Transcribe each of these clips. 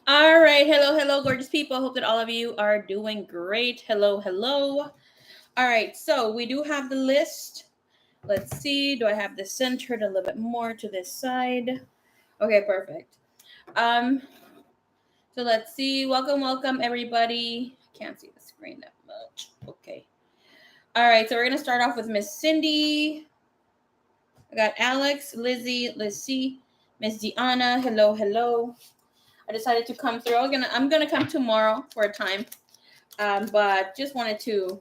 All right. Hello, gorgeous people. Hope that all of you are doing great. Hello. All right. So we do have the list. Let's see. Do I have this centered a little bit more to this side? Okay, perfect. So let's see. Welcome, everybody. Can't see the screen that much. Okay. All right. So we're gonna start off with Miss Cindy. I got Alex, Lizzie, Miss Deanna. Hello. I decided to come through. I'm gonna come tomorrow for a time, but just wanted to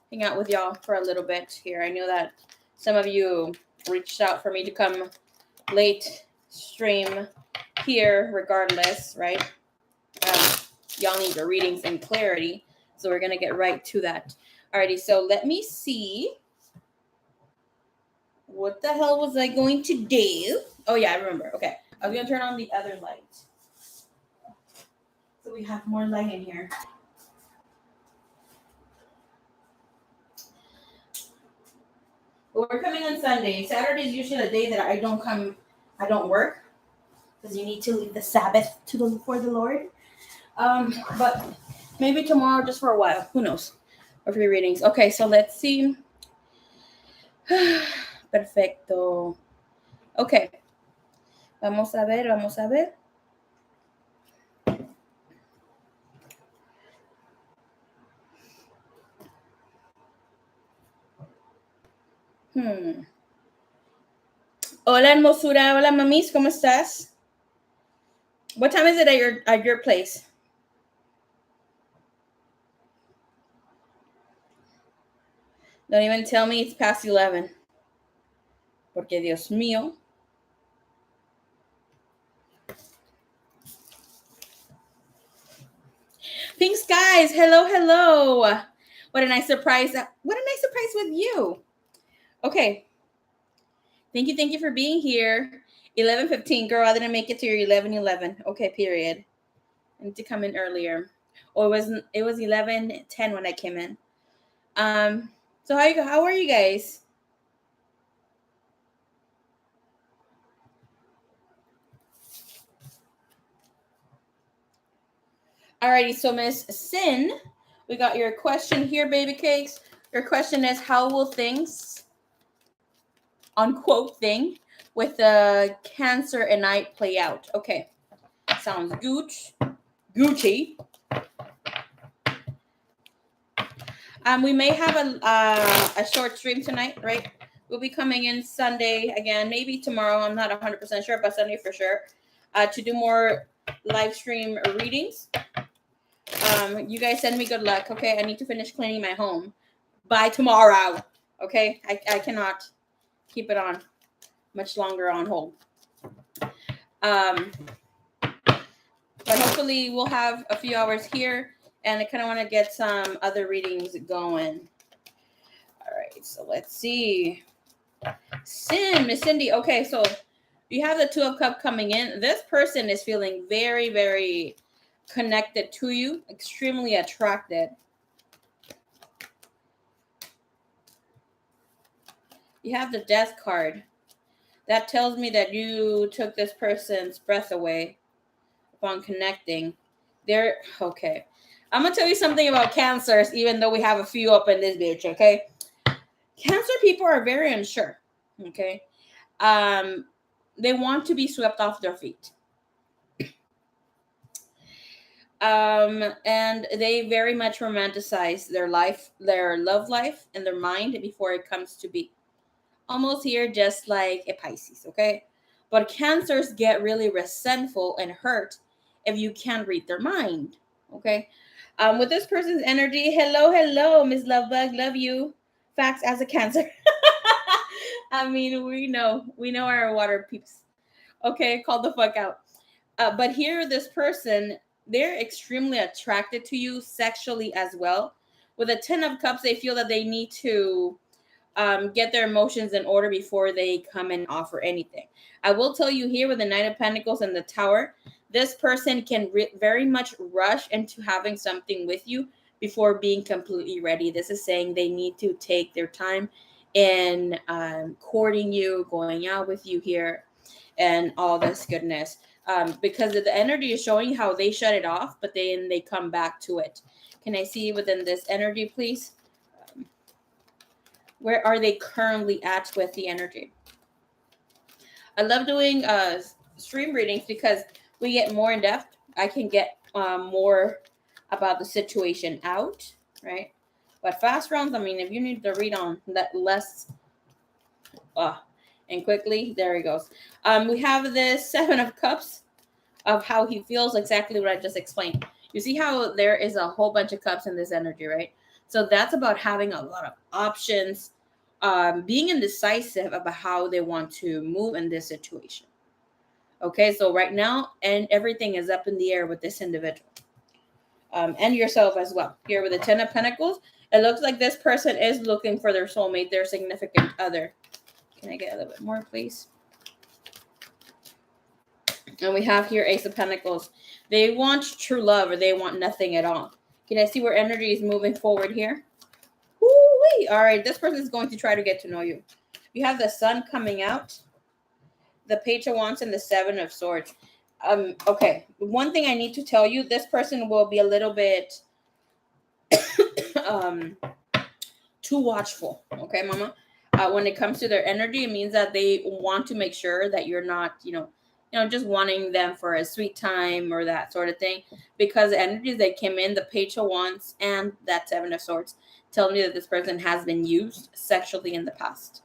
hang out with y'all for a little bit here. I know that some of you reached out for me to come late stream here, regardless, right? Y'all need your readings and clarity, so we're gonna get right to that. Alrighty, so let me see. What the hell was I going to do? Oh yeah, I remember. Okay, I was gonna turn on the other light. So we have more light in here. But we're coming on Sunday. Saturday is usually the day that I don't work. Because you need to leave the Sabbath for the Lord. But maybe tomorrow just for a while. Who knows? Or for your readings. Okay, so let's see. Perfecto. Okay. Vamos a ver. Hola, hermosura. Hola, mamis. ¿Cómo estás? What time is it at your place? Don't even tell me it's past 11. Porque Dios mío. Pink skies. Hello. What a nice surprise. What a nice surprise with you. Okay. Thank you for being here. 11:15. Girl, I didn't make it to your 11:11. Okay, period. I need to come in earlier. Oh, it was 11:10 when I came in. So how are you guys? Alrighty, so Miss Sin, we got your question here, baby cakes. Your question is, how will things, unquote, thing with the Cancer and I play out? Okay, sounds Gucci. We may have a short stream tonight, right? We'll be coming in Sunday again, maybe tomorrow. I'm not 100% sure, but Sunday for sure, to do more live stream readings. You guys send me good luck, okay? I need to finish cleaning my home by tomorrow, okay? I cannot keep it on much longer on hold. But hopefully we'll have a few hours here, and I kind of want to get some other readings going. All right, so let's see. Miss Cindy. Okay, so you have the Two of Cups coming in. This person is feeling very, very connected to you, extremely attracted. You have the Death card. That tells me that you took this person's breath away upon connecting. Okay. I'm going to tell you something about Cancers, even though we have a few up in this bitch, okay? Cancer people are very unsure, okay? They want to be swept off their feet. And they very much romanticize their life, their love life, and their mind before it comes to be. Almost here, just like a Pisces, okay? But Cancers get really resentful and hurt if you can't read their mind, okay? With this person's energy, hello, Miss Lovebug, love you. Facts as a Cancer. I mean, we know our water peeps. Okay, call the fuck out. But here, this person, they're extremely attracted to you sexually as well. With a 10 of Cups, they feel that they need to get their emotions in order before they come and offer anything. I will tell you here with the Knight of Pentacles and the Tower, this person can very much rush into having something with you before being completely ready. This is saying they need to take their time in courting you, going out with you here, and all this goodness. because the energy is showing how they shut it off, but then they come back to it. Can I see within this energy, please? Where are they currently at with the energy? I love doing stream readings because we get more in depth. I can get more about the situation out, right? But fast rounds, I mean, if you need to read on that less and quickly, there he goes. We have this 7 of Cups of how he feels, exactly what I just explained. You see how there is a whole bunch of cups in this energy, right? So that's about having a lot of options, being indecisive about how they want to move in this situation. Okay, so right now, and everything is up in the air with this individual. And yourself as well. Here with the 10 of Pentacles, it looks like this person is looking for their soulmate, their significant other. Can I get a little bit more, please? And we have here Ace of Pentacles. They want true love, or they want nothing at all. Can I see where energy is moving forward here? Woo-wee. All right, this person is going to try to get to know you. You have the Sun coming out, the Page of Wands, and the 7 of Swords. Okay, one thing I need to tell you, this person will be a little bit too watchful. Okay, mama? When it comes to their energy, it means that they want to make sure that you're not, just wanting them for a sweet time or that sort of thing. Because the energies that came in, the Page of Wands and that 7 of Swords, tell me that this person has been used sexually in the past.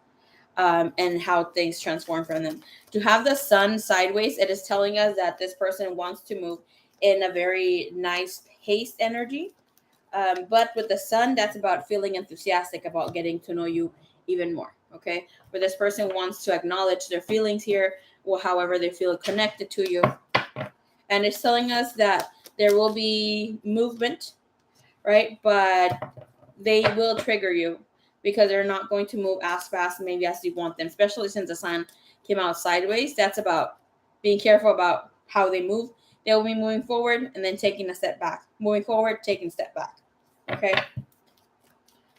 And how things transform from them. To have the Sun sideways, it is telling us that this person wants to move in a very nice paced energy. But with the Sun, that's about feeling enthusiastic about getting to know you even more. Okay, where this person wants to acknowledge their feelings here, or however they feel connected to you, and it's telling us that there will be movement, right? But they will trigger you because they're not going to move as fast maybe as you want them, especially since the Sun came out sideways. That's about being careful about how they move. They'll be moving forward and then taking a step back, moving forward, taking a step back. Okay.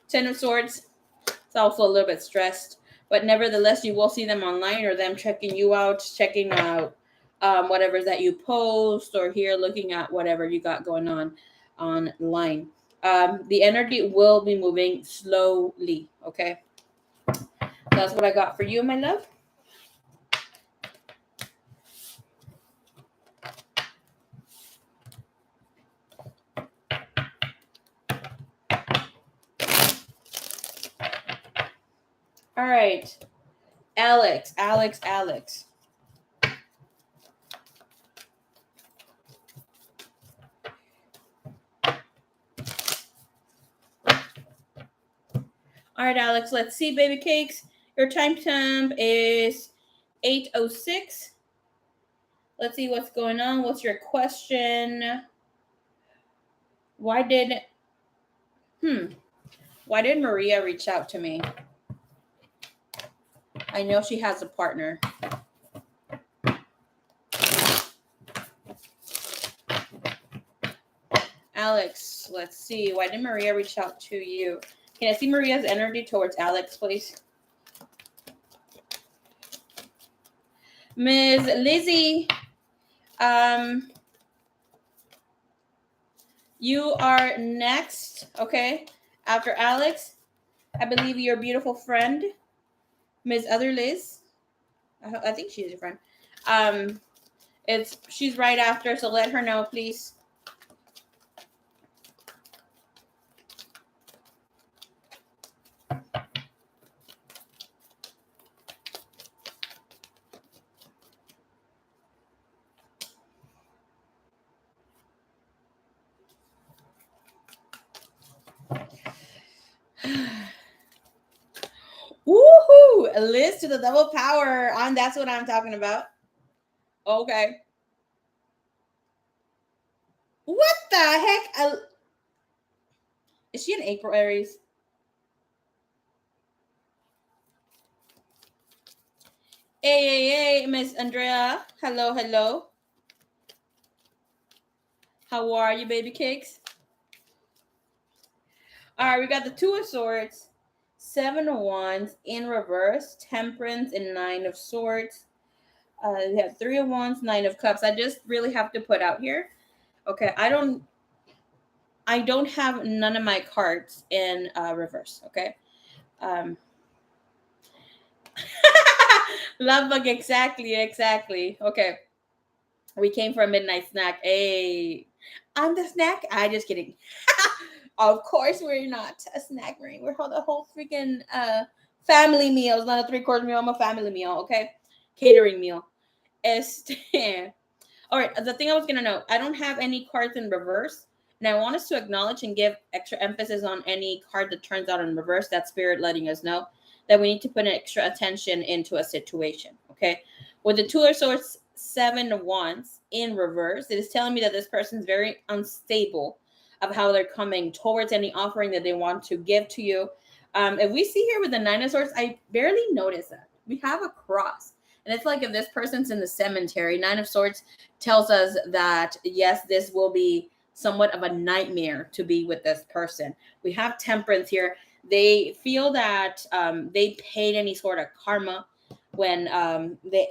10 of Swords. It's also a little bit stressed, but nevertheless, you will see them online, or them checking you out, checking out whatever that you post, or here looking at whatever you got going on online. The energy will be moving slowly. Okay. That's what I got for you, my love. All right. Alex. All right, Alex, let's see, baby cakes. Your time temp is 8:06. Let's see what's going on. What's your question? Why did Maria reach out to me? I know she has a partner. Alex, let's see. Why did Maria reach out to you? Can I see Maria's energy towards Alex, please? Ms. Lizzie, you are next, okay? After Alex, I believe your beautiful friend, Ms. Other Liz. I think she's your friend. She's right after, so let her know, please. Woohoo! Liz to the double power. That's what I'm talking about. Okay. What the heck? Is she an April Aries? Hey, Miss Andrea. Hello. How are you, baby cakes? All right, we got the 2 of Swords, 7 of Wands in reverse, Temperance, and 9 of Swords. We have Three of Wands, Nine of Cups. I just really have to put out here. Okay, I don't have none of my cards in reverse. Okay. Um, love bug, exactly. Okay, we came for a midnight snack. Hey, I'm the snack. I just kidding. Of course, we're not a snack ring. We're the whole freaking family meal. It's not a 3/4 meal. I'm a family meal. Okay, catering meal. Este. All right, the thing I was gonna know, I don't have any cards in reverse, and I want us to acknowledge and give extra emphasis on any card that turns out in reverse. That spirit letting us know that we need to put an extra attention into a situation. Okay, with the Two of Swords, Seven of Wands in reverse, it is telling me that this person is very unstable of how they're coming towards any offering that they want to give to you. If we see here with the Nine of Swords, I barely notice that we have a cross. And it's like if this person's in the cemetery, Nine of Swords tells us that, yes, this will be somewhat of a nightmare to be with this person. We have Temperance here. They feel that they paid any sort of karma when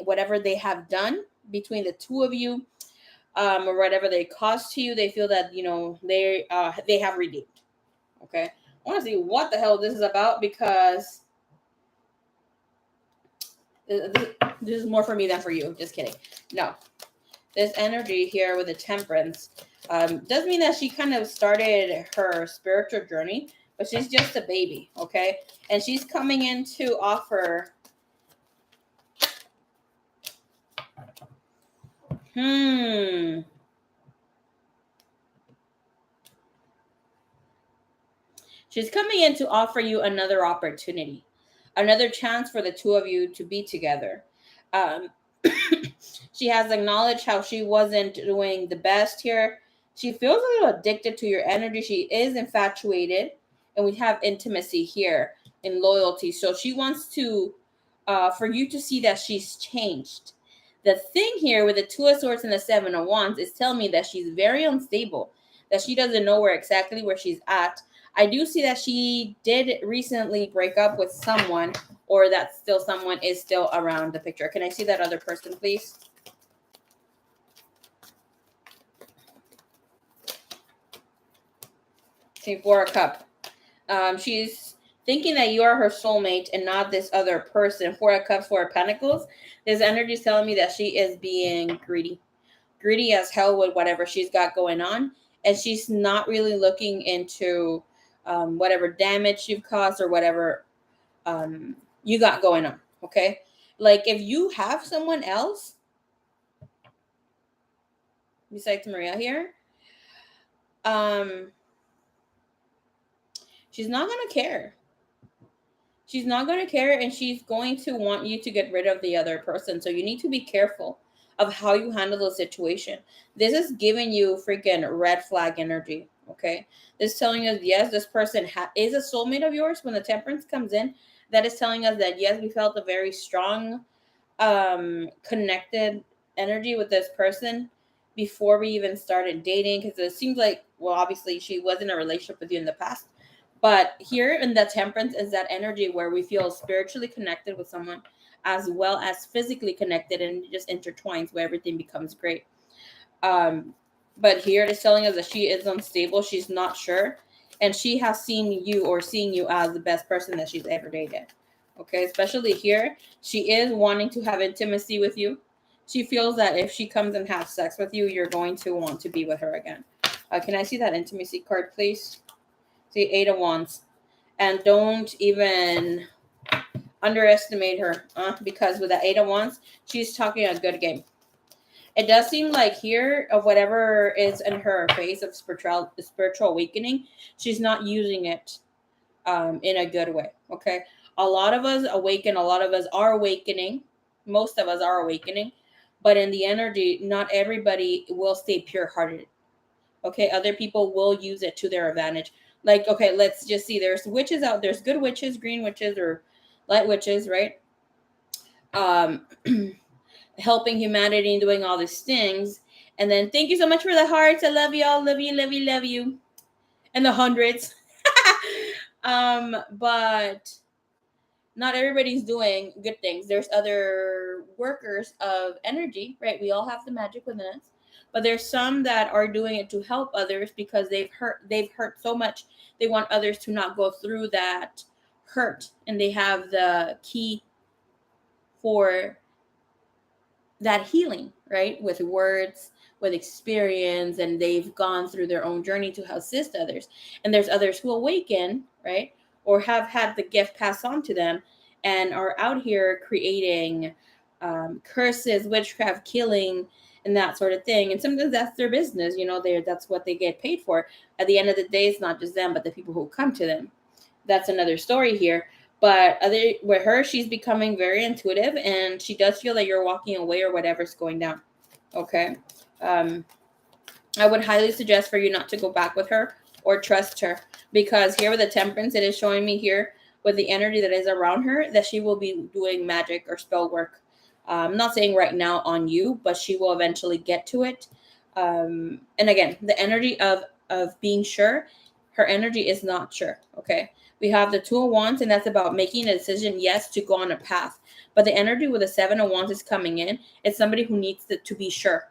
whatever they have done between the two of you, or whatever they caused to you, they feel that they have redeemed. Okay, I want to see what the hell this is about, because this is more for me than for you. Just kidding. No, this energy here with the Temperance does mean that she kind of started her spiritual journey, but she's just a baby, okay? And she's coming in to offer. She's coming in to offer you another opportunity, another chance for the two of you to be together. Um, she has acknowledged how she wasn't doing the best here. She feels a little addicted to your energy. She is infatuated, and we have intimacy here and loyalty. So she wants to, for you to see that she's changed. The thing here with the Two of Swords and the Seven of Wands is telling me that she's very unstable, that she doesn't know where she's at. I do see that she did recently break up with someone, or that still someone is still around the picture. Can I see that other person, please? See, Four of Cups. She's thinking that you are her soulmate and not this other person. Four of Cups, Four of Pentacles. This energy is telling me that she is being greedy as hell with whatever she's got going on, and she's not really looking into whatever damage you've caused or whatever you got going on. Okay, like if you have someone else besides Maria here, she's not gonna care. She's not going to care, and she's going to want you to get rid of the other person. So you need to be careful of how you handle the situation. This is giving you freaking red flag energy, okay? This is telling us, yes, this person is a soulmate of yours. When the Temperance comes in, that is telling us that, yes, we felt a very strong, connected energy with this person before we even started dating, because it seems like, well, obviously she was in a relationship with you in the past. But here in the Temperance is that energy where we feel spiritually connected with someone as well as physically connected, and it just intertwines where everything becomes great. But here it is telling us that she is unstable. She's not sure. And she has seen you, or seeing you as the best person that she's ever dated. Okay, especially here, she is wanting to have intimacy with you. She feels that if she comes and has sex with you, you're going to want to be with her again. Can I see that intimacy card, please? See, Eight of Wands. And don't even underestimate her, because with the Eight of Wands, she's talking a good game. It does seem like here, of whatever is in her phase of spiritual awakening, she's not using it in a good way. Okay, a lot of us awaken. A lot of us are awakening. Most of us are awakening, but in the energy, not everybody will stay pure-hearted. Okay, other people will use it to their advantage. Like, okay, let's just see. There's witches out. There's good witches, green witches, or light witches, right? Helping humanity and doing all these things. And then thank you so much for the hearts. I love you all. Love you, love you, love you. And the hundreds. But not everybody's doing good things. There's other workers of energy, right? We all have the magic within us, but there's some that are doing it to help others because they've hurt so much. They want others to not go through that hurt, and they have the key for that healing, right? With words, with experience, and they've gone through their own journey to assist others. And there's others who awaken, right? Or have had the gift passed on to them and are out here creating curses, witchcraft, killing, and that sort of thing. And sometimes that's their business, that's what they get paid for. At the end of the day, it's not just them, but the people who come to them. That's another story here. But with her, she's becoming very intuitive, and she does feel that you're walking away or whatever's going down. Okay. I would highly suggest for you not to go back with her or trust her, because here with the Temperance, it is showing me here with the energy that is around her that she will be doing magic or spell work. I'm not saying right now on you, but she will eventually get to it. And again, the energy of being sure, her energy is not sure. Okay. We have the Two of Wands, and that's about making a decision, yes, to go on a path. But the energy with the Seven of Wands is coming in. It's somebody who needs to be sure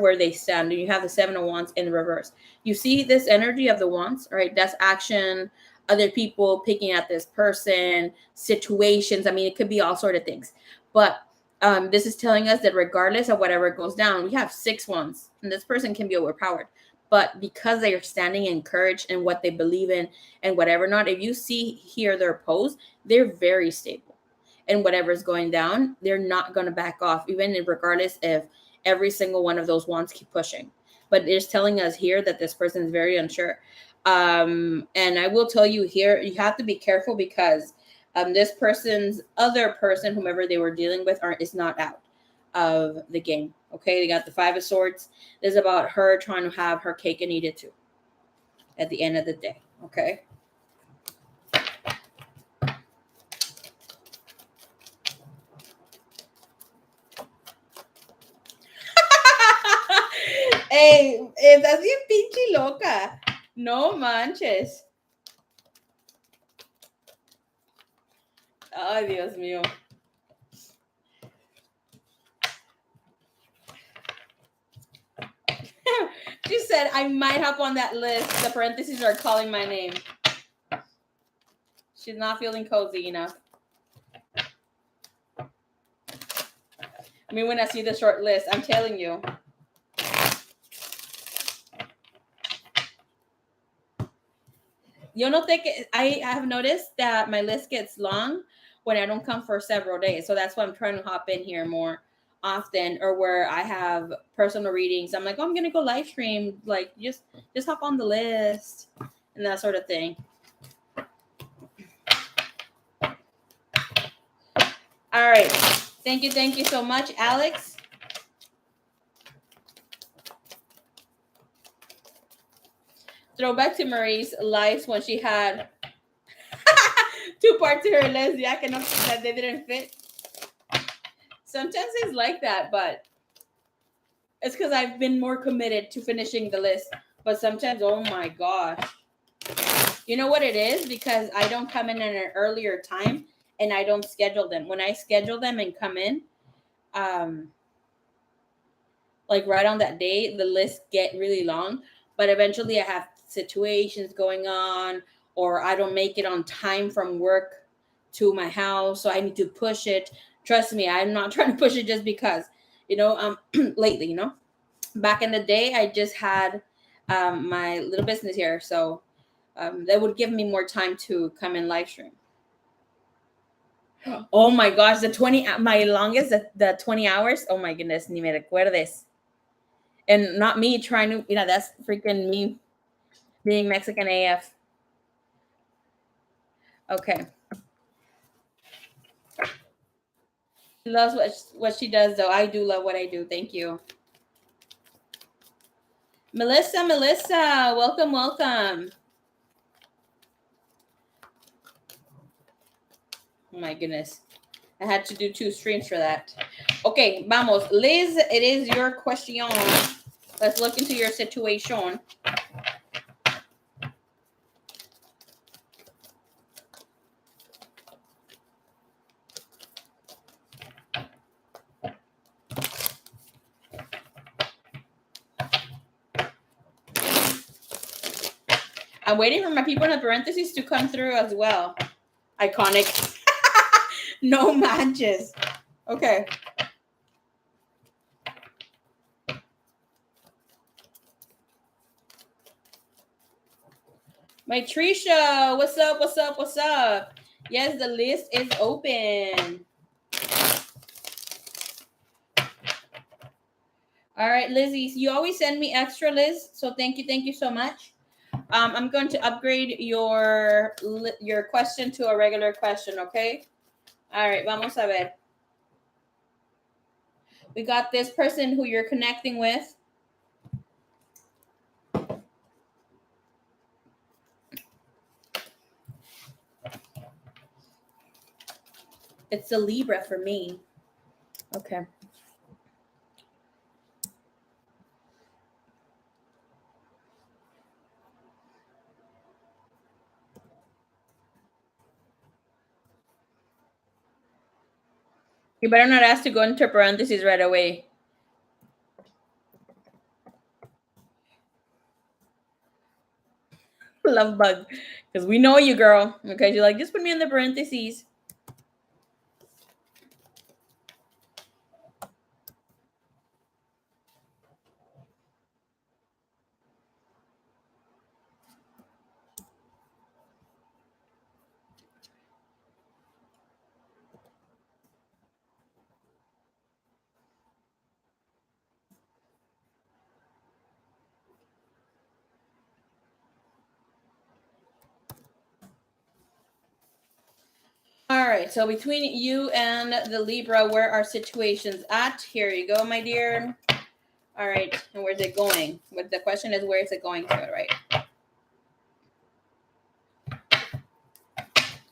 where they stand. And you have the Seven of Wands in reverse. You see this energy of the Wands, right? That's action, other people picking at this person, situations. I mean, it could be all sort of things. But this is telling us that regardless of whatever goes down, we have 6 Wands, and this person can be overpowered. But because they are standing in courage and what they believe in and whatever not, if you see here their pose, they're very stable. And whatever's going down, they're not going to back off, even regardless if every single one of those wands keep pushing. But it's telling us here that this person is very unsure. And I will tell you here, you have to be careful because this person's other person, whomever they were dealing with, is not out of the game. Okay, they got the Five of Swords. This is about her trying to have her cake and eat it too at the end of the day. Okay. Hey, estás bien pinche loca. No manches. Ay, Dios mío. She said, I might hop on that list. The parentheses are calling my name. She's not feeling cozy enough. I mean, when I see the short list, I'm telling you. Yo no te que, I have noticed that my list gets long when I don't come for several days. So that's why I'm trying to hop in here more often, or where I have personal readings. I'm like, oh, I'm gonna go live stream. Like, just hop on the list and that sort of thing. All right. Thank you so much, Alex. Throwback to Marie's lives when she had 2 parts to her list. Yeah, that they didn't fit. Sometimes it's like that, but it's because I've been more committed to finishing the list. But sometimes, oh my gosh. You know what it is? Because I don't come in at an earlier time and I don't schedule them. When I schedule them and come in, like right on that day, the list get really long. But eventually I have situations going on, or I don't make it on time from work to my house. So I need to push it. Trust me, I'm not trying to push it just because, lately, back in the day, I just had my little business here. So that would give me more time to come in live stream. Oh my gosh, my longest, the 20 hours. Oh my goodness, ni me recuerdes. And not me trying to, that's freaking me being Mexican AF. Okay. She loves what she does, though. I do love what I do. Thank you. Melissa, welcome. Oh my goodness. I had to do 2 streams for that. Okay, vamos. Liz, it is your question. Let's look into your situation. I'm waiting for my people in the parentheses to come through as well. Iconic. No matches. Okay. My Trisha, what's up? What's up? What's up? Yes, the list is open. All right, Lizzie, you always send me extra, Liz. So thank you so much. I'm going to upgrade your question to a regular question, okay? All right, vamos a ver. We got this person who you're connecting with. It's a Libra for me. Okay. You better not ask to go into parentheses right away. Love bug. Because we know you, girl. Okay, you're like, just put me in the parentheses. All right, so between you and the Libra, where are situations at? Here you go, my dear. All right, and where's it going? But the question is, where is it going to, right?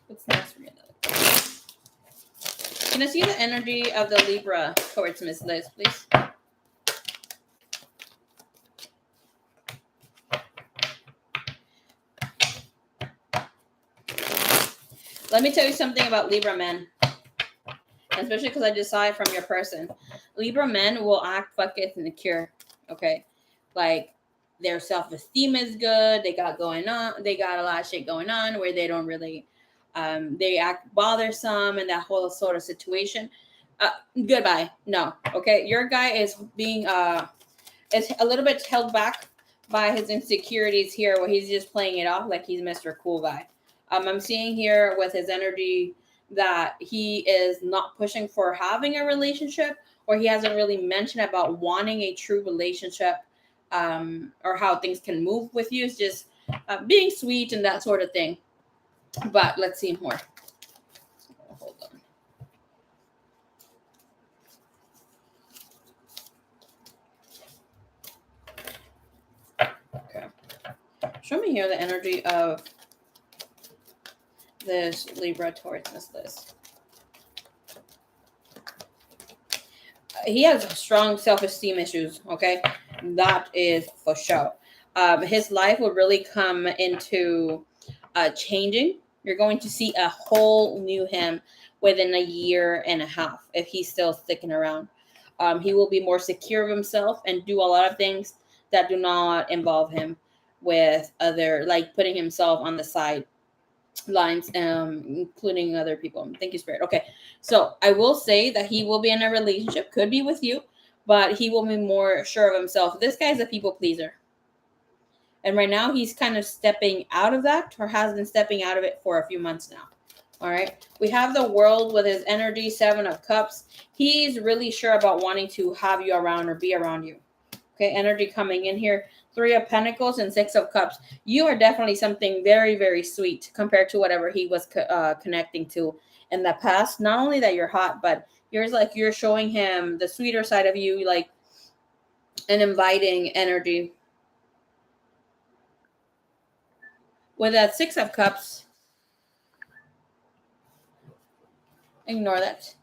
What's next for me? Can I see the energy of the Libra towards Miss Liz, please? Let me tell you something about Libra men, especially because I just saw it from your person. Libra men will act fucking insecure, okay? Like, their self-esteem is good. They got a lot of shit going on where they don't really, they act bothersome and that whole sort of situation. Goodbye. No, okay? Your guy is being, is a little bit held back by his insecurities here, where he's just playing it off like he's Mr. Cool Guy. I'm seeing here with his energy that he is not pushing for having a relationship, or he hasn't really mentioned about wanting a true relationship, or how things can move with you. It's just being sweet and that sort of thing. But let's see more. Hold on. Okay. Show me here the energy of this Libra towards Miss Liz. He has strong self-esteem issues, okay? That is for sure. His life will really come into changing. You're going to see a whole new him within a year and a half if he's still sticking around. He will be more secure of himself and do a lot of things that do not involve him with other, like putting himself on the side lines, including other people. Thank you, Spirit. Okay, so I will say that he will be in a relationship, could be with you, but he will be more sure of himself. This guy's a people pleaser, and right now he's kind of stepping out of that, or has been stepping out of it for a few months now. All right, we have the World with his energy, 7 of Cups. He's really sure about wanting to have you around or be around you. Okay, energy coming in here. 3 of Pentacles and 6 of Cups. You are definitely something very, very sweet compared to whatever he was connecting to in the past. Not only that you're hot, but you're showing him the sweeter side of you, like an inviting energy. With that 6 of Cups, ignore that.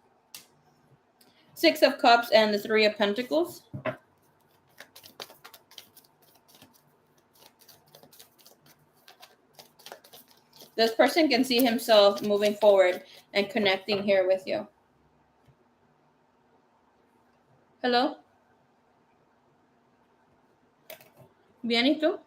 6 of Cups and the 3 of Pentacles. This person can see himself moving forward and connecting here with you. Hello? Bien, ¿y tú?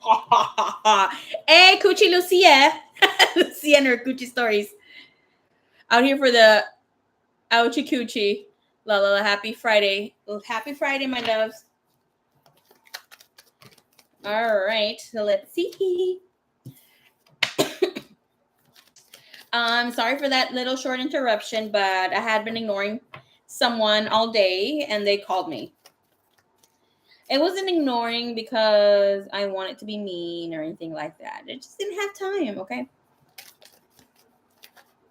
Hey, Coochie Lucia. Lucia and her Coochie stories. Out here for the Ouchie Coochie. La la la. Happy Friday. Well, happy Friday, my loves. All right. So let's see. Sorry for that little short interruption, but I had been ignoring someone all day and they called me. It wasn't ignoring because I wanted to be mean or anything like that. I just didn't have time, okay?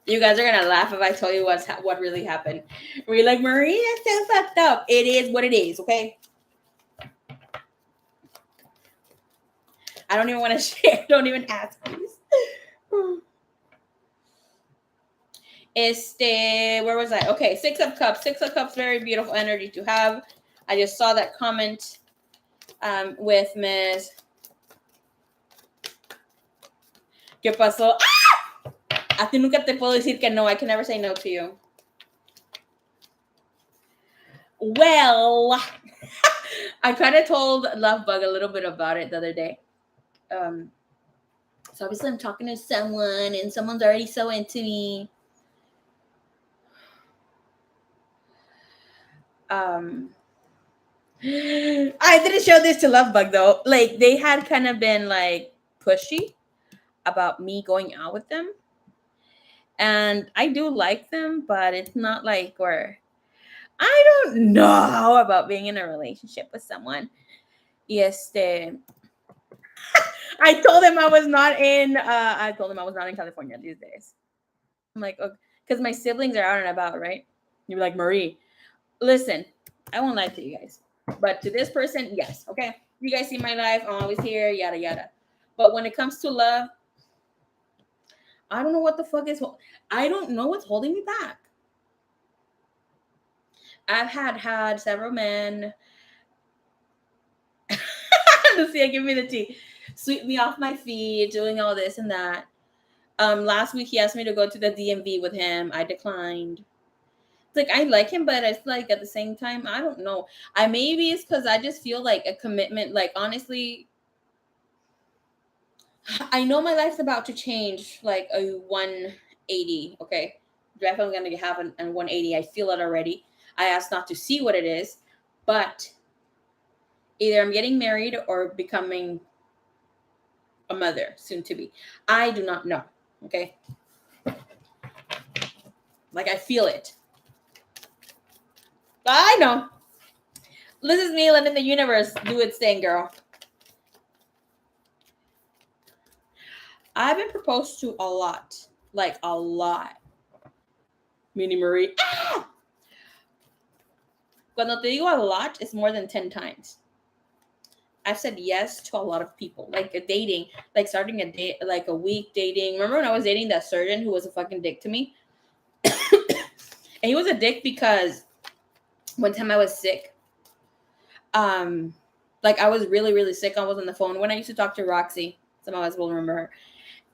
You guys are gonna laugh if I tell you what really happened. We're like, Maria, so fucked up. It is what it is, okay? I don't even want to share. Don't even ask, please. Where was I? Okay, Six of Cups. Six of Cups, very beautiful energy to have. I just saw that comment with Miss. ¿Qué pasó? ¡Ah! A ti nunca te puedo decir que no. I can never say no to you. Well, I kind of told Lovebug a little bit about it the other day. So obviously I'm talking to someone and someone's already so into me. I didn't show this to Lovebug though. Like they had kind of been like pushy about me going out with them. And I do like them, but it's not like where I don't know about being in a relationship with someone. Yes, I told them I was not in California these days. I'm like, okay, because my siblings are out and about, right? You're like, Marie, listen, I won't lie to you guys. But to this person, yes, okay. You guys see my life, I'm always here, yada yada. But when it comes to love, I don't know what the fuck I don't know what's holding me back. I've had several men. Lucia, give me the tea. Sweep me off my feet, doing all this and that. Last week he asked me to go to the DMV with him. I declined. It's like I like him, but it's like at the same time, I don't know. Maybe it's because I just feel like a commitment. Like honestly, I know my life's about to change like a 180. Okay, definitely gonna have a 180. I feel it already. I asked not to see what it is, but either I'm getting married or becoming a mother, soon to be. I do not know. Okay, like I feel it. I know. This is me letting the universe do its thing, girl. I've been proposed to a lot. Like a lot. Mini Marie. Ah! Cuando te digo a lot, it's more than 10 times. I've said yes to a lot of people. Like a dating, like starting a date, like a week dating. Remember when I was dating that surgeon who was a fucking dick to me? And he was a dick because one time I was sick. Like I was really, really sick. I was on the phone when I used to talk to Roxy. Some of us will remember her.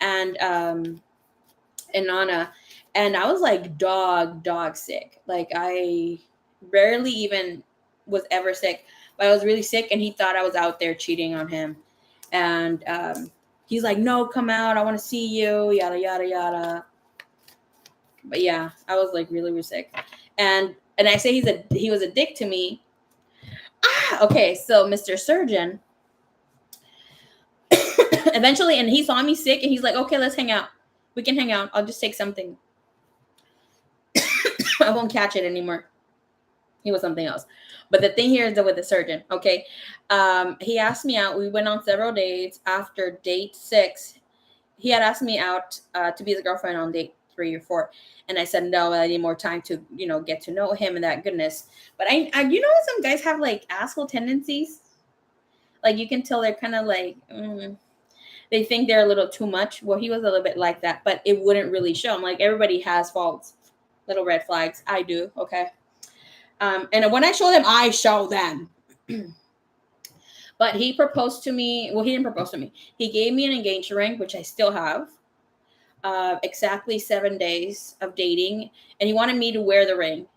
And Nana. And I was like dog sick. Like I rarely even was ever sick. But I was really sick and he thought I was out there cheating on him. And he's like, no, come out. I want to see you. Yada, yada, yada. But yeah, I was like really, really sick. And I say he was a dick to me. Okay, so Mr. Surgeon eventually, and he saw me sick and he's like, okay, let's hang out. We can hang out. I'll just take something. I won't catch it anymore. He was something else. But the thing here is that with the surgeon, okay? He asked me out. We went on several dates. After date 6, he had asked me out to be his girlfriend on date 3 or 4. And I said, no, I need more time to, get to know him and that goodness. But I some guys have like asshole tendencies. Like you can tell they're kind of like, they think they're a little too much. Well, he was a little bit like that, but it wouldn't really show. I'm like, everybody has faults, little red flags. I do. Okay. And when I show them, I show them. But he proposed to me. Well, he didn't propose to me. He gave me an engagement ring, which I still have. Exactly 7 days of dating. And he wanted me to wear the ring.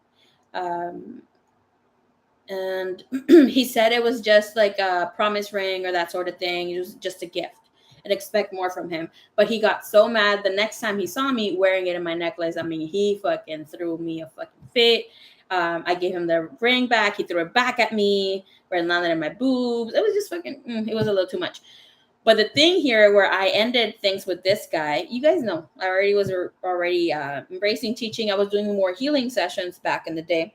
And he said it was just like a promise ring or that sort of thing. It was just a gift and expect more from him. But he got so mad the next time he saw me wearing it in my necklace. I mean, he fucking threw me a fucking fit. I gave him the ring back. He threw it back at me, where it landed in my boobs. It was just fucking, it was a little too much. But the thing here where I ended things with this guy, you guys know, I already was already embracing teaching. I was doing more healing sessions back in the day.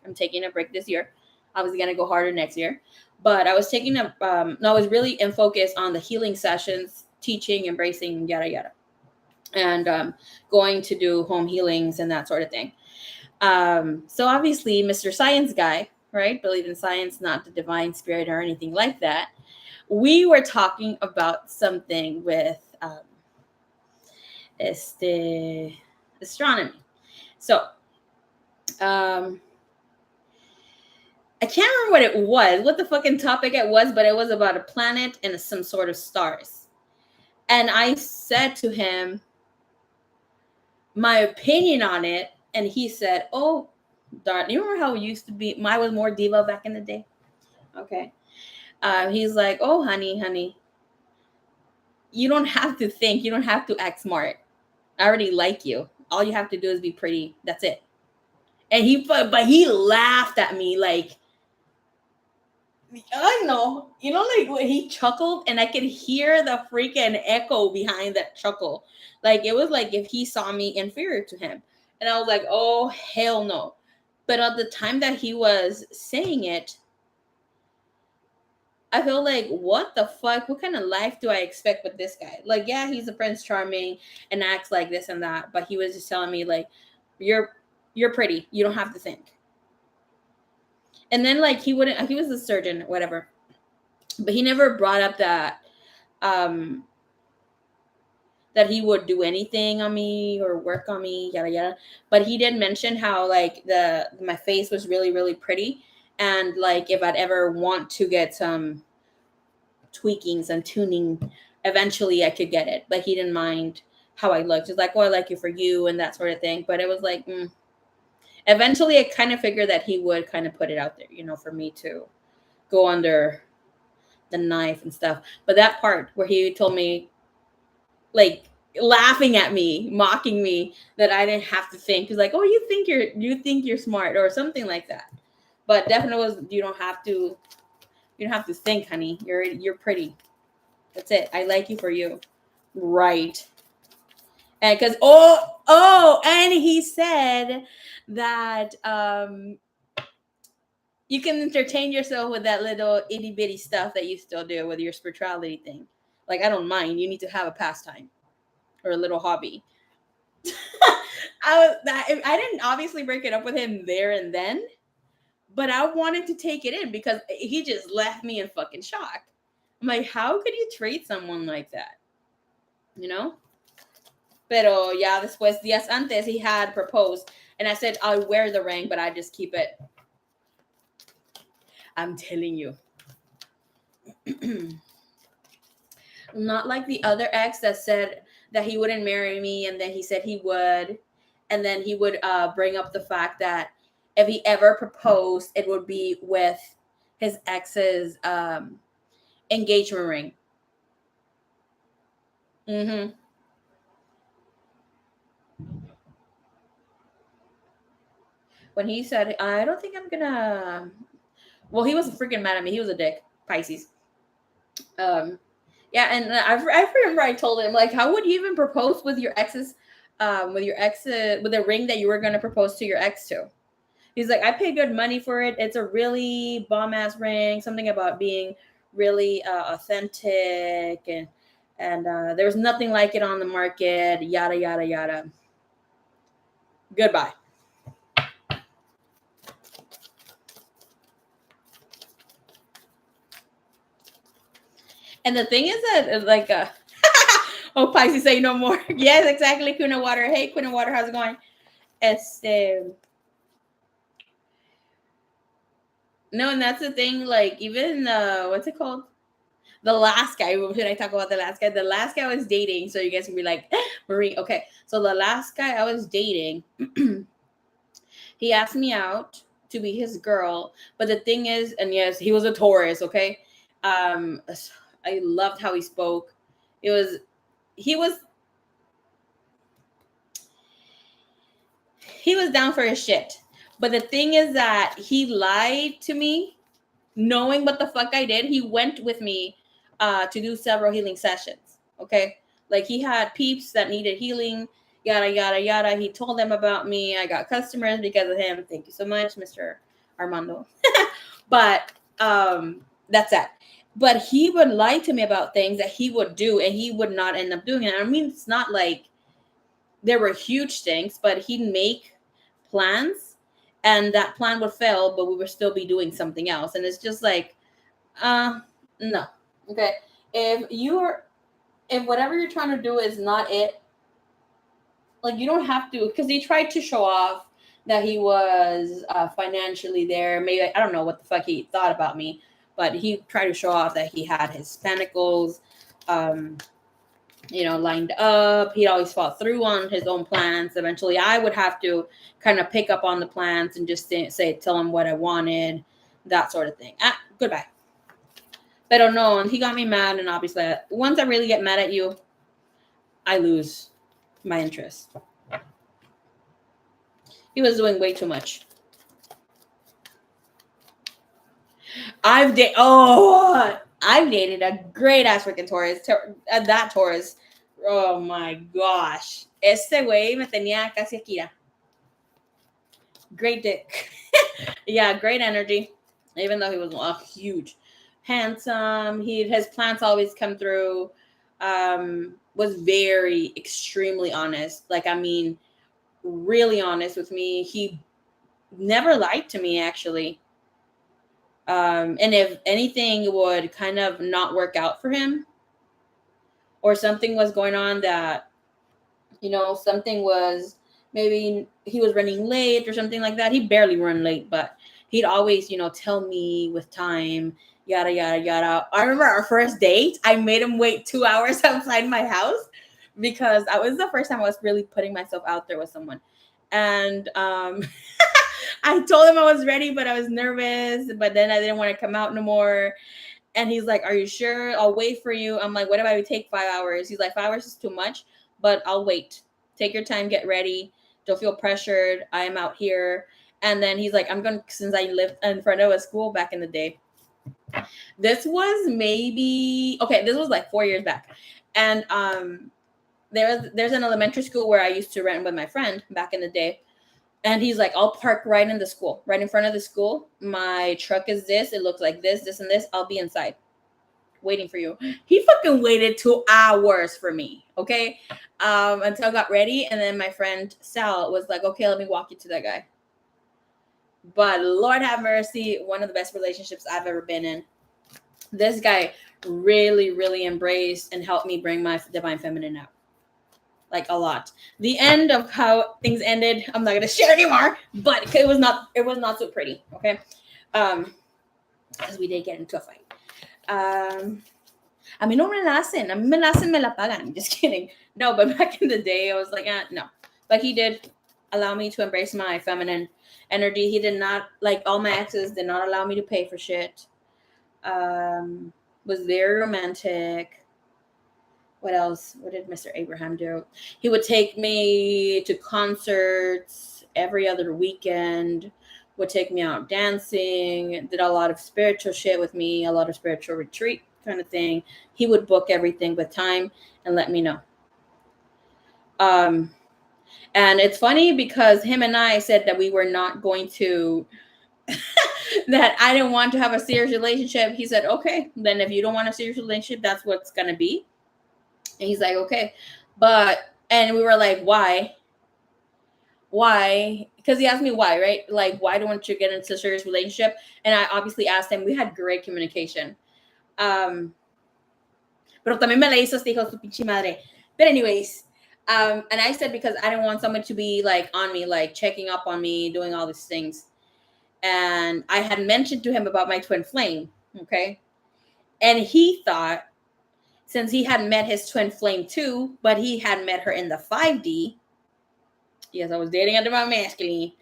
I'm taking a break this year. I was going to go harder next year. But I was taking I was really in focus on the healing sessions, teaching, embracing, yada, yada. And going to do home healings and that sort of thing. So obviously, Mr. Science guy, right? Believe in science, not the divine spirit or anything like that. We were talking about something with astronomy. So I can't remember what the fucking topic it was, but it was about a planet and some sort of stars. And I said to him my opinion on it, and he said, "Oh, darn, you remember how it used to be? I was more diva back in the day." Okay. He's like, "Oh, honey, you don't have to think. You don't have to act smart. I already like you. All you have to do is be pretty. That's it." And but he laughed at me like, I know, like when he chuckled, and I could hear the freaking echo behind that chuckle. Like it was like if he saw me inferior to him. And I was like, oh, hell no. But at the time that he was saying it, I feel like, what the fuck? What kind of life do I expect with this guy? Like, yeah, he's a Prince Charming and acts like this and that, but he was just telling me like, you're pretty. You don't have to think. And then like he was a surgeon, whatever. But he never brought up um that he would do anything on me or work on me, yada yada. But he did mention how like my face was really, really pretty. And like if I'd ever want to get some tweakings and tuning, eventually I could get it. But he didn't mind how I looked. It's like, oh, I like you for you and that sort of thing. But it was like, eventually I kind of figured that he would kind of put it out there, for me to go under the knife and stuff. But that part where he told me, like, laughing at me, mocking me, that I didn't have to think. He's like, oh, you think you're smart or something like that. But definitely was, you don't have to think, honey. You're pretty. That's it. I like you for you. Right. And because and he said that you can entertain yourself with that little itty bitty stuff that you still do with your spirituality thing. Like, I don't mind. You need to have a pastime or a little hobby. I didn't obviously break it up with him there and then, but I wanted to take it in because he just left me in fucking shock. I'm like, how could you treat someone like that? Pero ya después, días antes, he had proposed, and I said, I'll wear the ring, but I just keep it. I'm telling you. Not like the other ex that said that he wouldn't marry me, and then he said he would, and then he would bring up the fact that if he ever proposed, it would be with his ex's engagement ring. Mm-hmm. When he said, I don't think I'm gonna. Well, he was freaking mad at me. He was a dick, Pisces. Yeah, and I remember I told him, like, how would you even propose with your ex's, with a ring that you were gonna propose to your ex to? He's like, I pay good money for it. It's a really bomb ass ring. Something about being really authentic, and there's nothing like it on the market. Yada yada yada. Goodbye. And the thing is that, like, oh, Pisces say no more. Yes, exactly. Queen of Water. Hey, Queen of Water, how's it going? No, and that's the thing. Like, even what's it called? The last guy. Should I talk about the last guy? The last guy I was dating. So you guys can be like, Marie. Okay, so the last guy I was dating, he asked me out. to be his girl. But the thing is, and yes, he was a Taurus, okay? I loved how he spoke. It was he was he was down for his shit. But the thing is that he lied to me, knowing what the fuck I did. He went with me to do several healing sessions. Okay. Like he had peeps that needed healing, yada, yada, yada. He told them about me. I got customers because of him. Thank you so much, Mr. Armando. But that's that. But he would lie to me about things that he would do and he would not end up doing it. I mean, it's not like there were huge things, but he'd make plans and that plan would fail, but we would still be doing something else. And it's just like, uh, no. Okay. If whatever you're trying to do is not it, like you don't have to, because he tried to show off that he was financially there. Maybe, I don't know what the fuck he thought about me, but he tried to show off that he had his pentacles, lined up. He'd always fought through on his own plans. Eventually, I would have to kind of pick up on the plans and just tell him what I wanted, that sort of thing. Goodbye. Pero no, and he got me mad, and obviously, once I really get mad at you, I lose my interest. He was doing way too much. I've dated a great ass freaking Taurus. That Taurus. Oh my gosh. Este güey me tenía casi Akira. Great dick. Yeah, great energy. Even though he was huge. Handsome. His plans always come through. Was very extremely honest. Like, I mean, really honest with me. He never lied to me, actually. And if anything would kind of not work out for him, or something was going on that, something was, maybe he was running late or something like that. He barely run late, but he'd always, tell me with time, yada, yada, yada. I remember our first date, I made him wait 2 hours outside my house because I was the first time I was really putting myself out there with someone. And I told him I was ready, but I was nervous, but then I didn't want to come out no more. And he's like, "Are you sure? I'll wait for you." I'm like, "What if I would take 5 hours?" He's like, 5 hours is too much, but I'll wait. Take your time, get ready. Don't feel pressured. I am out here. And then he's like, since I lived in front of a school back in the day. This was like 4 years back. And there's an elementary school where I used to rent with my friend back in the day. And he's like, "I'll park right in the school, right in front of the school. My truck is this. It looks like this, and this. I'll be inside waiting for you." He fucking waited 2 hours for me, okay? Until I got ready. And then my friend Sal was like, "Okay, let me walk you to that guy." But Lord have mercy, one of the best relationships I've ever been in. This guy really, really embraced and helped me bring my divine feminine out. Like, a lot. The end of how things ended, I'm not gonna share anymore, but it was not so pretty, okay? Because we did get into a fight. A mí no me la hacen. A mí me la hacen, me la pagan. Just kidding. No, but back in the day, I was like, no. But he did allow me to embrace my feminine energy. He did not, like all my exes, did not allow me to pay for shit. Was very romantic. What else? What did Mr. Abraham do? He would take me to concerts every other weekend, would take me out dancing, did a lot of spiritual shit with me, a lot of spiritual retreat kind of thing. He would book everything with time and let me know. And it's funny because him and I said that we were not going to, that I didn't want to have a serious relationship. He said, "Okay, then if you don't want a serious relationship, that's what's going to be." And he's like, "Okay." And we were like, "Why?" Because he asked me why, right? Like, why don't you get into a serious relationship? And I obviously asked him. We had great communication. Pero también me la hizo este hijo de su pinche madre. But anyways, and I said because I didn't want someone to be like on me, like checking up on me, doing all these things. And I had mentioned to him about my twin flame, okay? And he thought, since he had met his twin flame too, but he had met her in the 5D. Yes, I was dating under my masculine.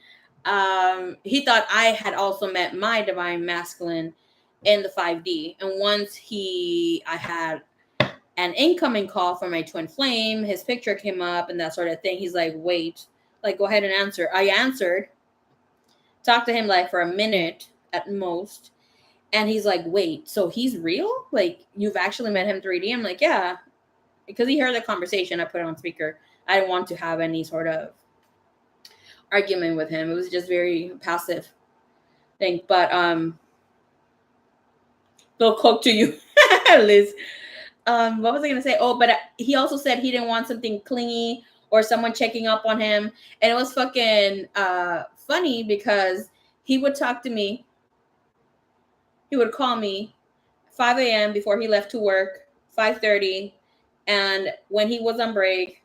he thought I had also met my divine masculine in the 5D. And once I had an incoming call from my twin flame, his picture came up and that sort of thing. He's like, wait, like, go ahead and answer. I answered, talked to him like for a minute at most. And he's like, wait, so he's real? Like, you've actually met him 3D? I'm like, yeah. Because he heard the conversation, I put it on speaker. I didn't want to have any sort of argument with him. It was just very passive thing. But they'll cook to you, Liz. What was I gonna say? Oh, but he also said he didn't want something clingy or someone checking up on him. And it was fucking funny because he would talk to me. He would call me 5 a.m. before he left to work, 5:30. And when he was on break,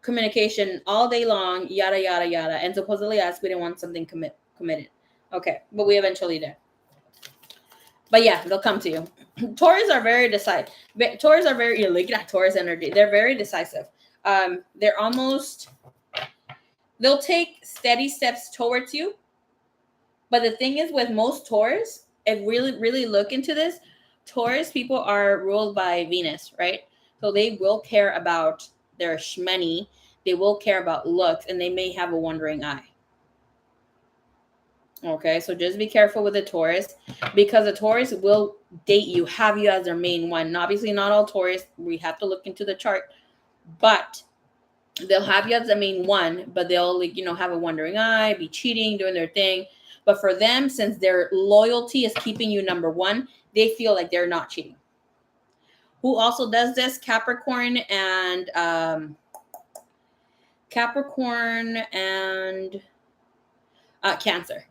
communication all day long, yada, yada, yada. And supposedly us, we didn't want something committed. Okay, but we eventually did. But yeah, they'll come to you. Taurus are very decisive. Taurus are very, look at Taurus energy. They're very decisive. They're almost, they'll take steady steps towards you. But the thing is with most Taurus, if really look into this, Taurus people are ruled by Venus, right? So they will care about their shmoney. They will care about looks, and they may have a wandering eye. Okay, so just be careful with the Taurus, because the Taurus will date you, have you as their main one. And obviously, not all Taurus. We have to look into the chart, but they'll have you as the main one. But they'll, like, have a wandering eye, be cheating, doing their thing. But for them, since their loyalty is keeping you number one, they feel like they're not cheating. Who also does this? Capricorn and Cancer.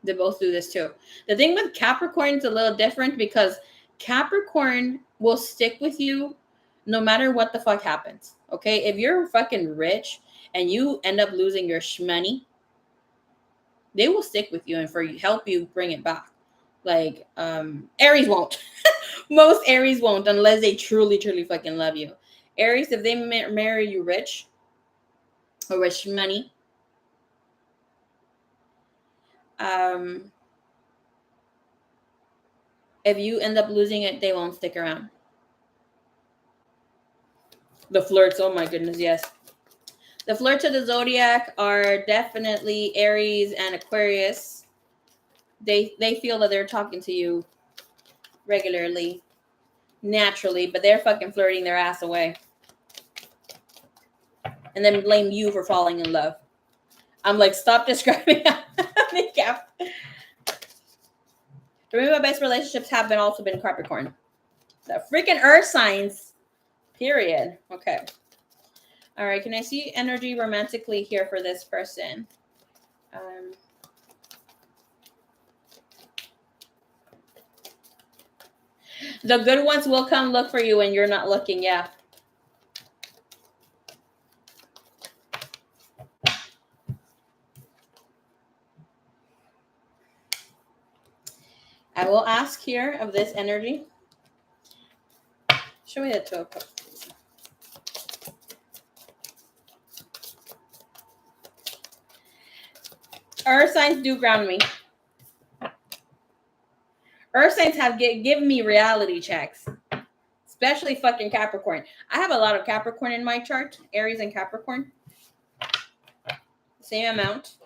They both do this too. The thing with Capricorn is a little different because Capricorn will stick with you no matter what the fuck happens. Okay? If you're fucking rich and you end up losing your shmoney, they will stick with you and help you bring it back. Like, Aries won't. Most Aries won't unless they truly, truly fucking love you. Aries, if they marry you rich or with shmoney, if you end up losing it, they won't stick around. The flirts, oh my goodness, yes. The flirts of the zodiac are definitely Aries and Aquarius. They feel that they're talking to you regularly, naturally, but they're fucking flirting their ass away. And then blame you for falling in love. I'm like, stop describing Cap. Remember, my best relationships have also been Capricorn. The freaking earth signs. Period. Okay. All right. Can I see energy romantically here for this person? The good ones will come look for you when you're not looking. Yeah. I will ask here of this energy. Show me the Two of Cups, please. Earth signs do ground me. Earth signs have given me reality checks. Especially fucking Capricorn. I have a lot of Capricorn in my chart. Aries and Capricorn. Same amount.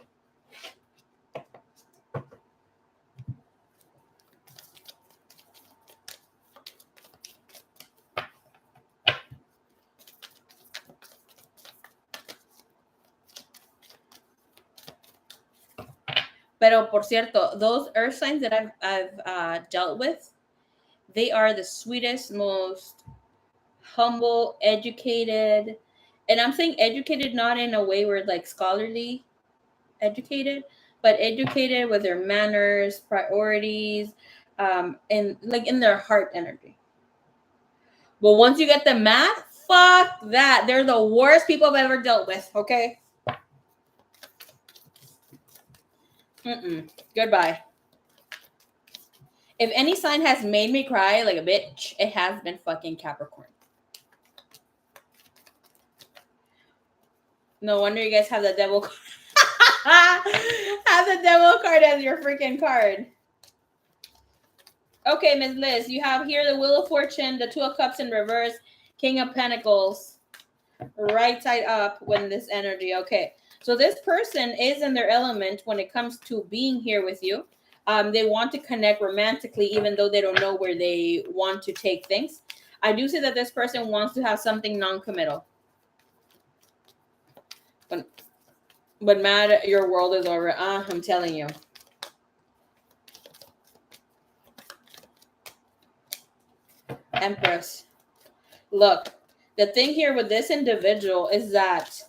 Pero por cierto, those earth signs that I've dealt with, they are the sweetest, most humble, educated. And I'm saying educated not in a way where like scholarly educated, but educated with their manners, priorities, and like in their heart energy. But once you get the math, fuck that. They're the worst people I've ever dealt with, okay? Goodbye. If any sign has made me cry like a bitch, it has been fucking Capricorn. No wonder you guys have the devil. Have the devil card as your freaking card. Okay, Ms. Liz, you have here the Wheel of Fortune, the Two of Cups in reverse, King of Pentacles, right side up when this energy. Okay, so this person is in their element when it comes to being here with you. They want to connect romantically, even though they don't know where they want to take things. I do see that this person wants to have something non-committal. But mad, your world is over. I'm telling you. Empress. Look, the thing here with this individual is that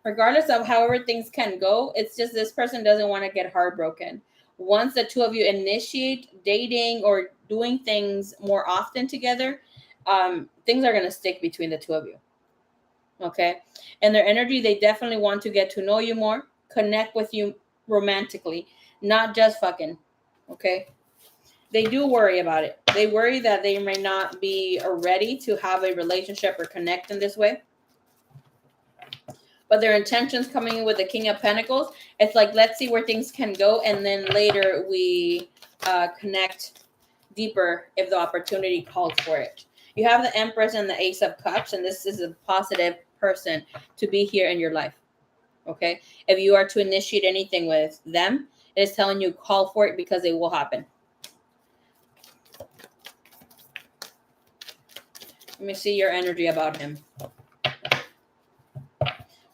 regardless of however things can go, it's just this person doesn't want to get heartbroken. Once the two of you initiate dating or doing things more often together, things are going to stick between the two of you. Okay? And their energy, they definitely want to get to know you more, connect with you romantically, not just fucking. Okay? They do worry about it. They worry that they may not be ready to have a relationship or connect in this way. But their intentions coming in with the King of Pentacles, it's like, let's see where things can go. And then later we connect deeper if the opportunity calls for it. You have the Empress and the Ace of Cups, and this is a positive person to be here in your life. Okay? If you are to initiate anything with them, it is telling you call for it because it will happen. Let me see your energy about him.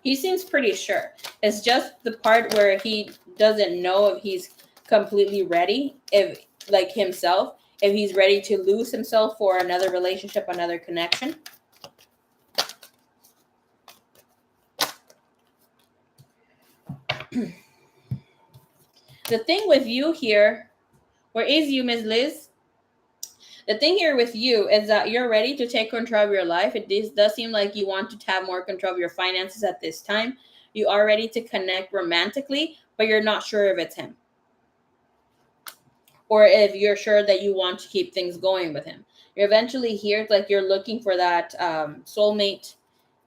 He seems pretty sure. It's just the part where he doesn't know if he's completely ready, if like himself, if he's ready to lose himself for another relationship, another connection. The thing with you here, where is you, Ms. Liz? The thing here with you is that you're ready to take control of your life. It does seem like you want to have more control of your finances at this time. You are ready to connect romantically, but you're not sure if it's him. Or if you're sure that you want to keep things going with him. You're eventually here, it's like you're looking for that soulmate.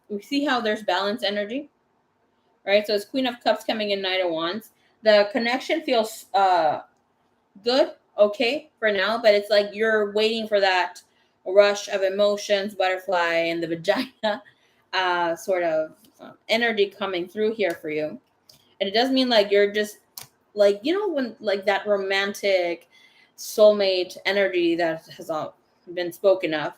We see how there's balance energy, right? So it's Queen of Cups coming in, Knight of Wands. The connection feels good, okay, for now, but it's like you're waiting for that rush of emotions, butterfly, and the vagina sort of energy coming through here for you. And it does mean like you're just like, you know, when like that romantic soulmate energy that has been spoken of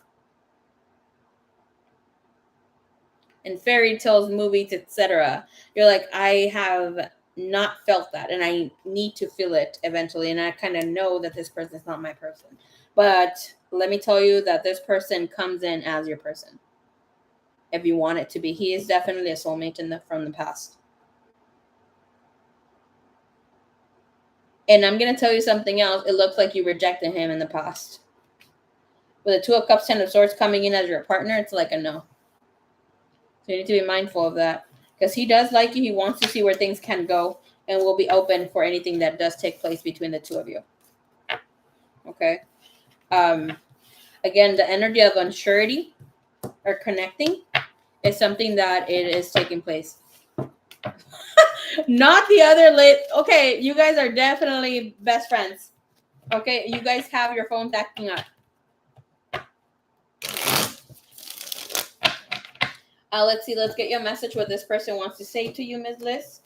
in fairy tales, movies, etc. You're like, I have not felt that, and I need to feel it eventually. And I kind of know that this person is not my person. But let me tell you that this person comes in as your person. If you want it to be, he is definitely a soulmate from the past. And I'm going to tell you something else. It looks like you rejected him in the past. With the Two of Cups, Ten of Swords coming in as your partner, it's like a no. So you need to be mindful of that. Because he does like you. He wants to see where things can go. And will be open for anything that does take place between the two of you. Okay. Again, the energy of unsurety or connecting is something that it is taking place. Not the other okay, you guys are definitely best friends. Okay, you guys have your phones acting up. Let's see. Let's get you a message what this person wants to say to you, Ms. Liz.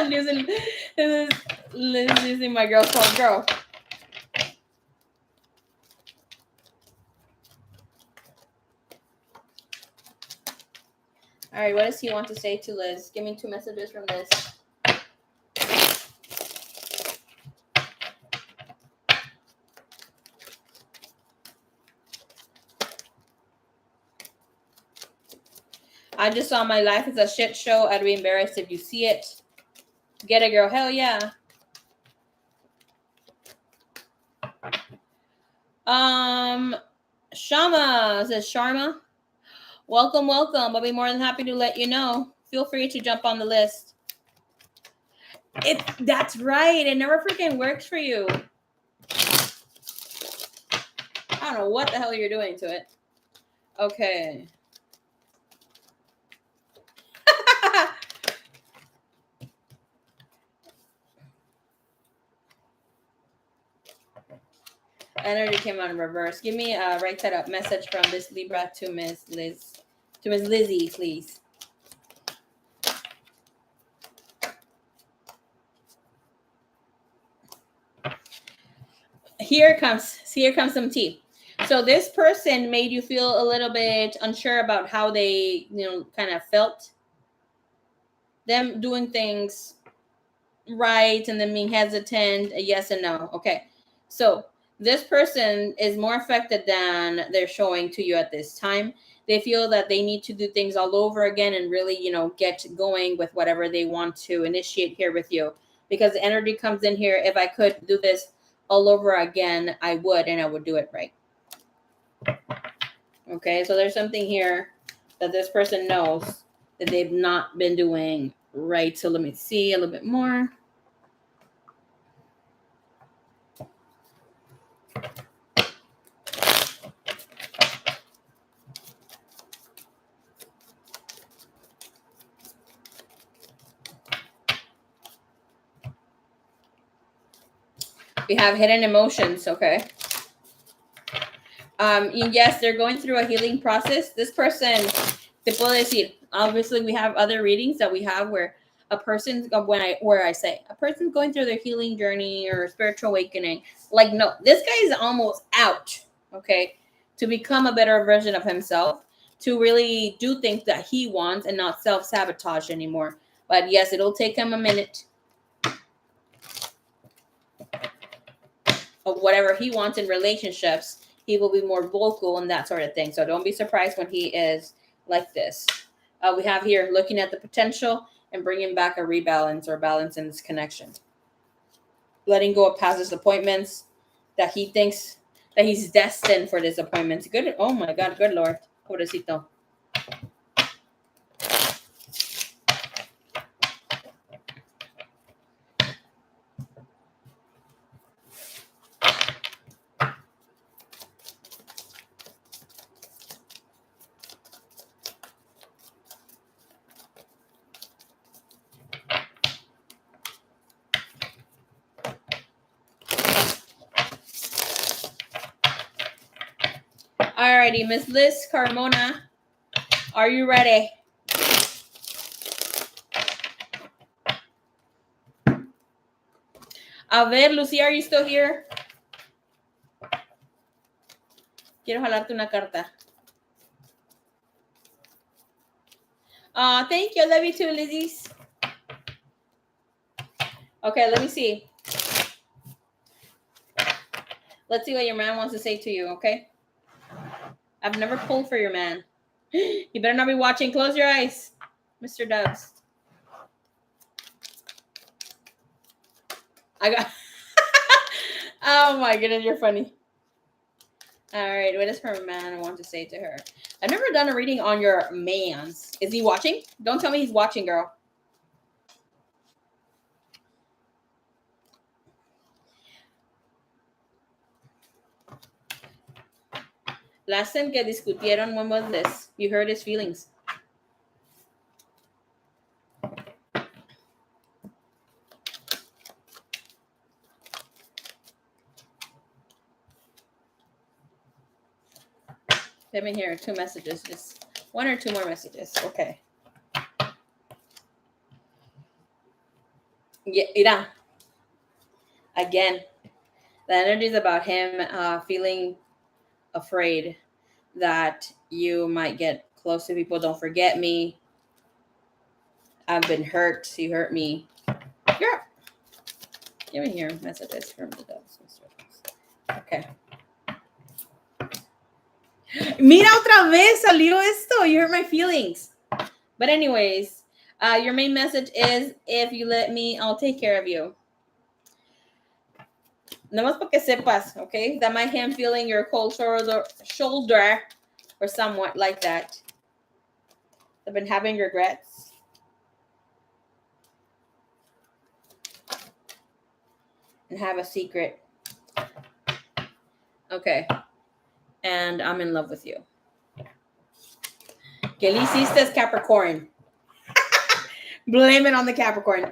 Losing, this is Liz using my girl's phone. Girl. All right, what does he want to say to Liz? Give me 2 messages from Liz. I just saw my life is a shit show. I'd be embarrassed if you see it. Get it, girl. Hell yeah. Shama says Sharma. Welcome, welcome. I'll be more than happy to let you know. feel free to jump on the list. That's right. It never freaking works for you. I don't know what the hell you're doing to it. Okay. Energy came out in reverse. Give me a right side up message from this Libra to Miss Lizzie, please. Here comes some tea. So this person made you feel a little bit unsure about how they, kind of felt. Them doing things right and then being hesitant, a yes and no. Okay. So this person is more affected than they're showing to you at this time. They feel that they need to do things all over again and really, get going with whatever they want to initiate here with you. Because the energy comes in here. If I could do this all over again, I would, and I would do it right. Okay, so there's something here that this person knows that they've not been doing right. So let me see a little bit more. We have hidden emotions, okay? Yes, they're going through a healing process. This person, te puedo decir, obviously we have other readings that we have where a person's a person's going through their healing journey or spiritual awakening. Like, no, this guy is almost out, okay, to become a better version of himself, to really do things that he wants and not self-sabotage anymore. But yes, it'll take him a minute of whatever he wants in relationships. He will be more vocal and that sort of thing. So don't be surprised when he is like this. We have here looking at the potential and bringing back a rebalance or balance in this connection. Letting go of past disappointments that he thinks that he's destined for disappointments. Good. Oh my God. Good Lord. Pobrecito. Alrighty, Miss Liz Carmona, are you ready? A ver, Lucia, are you still here? Quiero jalarte una carta. Thank you. Love you too, Lizzies. Okay, let me see. Let's see what your man wants to say to you, okay? I've never pulled for your man. You better not be watching. Close your eyes, Mr. Dubs. I got... Oh my goodness, you're funny. All right, what does her man want to say to her? I've never done a reading on your man's. Is he watching? Don't tell me he's watching, girl. Last time que discutieron, when was this? You hurt his feelings. Let me hear 2 messages. Just 1 or 2 more messages. Okay. Yeah, mira. Again, the energy is about him feeling afraid that you might get close to people. Don't forget me. I've been hurt. You hurt me. Girl. Give me here messages from the dogs. Okay. Mira, otra vez salió esto. You hurt my feelings. But anyways, your main message is, if you let me, I'll take care of you. Nomás para que sepas, okay? That might him feeling your cold shoulder or somewhat like that. I've been having regrets. and have a secret. Okay. And I'm in love with you. Que le hiciste, Capricorn. Blame it on the Capricorn.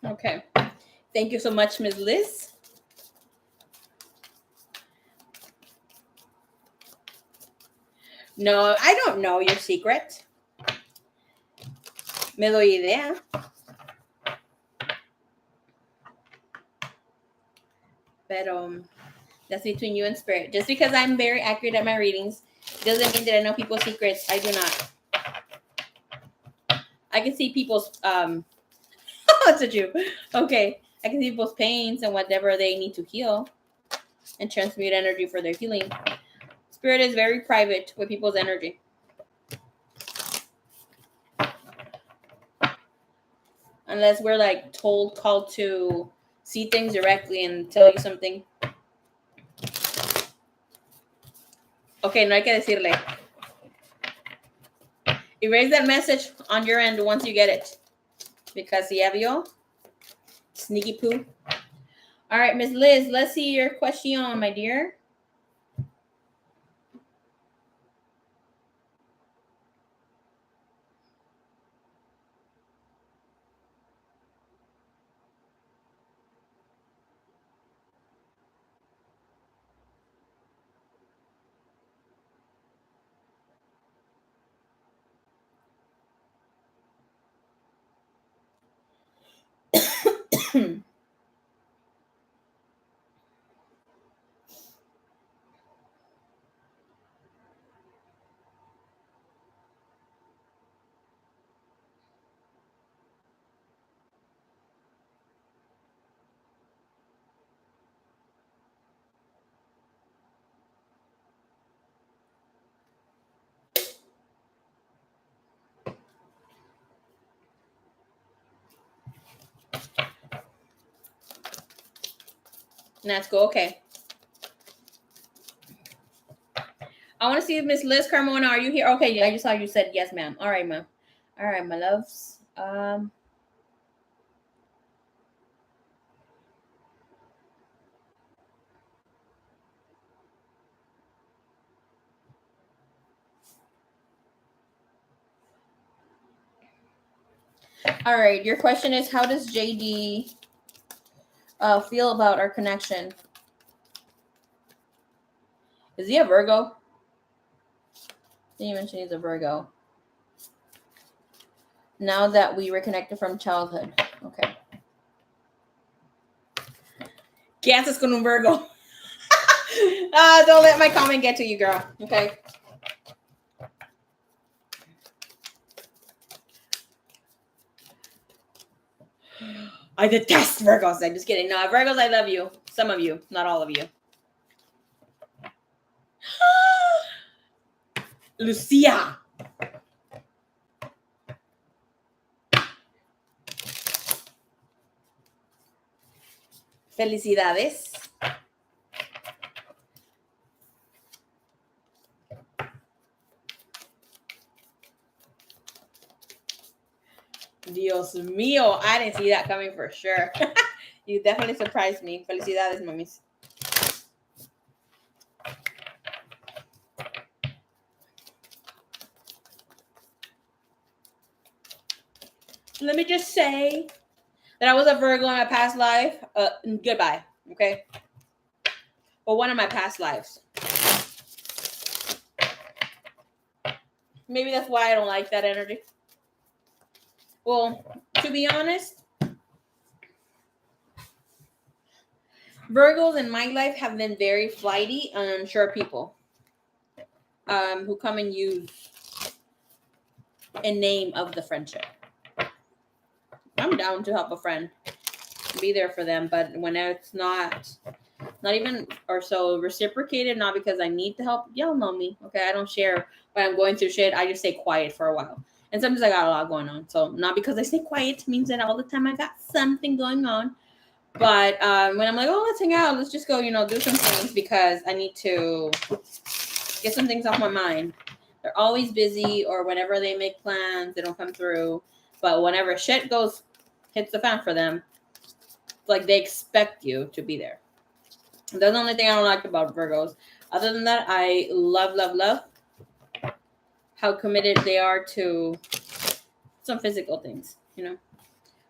Okay. Thank you so much, Ms. Liz. No, I don't know your secret. Me doy idea. Pero that's between you and spirit. Just because I'm very accurate at my readings doesn't mean that I know people's secrets. I do not. I can see people's That's a Jew. Okay. I can see people's pains and whatever they need to heal and transmute energy for their healing. Spirit is very private with people's energy. Unless we're like called to see things directly and tell you something. Okay, no hay que decirle. Erase that message on your end once you get it. Because ya vio, sneaky poo. All right, Miss Liz, let's see your question, my dear. Let's go. Okay. I want to see if Miss Liz Carmona, are you here? Okay, I just saw you said yes, ma'am. All right, ma'am. All right, my loves. All right, your question is, how does JD feel about our connection? Is he a Virgo? Didn't you mention he's a Virgo? Now that we reconnected from childhood. Okay. ¿Qué haces con un Virgo? Don't let my comment get to you, girl. Okay. I detest Virgos. I'm just kidding. No, Virgos, I love you. Some of you, not all of you. Lucia. Felicidades. Dios mío, I didn't see that coming for sure. You definitely surprised me. Felicidades, mamis. Let me just say that I was a Virgo in my past life. Goodbye, okay? Or one of my past lives. Maybe that's why I don't like that energy. Well, to be honest, Virgos in my life have been very flighty and unsure people, who come and use a name of the friendship. I'm down to help a friend, be there for them, but when it's not even or so reciprocated, not because I need to help, y'all know me, okay? I don't share when I'm going through shit. I just stay quiet for a while. And sometimes I got a lot going on. So not because I stay quiet means that all the time I got something going on. But when I'm like, oh, let's hang out, let's just go, do some things because I need to get some things off my mind. They're always busy, or whenever they make plans, they don't come through. But whenever shit hits the fan for them, it's like they expect you to be there. That's the only thing I don't like about Virgos. Other than that, I love how committed they are to some physical things,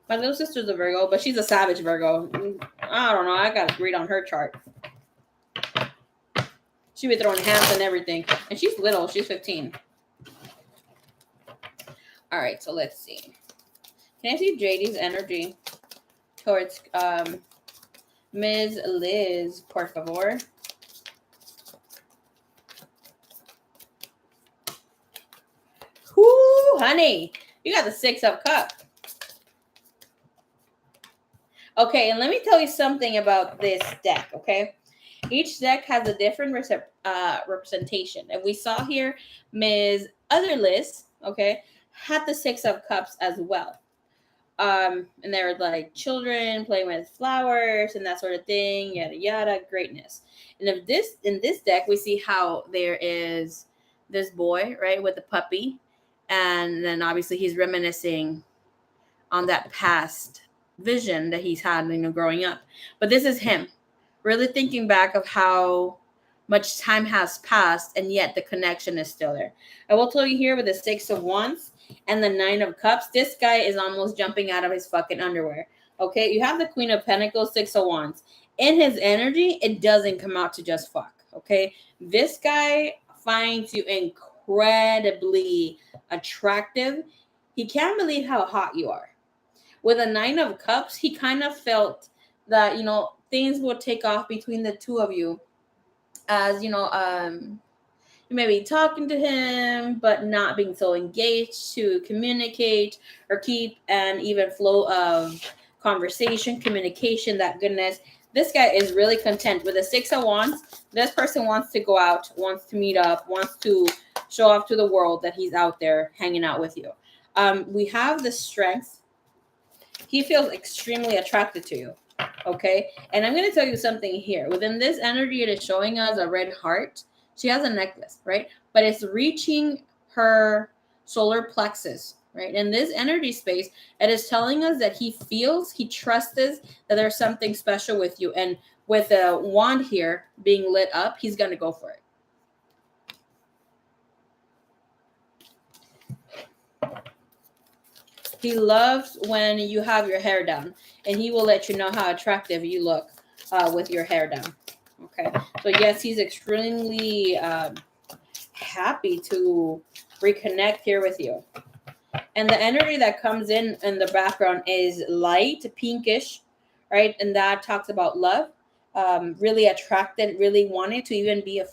My little sister's a Virgo, but she's a savage Virgo. I don't know. I got to read on her chart. She be throwing hands and everything. And she's little. She's 15. All right, so let's see. Can I see JD's energy towards Ms. Liz, por favor? Whoo, honey. You got the 6 of Cups. Okay, and let me tell you something about this deck, okay? Each deck has a different representation. And we saw here Ms. Other Liz, okay, had the 6 of Cups as well. And there were like children playing with flowers and that sort of thing, yada yada, greatness. And in this deck, we see how there is this boy, right, with the puppy, and then obviously he's reminiscing on that past vision that he's had, growing up. But this is him really thinking back of how much time has passed, and yet the connection is still there. I will tell you here with the 6 of Wands and the 9 of Cups, this guy is almost jumping out of his fucking underwear. Okay, you have the Queen of Pentacles, 6 of Wands. In his energy, it doesn't come out to just fuck. Okay, this guy finds you incredibly attractive. He can't believe how hot you are. With a 9 of Cups, he kind of felt that, things would take off between the two of you, as, you may be talking to him, but not being so engaged to communicate or keep an even flow of conversation, communication, that goodness. This guy is really content with the 6 of Wands. This person wants to go out, wants to meet up, wants to show off to the world that he's out there hanging out with you. We have the Strength. He feels extremely attracted to you. Okay. And I'm going to tell you something here. Within this energy, it is showing us a red heart. She has a necklace, right? But it's reaching her solar plexus, right? In this energy space, it is telling us that he trusts that there's something special with you. And with the wand here being lit up, he's going to go for it. He loves when you have your hair down, and he will let you know how attractive you look with your hair down. Okay. So yes, he's extremely happy to reconnect here with you. And the energy that comes in the background is light, pinkish, right? And that talks about love, really attracted, really wanted to even be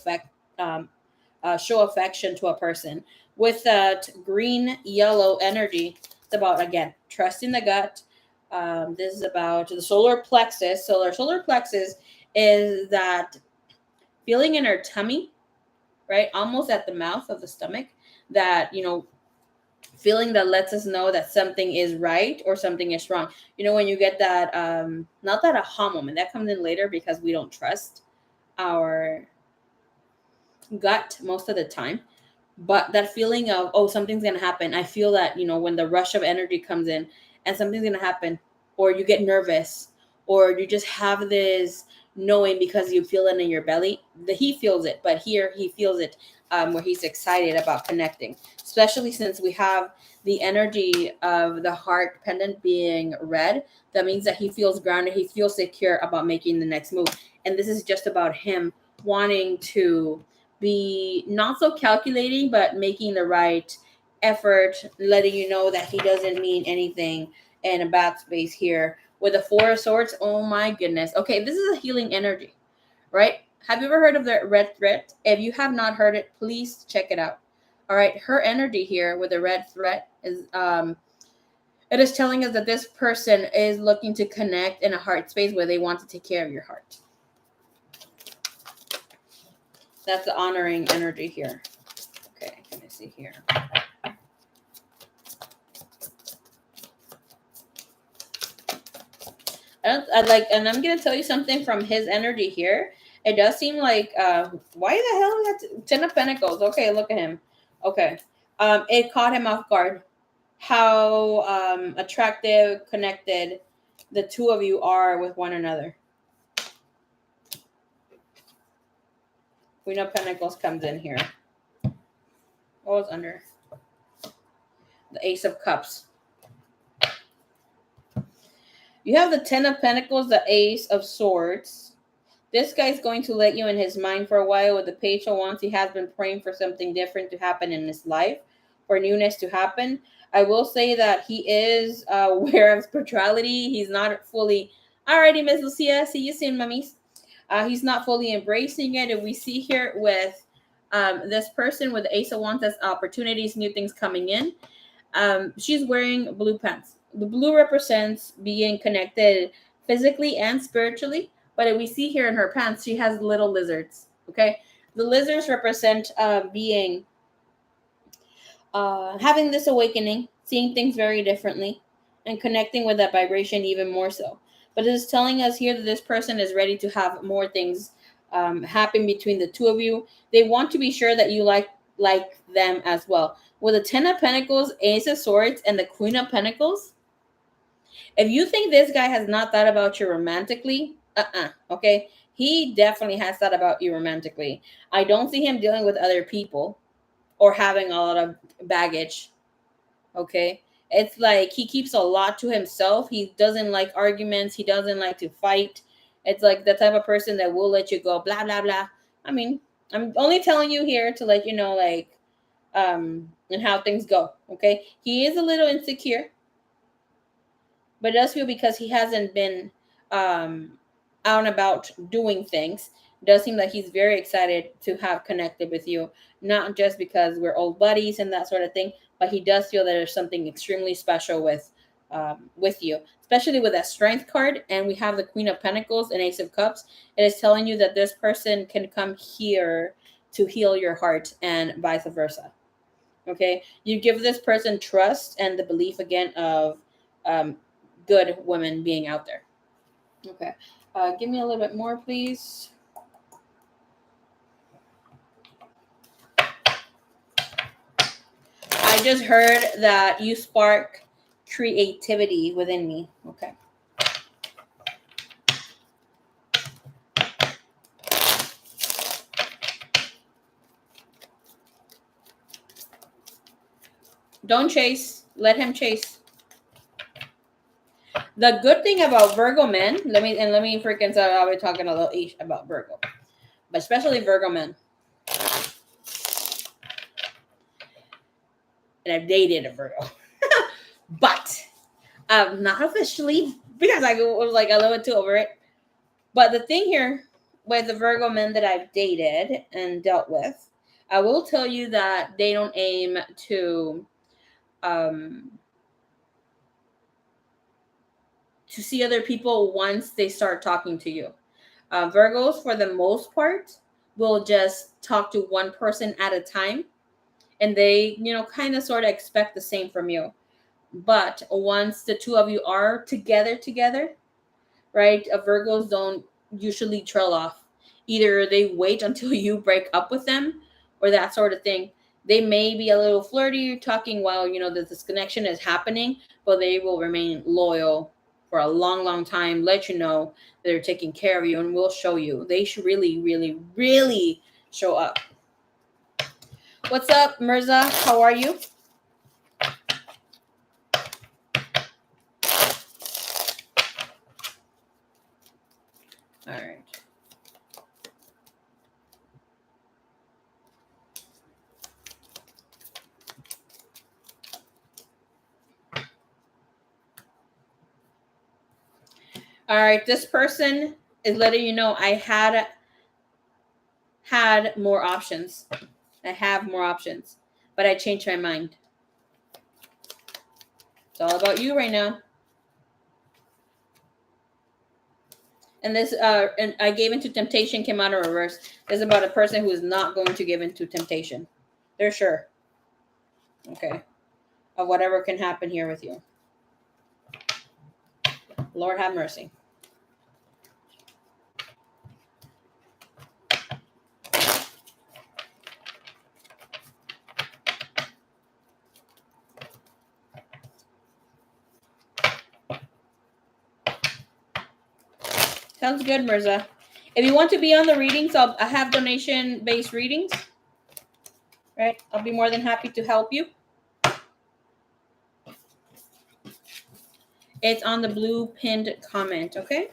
show affection to a person. With that green, yellow energy, it's about, again, trusting the gut. This is about the solar plexus. So our solar plexus is that feeling in our tummy, right? Almost at the mouth of the stomach, that, feeling that lets us know that something is right or something is wrong. When you get that, not that aha moment, that comes in later because we don't trust our gut most of the time. But that feeling of, oh, something's going to happen. I feel that, when the rush of energy comes in and something's going to happen, or you get nervous, or you just have this knowing because you feel it in your belly, that he feels it. But here he feels it where he's excited about connecting, especially since we have the energy of the heart pendant being red. That means that he feels grounded. He feels secure about making the next move. And this is just about him wanting to be not so calculating, but making the right effort, letting you know that he doesn't mean anything in a bad space here with the Four of Swords. Oh my goodness. Okay, this is a healing energy, right? Have you ever heard of the red thread? If you have not heard it, please check it out. All right, her energy here with the red thread is it is telling us that this person is looking to connect in a heart space where they want to take care of your heart. That's the honoring energy here. Okay, let me see here. And I'm gonna tell you something from his energy here. It does seem like, why the hell is that Ten of Pentacles? Okay, look at him. Okay, it caught him off guard. How attractive, connected the two of you are with one another. Queen of Pentacles comes in here. What was under? The Ace of Cups. You have the Ten of Pentacles, the Ace of Swords. This guy's going to let you in his mind for a while with the Page of Wands. He has been praying for something different to happen in his life, for newness to happen. I will say that he is aware of spirituality. He's not fully, alrighty, Miss Lucia, see you soon, mummies. He's not fully embracing it. And we see here with this person with the Ace of Wands as opportunities, new things coming in. She's wearing blue pants. The blue represents being connected physically and spiritually. But we see here in her pants, she has little lizards. Okay, the lizards represent being, having this awakening, seeing things very differently, and connecting with that vibration even more so. But it is telling us here that this person is ready to have more things happen between the two of you. They want to be sure that you like them as well. With the Ten of Pentacles, Ace of Swords, and the Queen of Pentacles, if you think this guy has not thought about you romantically, okay, he definitely has thought about you romantically. I don't see him dealing with other people or having a lot of baggage. Okay, it's like he keeps a lot to himself. He doesn't like arguments. He doesn't like to fight. It's like the type of person that will let you go, blah blah blah. I mean, I'm only telling you here to let you know, like, and how things go. Okay, he is a little insecure, but it does feel because he hasn't been out and about doing things. It does seem like he's very excited to have connected with you, not just because we're old buddies and that sort of thing, but he does feel that there's something extremely special with you, especially with that Strength card. And we have the Queen of Pentacles and Ace of Cups. It is telling you that this person can come here to heal your heart and vice versa. Okay, you give this person trust and the belief again of good women being out there. Okay, give me a little bit more, please. I just heard that you spark creativity within me. Okay. Don't chase. Let him chase. The good thing about Virgo men, let me freaking say, I'll be talking a little about Virgo, but especially Virgo men. And I've dated a Virgo, but not officially because I was like a little bit too over it. But the thing here with the Virgo men that I've dated and dealt with, I will tell you that they don't aim to see other people once they start talking to you. Virgos, for the most part, will just talk to one person at a time, and they, kind of sort of expect the same from you. But once the two of you are together, right? Virgos don't usually trail off. Either they wait until you break up with them or that sort of thing. They may be a little flirty, talking while, that this connection is happening, but they will remain loyal for a long, long time, let you know that they're taking care of you and will show you. They should really, really, really show up. What's up, Mirza? How are you? All right. All right, this person is letting you know I had more options. I have more options, but I changed my mind. It's all about you right now. And this, and I gave into temptation came out of reverse. This is about a person who is not going to give into temptation. They're sure. Okay. Of whatever can happen here with you. Lord have mercy. Sounds good, Mirza. If you want to be on the readings, I have donation-based readings. Right? I'll be more than happy to help you. It's on the blue pinned comment, okay?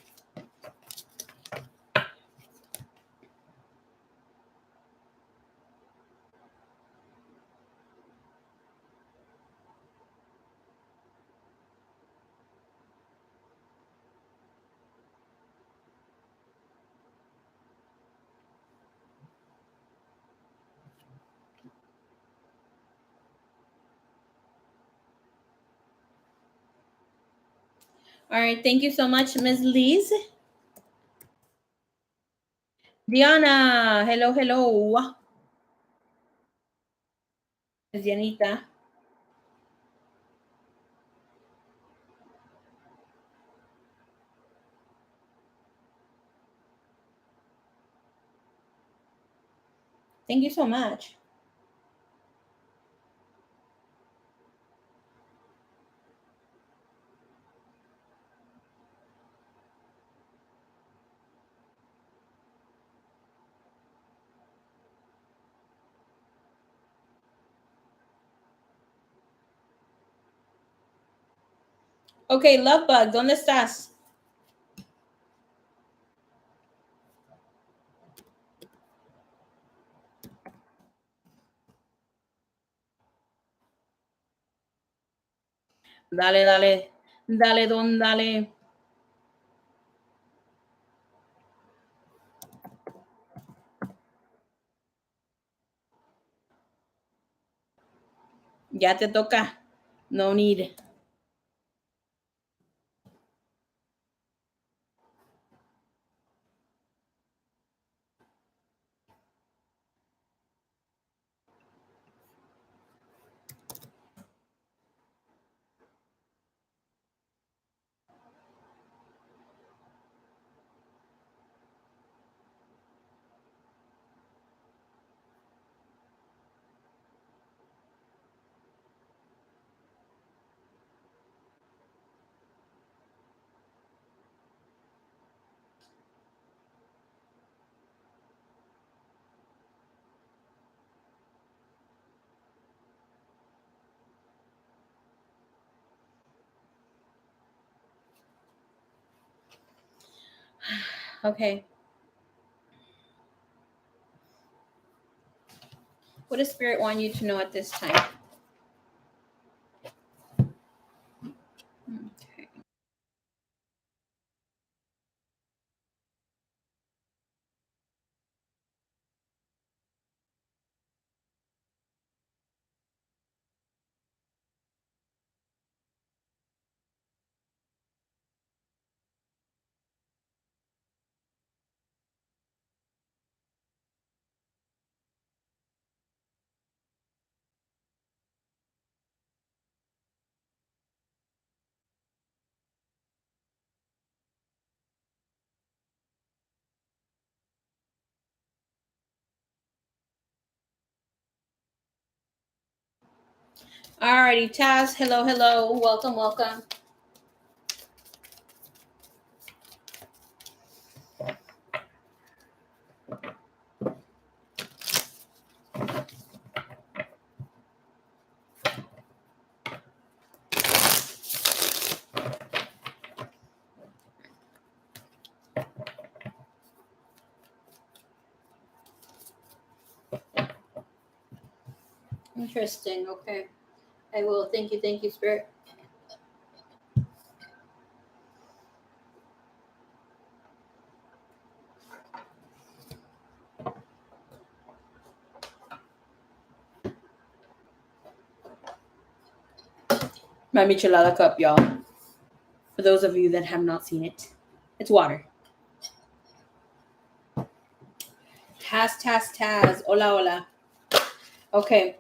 All right. Thank you so much, Ms. Liz. Diana, hello, hello. Ms. Dianita. Thank you so much. Okay, Lovebug, ¿dónde estás? Dale, dale. Dale, don, dale. Ya te toca. No need. Okay. What does Spirit want you to know at this time? Okay. Alrighty, Taz. Hello, hello. Welcome, welcome. Interesting. Okay. I will. Thank you, Spirit. My michelada cup, y'all. For those of you that have not seen it, it's water. Taz. Hola. Okay.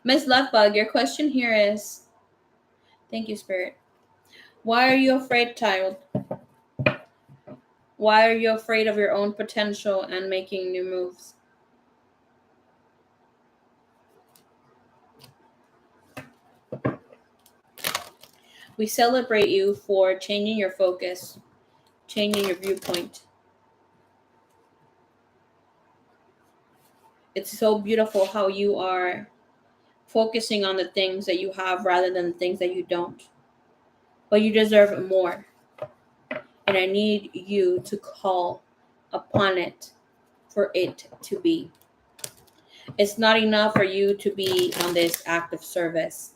Miss Lovebug, your question here is, thank you, Spirit. Why are you afraid, child? Why are you afraid of your own potential and making new moves? We celebrate you for changing your focus, changing your viewpoint. It's so beautiful how you are focusing on the things that you have rather than the things that you don't. But you deserve more. And I need you to call upon it for it to be. It's not enough for you to be on this act of service,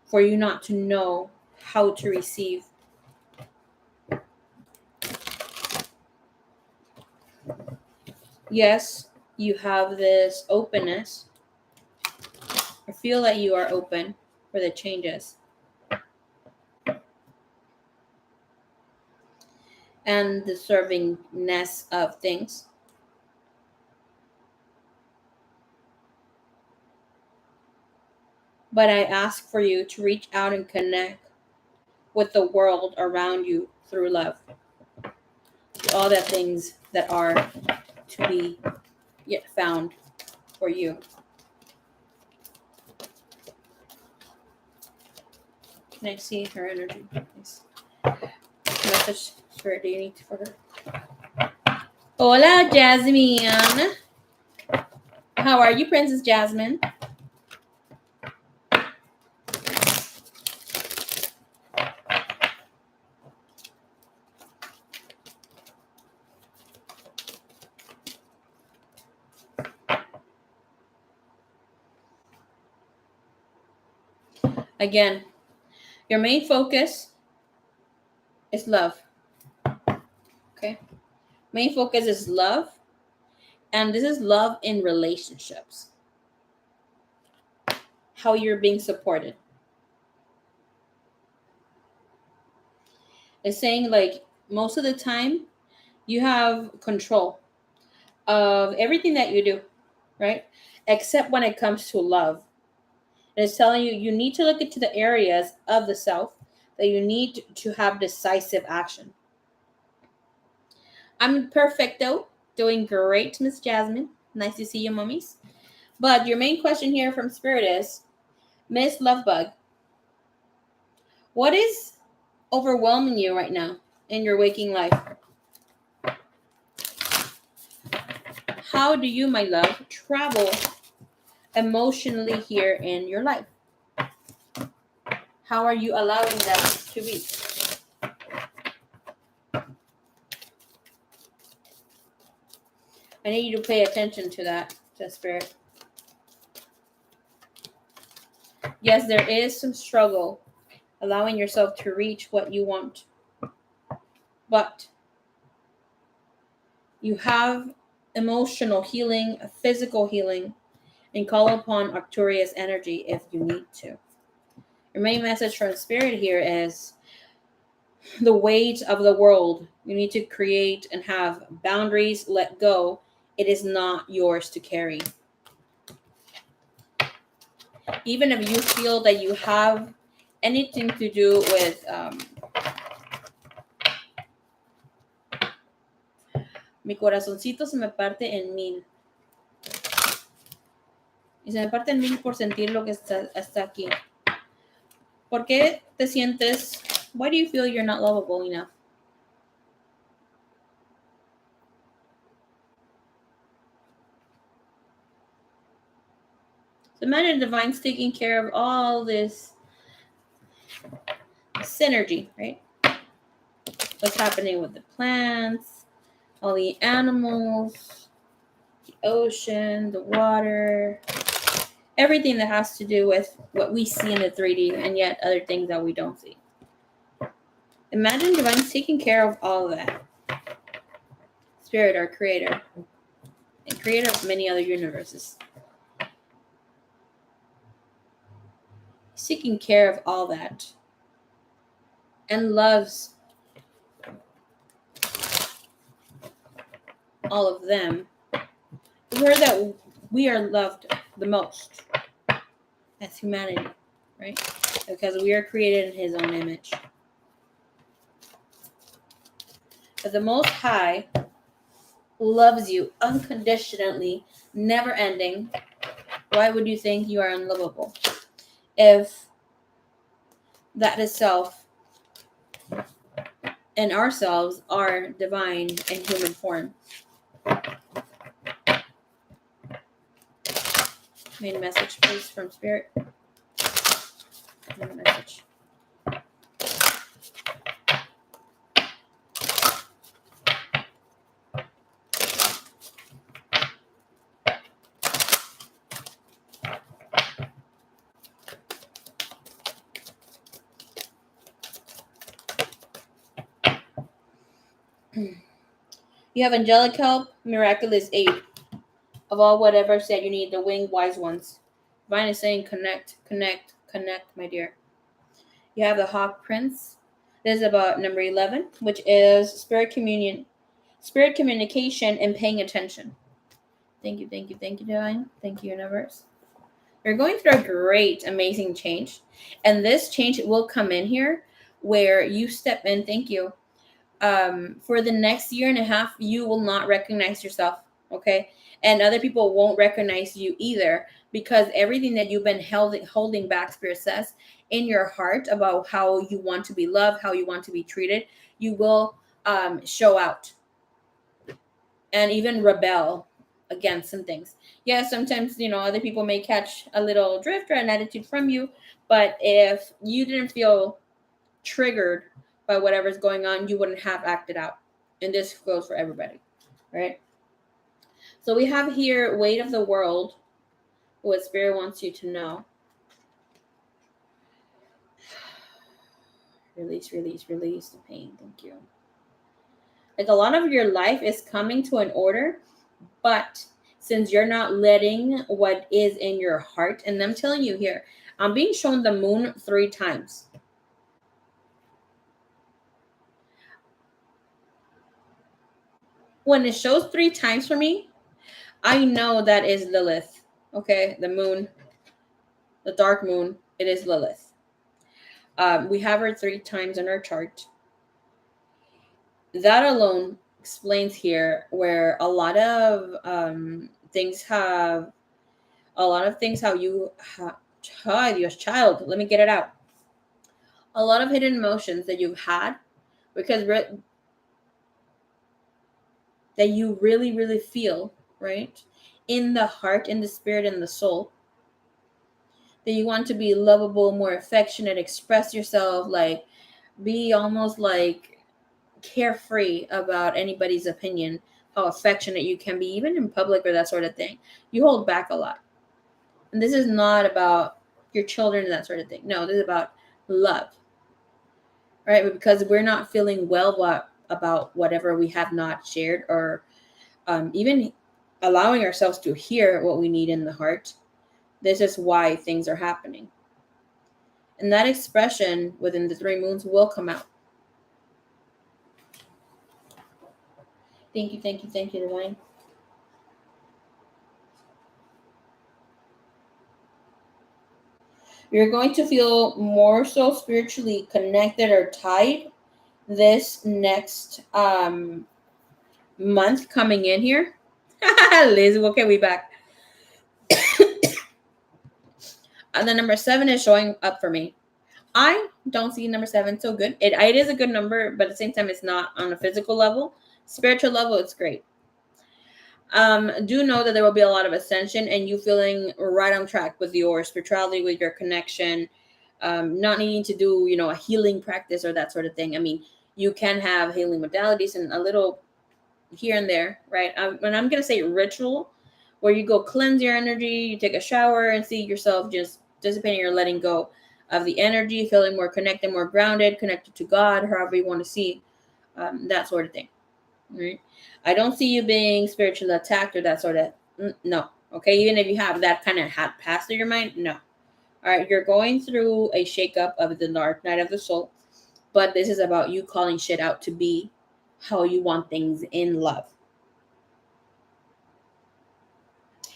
for you not to know how to receive. Yes, you have this openness. I feel that you are open for the changes and the servingness of things. But I ask for you to reach out and connect with the world around you through love. All the things that are to be yet found for you. Can I see her energy, please? Message spirit do you need for her? Hola, Jasmine. How are you, Princess Jasmine? Again, your main focus is love. Okay? Main focus is love. And this is love in relationships. How you're being supported. It's saying like most of the time you have control of everything that you do, right? Except when it comes to love. And it's telling you you need to look into the areas of the self that you need to have decisive action. I'm perfecto, doing great, Miss Jasmine. Nice to see you, mummies. But your main question here from Spirit is, Miss Lovebug, what is overwhelming you right now in your waking life? How do you, my love, travel emotionally here in your life? How are you allowing that to be? I need you to pay attention to that, Spirit. Yes, there is some struggle allowing yourself to reach what you want. But you have emotional healing, physical healing, and call upon Arcturius energy if you need to. Your main message from Spirit here is the weight of the world. You need to create and have boundaries, let go. It is not yours to carry. Even if you feel that you have anything to do with mi corazoncito se me parte en mil. Y se me parte en mil por sentir lo que está aquí. ¿Por qué te sientes? Why do you feel you're not lovable enough? So imagine Divine's taking care of all this synergy, right? What's happening with the plants, all the animals, the ocean, the water, everything that has to do with what we see in the 3D and yet other things that we don't see. Imagine Divine's taking care of all of that. Spirit, our creator. and creator of many other universes. Taking care of all that and loves all of them. We heard that we are loved the most as humanity, right? Because we are created in his own image. But the Most High loves you unconditionally, never ending. Why would you think you are unlovable? If that itself and ourselves are divine in human form. Made a message, please, from Spirit. Made a message. You have angelic help, miraculous aid. Of all whatever said you need, the winged wise ones. Divine is saying connect, connect, connect, my dear. You have the Hawk Prince. This is about number 11, which is spirit communion, spirit communication, and paying attention. Thank you, thank you, thank you, Divine. Thank you, Universe. You're going through a great, amazing change. And this change will come in here where you step in. Thank you. For the next year and a half, you will not recognize yourself, okay? And other people won't recognize you either, because everything that you've been holding back, Spirit says, in your heart about how you want to be loved, how you want to be treated, you will show out and even rebel against some things. Yeah, sometimes, other people may catch a little drift or an attitude from you, but if you didn't feel triggered by whatever's going on, you wouldn't have acted out. And this goes for everybody, right? So we have here weight of the world, what Spirit wants you to know. Release, release, release the pain. Thank you. Like a lot of your life is coming to an order, but since you're not letting what is in your heart, and I'm telling you here, I'm being shown the moon 3 times. When it shows 3 times for me, I know that is Lilith. Okay, the moon, the dark moon, it is Lilith. We have her 3 times in our chart. That alone explains here where a lot of things how you your child, let me get it out. A lot of hidden emotions that you've had because that you really, really feel, right? In the heart, in the spirit, in the soul. That you want to be lovable, more affectionate, express yourself, like be almost like carefree about anybody's opinion, how affectionate you can be, even in public or that sort of thing. You hold back a lot. And this is not about your children and that sort of thing. No, this is about love. Right? But because we're not feeling well about whatever we have not shared or even allowing ourselves to hear what we need in the heart, this is why things are happening. And that expression within the 3 moons will come out. Thank you, thank you, thank you, Divine. You're going to feel more so spiritually connected or tied this next month coming in here. Liz, okay, we back. And the number 7 is showing up for me. I don't see number 7 so good. It is a good number, but at the same time, it's not on a physical level. Spiritual level, it's great. Do know that there will be a lot of ascension and you feeling right on track with your spirituality, with your connection, not needing to do, a healing practice or that sort of thing. I mean, you can have healing modalities and a little here and there, right? And I'm going to say ritual, where you go cleanse your energy, you take a shower and see yourself just dissipating or letting go of the energy, feeling more connected, more grounded, connected to God, however you want to see, that sort of thing. Right? I don't see you being spiritually attacked or that sort of. No. Okay, even if you have that kind of hat passed through your mind, no. All right, you're going through a shakeup of the dark night of the soul, but this is about you calling shit out to be how you want things in love.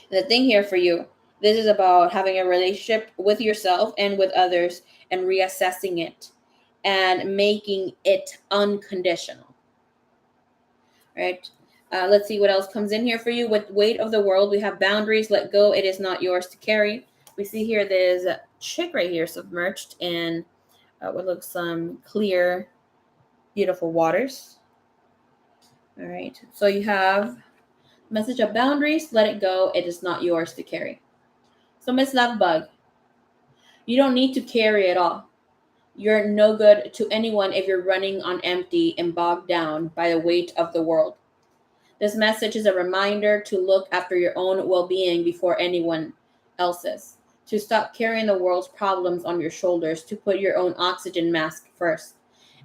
And the thing here for you, this is about having a relationship with yourself and with others and reassessing it and making it unconditional. Right? Let's see what else comes in here for you. With weight of the world, we have boundaries. Let go. It is not yours to carry. We see here there's a chick right here submerged in what looks clear, beautiful waters. All right. So you have message of boundaries. Let it go. It is not yours to carry. So Miss Lovebug, you don't need to carry it all. You're no good to anyone if you're running on empty and bogged down by the weight of the world. This message is a reminder to look after your own well being before anyone else's, to stop carrying the world's problems on your shoulders, to put your own oxygen mask first.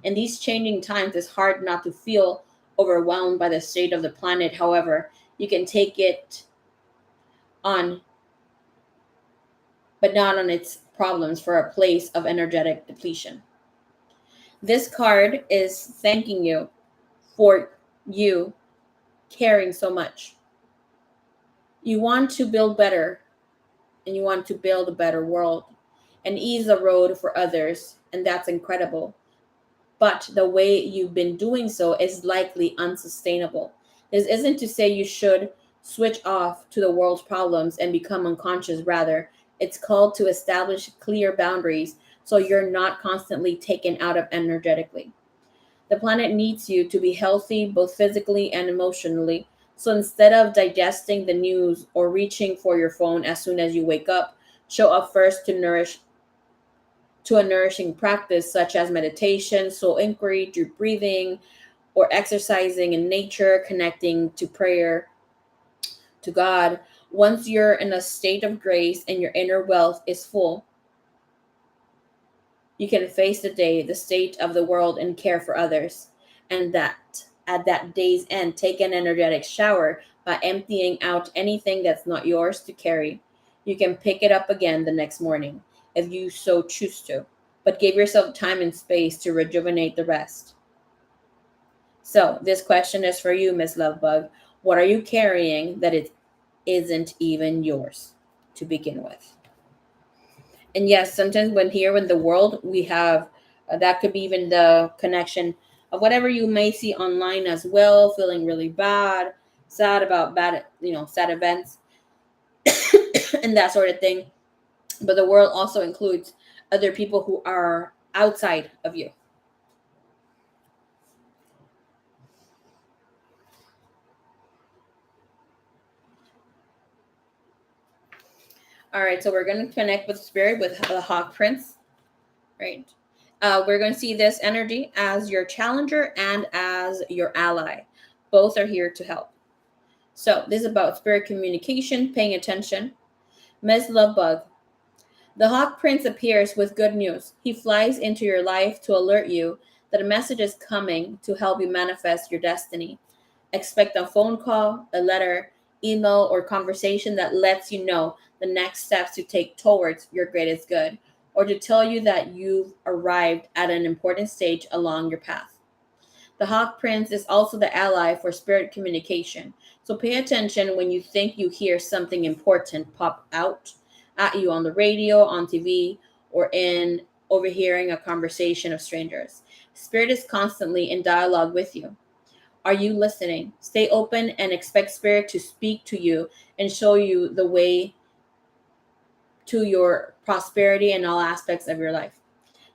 In these changing times, it's hard not to feel overwhelmed by the state of the planet. However, you can take it on, but not on its problems, for a place of energetic depletion. This card is thanking you for you caring so much. You want to build better and you want to build a better world and ease the road for others, and that's incredible. But the way you've been doing so is likely unsustainable. This isn't to say you should switch off to the world's problems and become unconscious. Rather, it's called to establish clear boundaries so you're not constantly taken out of energetically. The planet needs you to be healthy both physically and emotionally. So instead of digesting the news or reaching for your phone as soon as you wake up, show up first to a nourishing practice such as meditation, soul inquiry, deep breathing, or exercising in nature, connecting to prayer to God. Once you're in a state of grace and your inner wealth is full, you can face the day, the state of the world, and care for others. And that at that day's end, take an energetic shower by emptying out anything that's not yours to carry. You can pick it up again the next morning if you so choose to, but give yourself time and space to rejuvenate the rest. So, this question is for you, Miss Lovebug. What are you carrying that it isn't even yours to begin with? And yes, sometimes when the world, we have that could be even the connection of whatever you may see online as well, feeling really bad, sad about sad events and that sort of thing. But the world also includes other people who are outside of you. All right, so we're going to connect with spirit with the Hawk Prince, right? We're going to see this energy as your challenger and as your ally. Both are here to help. So this is about spirit communication, paying attention. Ms. Lovebug, the Hawk Prince appears with good news. He flies into your life to alert you that a message is coming to help you manifest your destiny. Expect a phone call, a letter, email, or conversation that lets you know the next steps to take towards your greatest good, or to tell you that you've arrived at an important stage along your path. The Hawk Prince is also the ally for spirit communication. So pay attention when you think you hear something important pop out at you on the radio, on TV, or in overhearing a conversation of strangers. Spirit is constantly in dialogue with you. Are you listening? Stay open and expect spirit to speak to you and show you the way to your prosperity in all aspects of your life.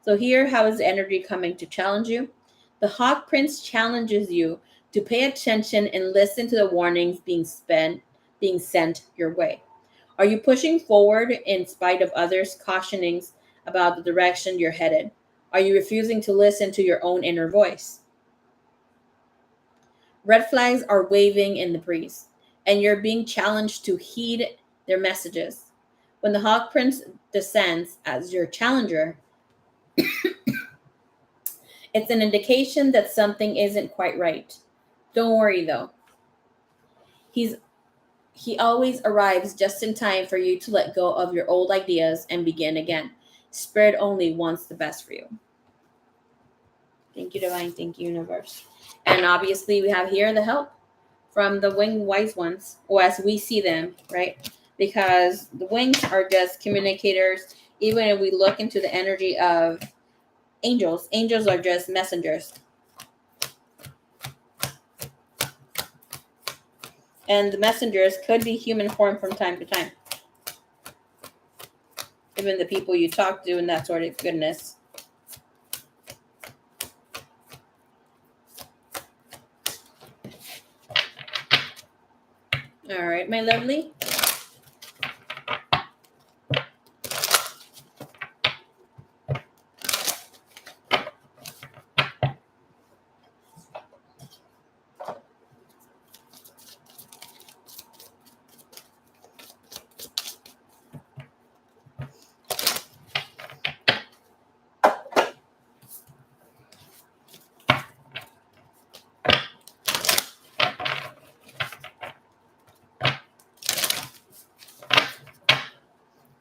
So here, how is the energy coming to challenge you? The Hawk Prince challenges you to pay attention and listen to the warnings being sent your way. Are you pushing forward in spite of others' cautionings about the direction you're headed? Are you refusing to listen to your own inner voice? Red flags are waving in the breeze, and you're being challenged to heed their messages. When the Hawk Prince descends as your challenger, it's an indication that something isn't quite right. Don't worry though. He always arrives just in time for you to let go of your old ideas and begin again. Spirit only wants the best for you. Thank you, Divine. Thank you, Universe. And obviously, we have here the help from the winged wise ones, or as we see them, right? Because the wings are just communicators. Even if we look into the energy of angels, angels are just messengers. And the messengers could be human form from time to time. Even the people you talk to and that sort of goodness. All right, my lovely.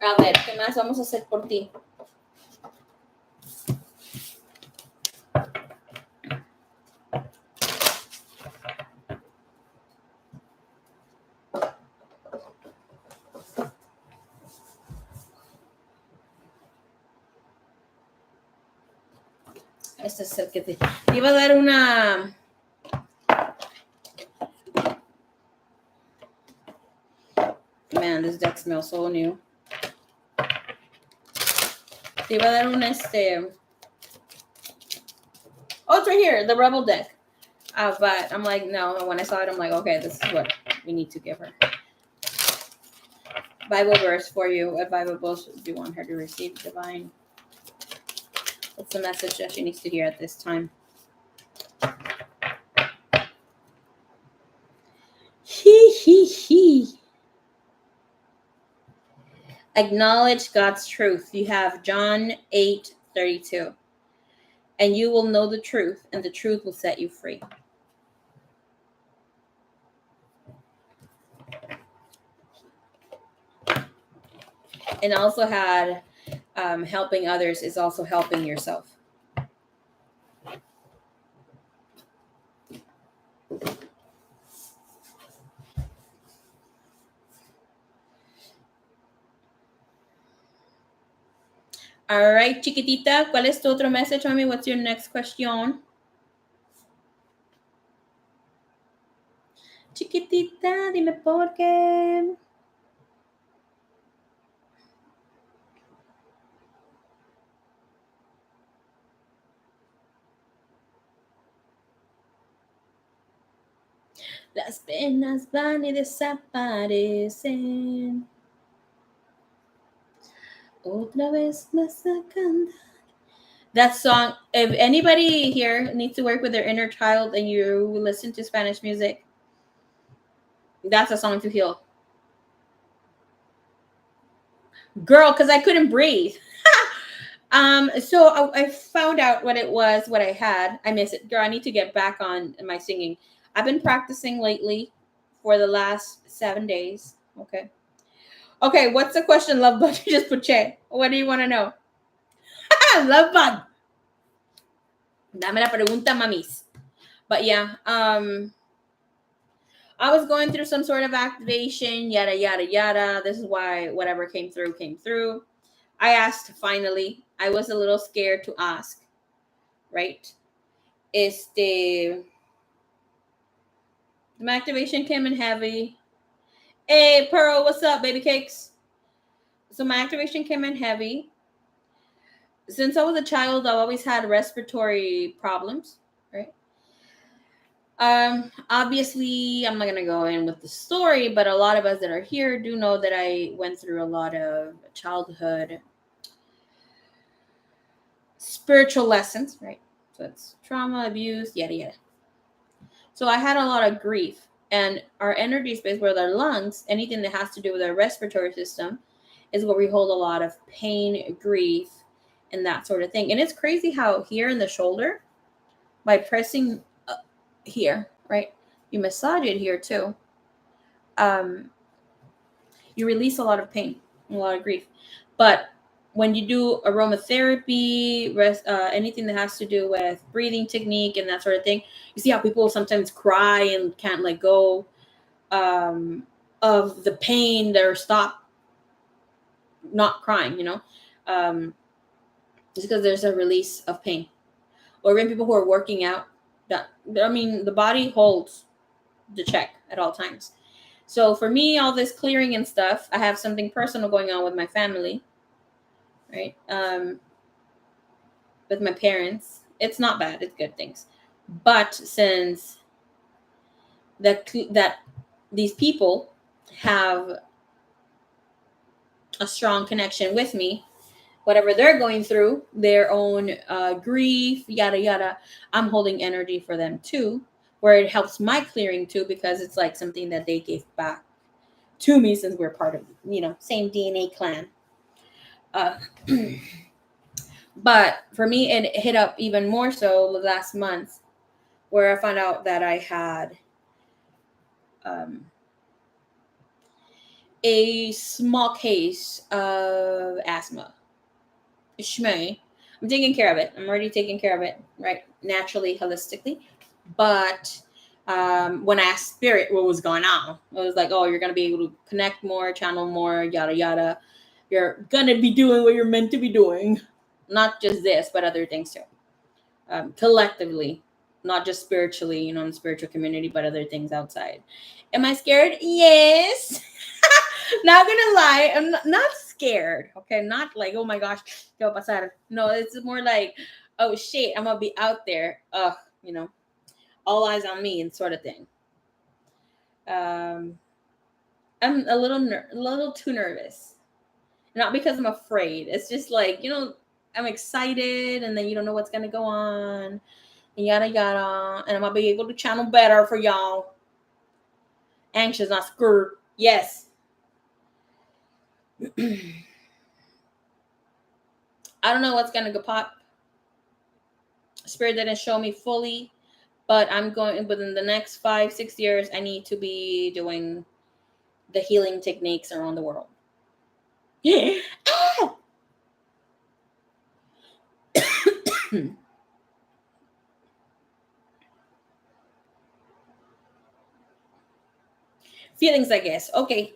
A ver, ¿qué más vamos a hacer por ti? Este es el que te iba a dar una. Man, this deck smells so new. Te iba a dar un Oh, it's right here, the Rebel deck. But I'm like, no. When I saw it, I'm like, okay, this is what we need to give her. Bible verse for you. What Bible verse do you want her to receive, Divine? What's the message that she needs to hear at this time? He. Acknowledge God's truth. You have John 8:32. And you will know the truth, and the truth will set you free. And also had helping others is also helping yourself. All right, chiquitita, ¿cuál es tu otro message, mami? What's your next question? Chiquitita, dime por qué. Las penas van y desaparecen. Otra vez más a cantar. That song, if anybody here needs to work with their inner child and you listen to Spanish music, that's a song to heal. Girl, because I couldn't breathe. So I found out what it was, what I had. I miss it. Girl, I need to get back on my singing. I've been practicing lately for the last 7 days. Okay. Okay, what's the question, love bud? You just put che. What do you want to know? Love bud. Dame la pregunta, mamis. But yeah, I was going through some sort of activation, yada, yada, yada. This is why whatever came through, came through. I asked finally. I was a little scared to ask, right? My activation came in heavy. Hey, Pearl, what's up, baby cakes? So my activation came in heavy. Since I was a child, I've always had respiratory problems, right? Obviously, I'm not gonna go in with the story, but a lot of us that are here do know that I went through a lot of childhood spiritual lessons, right? So it's trauma, abuse, yada yada. So I had a lot of grief, and our energy space, where our lungs, anything that has to do with our respiratory system, is where we hold a lot of pain, grief, and that sort of thing. And it's crazy how here in the shoulder, by pressing here, right, You massage it here too. You release a lot of pain, a lot of grief. But when you do aromatherapy, anything that has to do with breathing technique and that sort of thing, you see how people sometimes cry and can't let go um, of the pain. They're stop not crying, just because there's a release of pain. Or even people who are working out. That the body holds the check at all times. So for me, all this clearing and stuff, I have something personal going on with my family, right? With my parents, it's not bad; it's good things. But since that these people have a strong connection with me, whatever they're going through, their own grief, yada yada, I'm holding energy for them too, where it helps my clearing too, because it's like something that they gave back to me since we're part of same DNA clan. Uh, but for me, it hit up even more so last month, where I found out that I had um, a small case of asthma. Shmei. I'm taking care of it. I'm already taking care of it, right? Naturally, holistically. But when I asked Spirit what was going on, it was like, oh, you're going to be able to connect more, channel more, yada, yada. You're going to be doing what you're meant to be doing. Not just this, but other things too. Collectively, not just spiritually, in the spiritual community, but other things outside. Am I scared? Yes. Not gonna lie, I'm not scared. Okay, not like, oh my gosh, ¿qué va a pasar? No, it's more like, oh shit, I'm gonna be out there. All eyes on me and sort of thing. I'm a little too nervous. Not because I'm afraid. It's just like, I'm excited, and then you don't know what's gonna go on, and yada yada, and I'm gonna be able to channel better for y'all. Anxious, not scared. Yes. I don't know what's gonna go pop. Spirit didn't show me fully, but I'm going within the next 5-6 years. I need to be doing the healing techniques around the world. Feelings, I guess. Okay.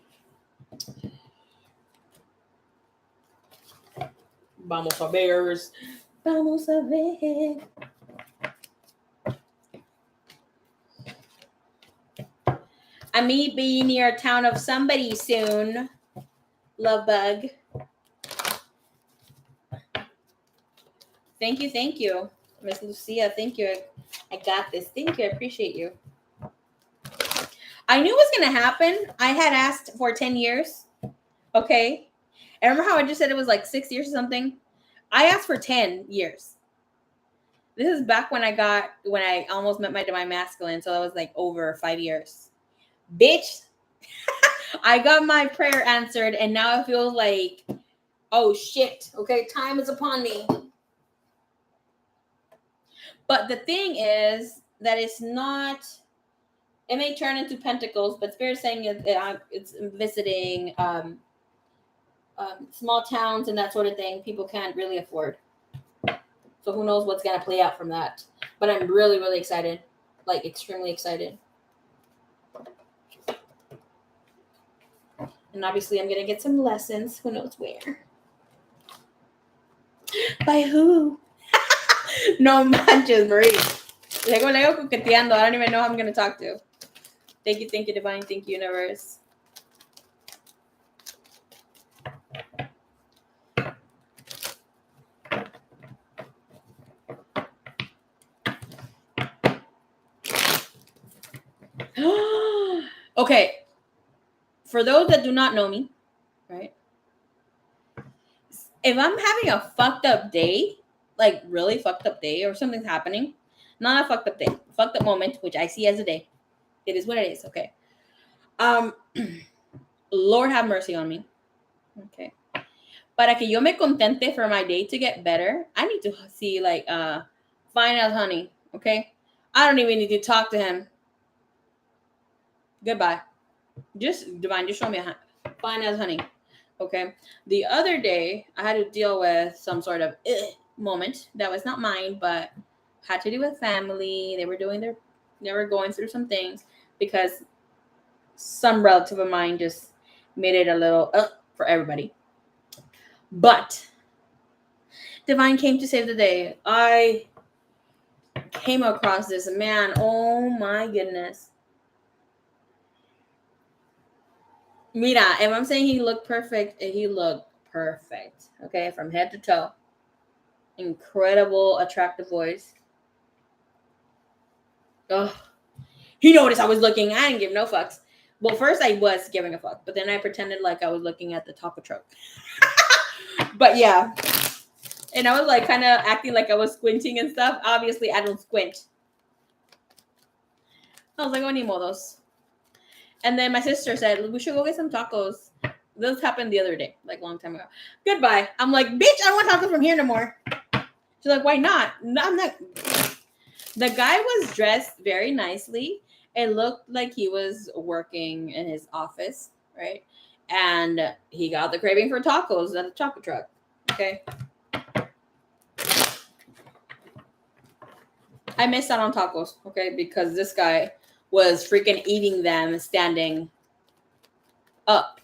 Vamos a ver. Vamos a ver. I may be near a town of somebody soon. Love bug. Thank you. Miss Lucia, thank you. I got this. Thank you. I appreciate you. I knew it was going to happen. I had asked for 10 years. Okay. And remember how I just said it was like 6 years or something? I asked for 10 years. This is back when I almost met my divine masculine. So that was like over 5 years. Bitch. I got my prayer answered, and now I feel like, oh shit. Okay. Time is upon me. But the thing is that it's not, it may turn into pentacles, but Spirit saying it's visiting small towns and that sort of thing. People can't really afford. So who knows what's going to play out from that. But I'm really, really excited. Like, extremely excited. And obviously I'm going to get some lessons. Who knows where. By who? No manches, Marie. Lego coqueteando. I don't even know who I'm going to talk to. Thank you, Divine. Thank you, Universe. Okay. For those that do not know me, right? If I'm having a fucked up day, like really fucked up day, or something's happening, not a fucked up day, fucked up moment, which I see as a day. It is what it is, okay? Lord have mercy on me. Okay. Para que yo me contente for my day to get better, I need to see find out honey, okay? I don't even need to talk to him. Goodbye. Just Divine, just show me a fine as honey. Okay. The other day, I had to deal with some sort of moment that was not mine, but had to do with family. They were going through some things because some relative of mine just made it a little for everybody. But Divine came to save the day. I came across this man. Oh my goodness. Mira, if I'm saying he looked perfect, he looked perfect. Okay, from head to toe. Incredible, attractive voice. Oh, he noticed I was looking. I didn't give no fucks. Well, first I was giving a fuck, but then I pretended like I was looking at the taco truck. But yeah, and I was like kind of acting like I was squinting and stuff. Obviously, I don't squint. I was like, oh, ni modos. And then my sister said, we should go get some tacos. This happened the other day, like a long time ago. Goodbye. I'm like, bitch, I don't want tacos from here no more. She's like, why not? No, I'm not. The guy was dressed very nicely. It looked like he was working in his office, right? And he got the craving for tacos at a taco truck. Okay. I missed out on tacos, okay, because this guy was freaking eating them standing up.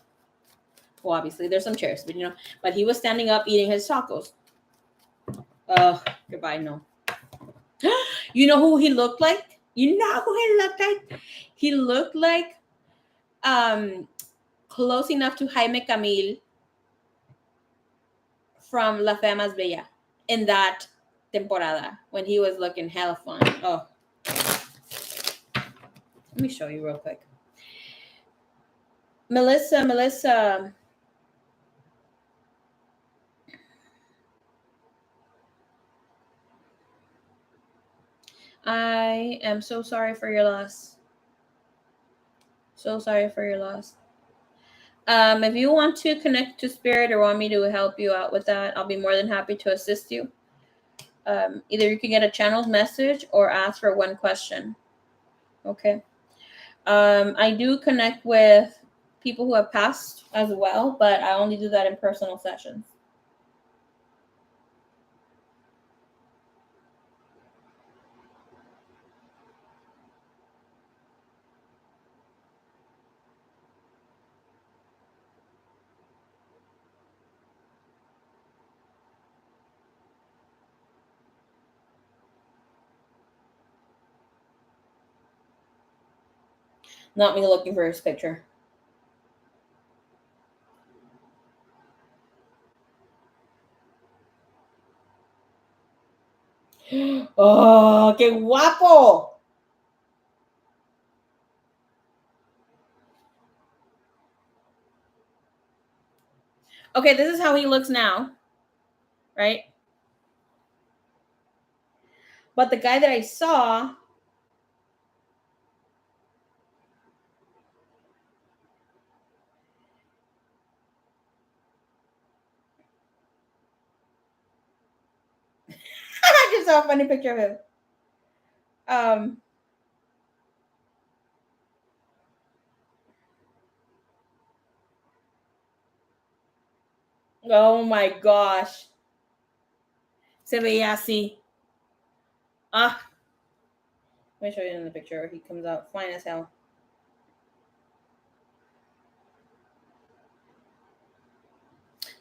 Well, obviously there's some chairs, but he was standing up eating his tacos. Goodbye, no. You know who he looked like? You know who he looked like? He looked like close enough to Jaime Camil from La Fea Más Bella in that temporada when he was looking hella fun. Oh. Let me show you real quick. Melissa. I am so sorry for your loss. So sorry for your loss. If you want to connect to spirit or want me to help you out with that, I'll be more than happy to assist you. Either you can get a channeled message or ask for one question. Okay. I do connect with people who have passed as well, but I only do that in personal sessions. Not me looking for his picture. Oh, qué guapo. Okay, this is how he looks now, right? But the guy that I saw, I just saw a funny picture of him. Oh my gosh. Se veía así. Ah. Let me show you in the picture. He comes out fine as hell.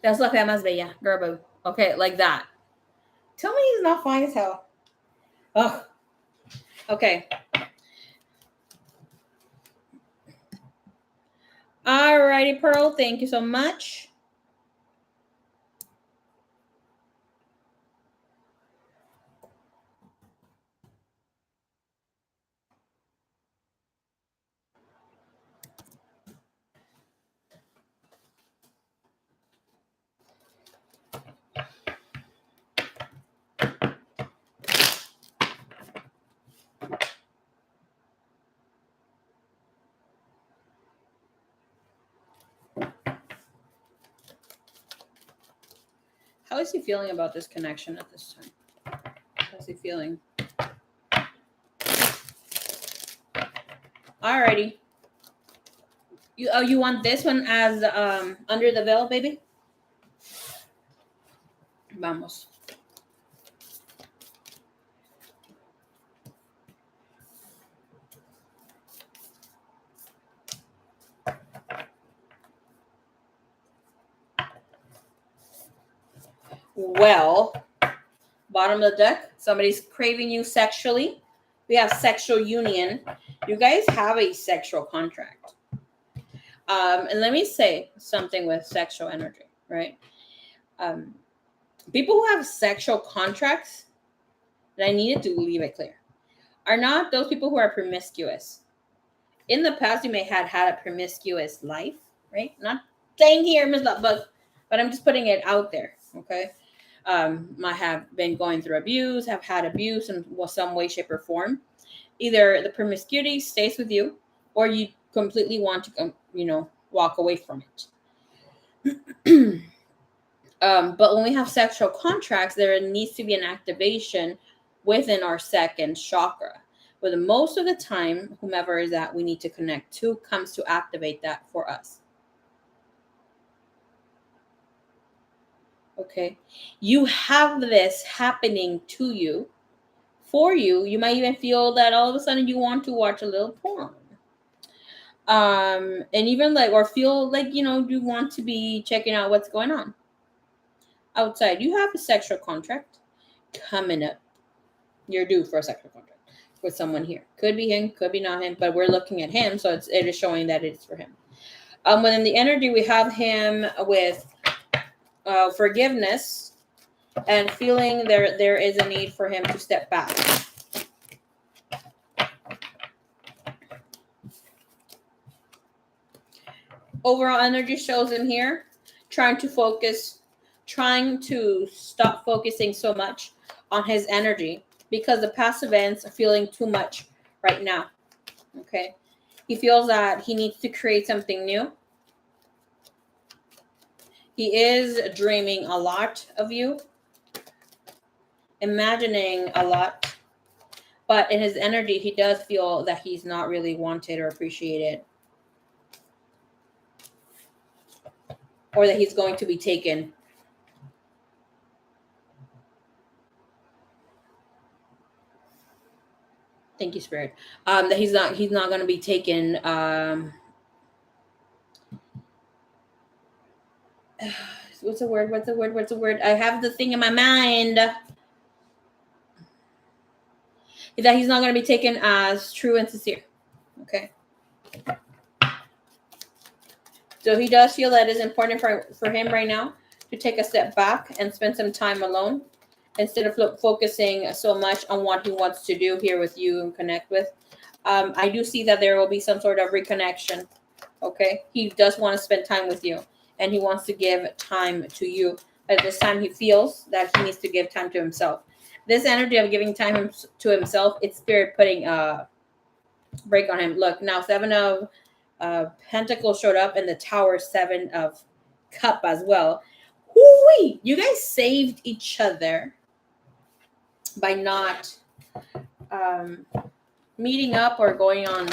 That's La Fea Más Bella, Gerbo. Okay, like that. Tell me he's not fine as hell. Ugh. Okay. Alrighty, Pearl. Thank you so much. How is he feeling about this connection at this time? How's he feeling? Alrighty. You want this one as under the veil, baby? Vamos. Well, bottom of the deck, somebody's craving you sexually. We have sexual union. You guys have a sexual contract. And let me say something with sexual energy, right? People who have sexual contracts, and I needed to leave it clear, are not those people who are promiscuous. In the past, you may have had a promiscuous life, right? Not saying here, Ms. Love, but I'm just putting it out there, okay? I have been going through abuse, have had abuse in some way, shape, or form. Either the promiscuity stays with you, or you completely want to, walk away from it. But when we have sexual contracts, there needs to be an activation within our second chakra. But most of the time, whomever is that we need to connect to comes to activate that for us. Okay. You have this happening to you, for you. You might even feel that all of a sudden you want to watch a little porn. And even or feel like, you want to be checking out what's going on outside. You have a sexual contract coming up. You're due for a sexual contract with someone here. Could be him, could be not him, but we're looking at him, so it is showing that it's for him. Within the energy, we have him with forgiveness and feeling there is a need for him to step back. Overall energy shows him here trying to stop focusing so much on his energy because the past events are feeling too much right now. Okay. He feels that he needs to create something new. He is dreaming a lot of you, imagining a lot, but in his energy, he does feel that he's not really wanted or appreciated, or that he's going to be taken. Thank you, Spirit. That he's not going to be taken. What's the word? I have the thing in my mind. That he's not going to be taken as true and sincere. Okay. So he does feel that it's important for him right now to take a step back and spend some time alone instead of focusing so much on what he wants to do here with you and connect with. I do see that there will be some sort of reconnection. Okay. He does want to spend time with you and he wants to give time to you. At this time, he feels that he needs to give time to himself. This energy of giving time to himself, it's Spirit putting a break on him. Look, now 7 of Pentacles showed up and the Tower 7 of Cup as well. Woo-wee! You guys saved each other by not meeting up or going on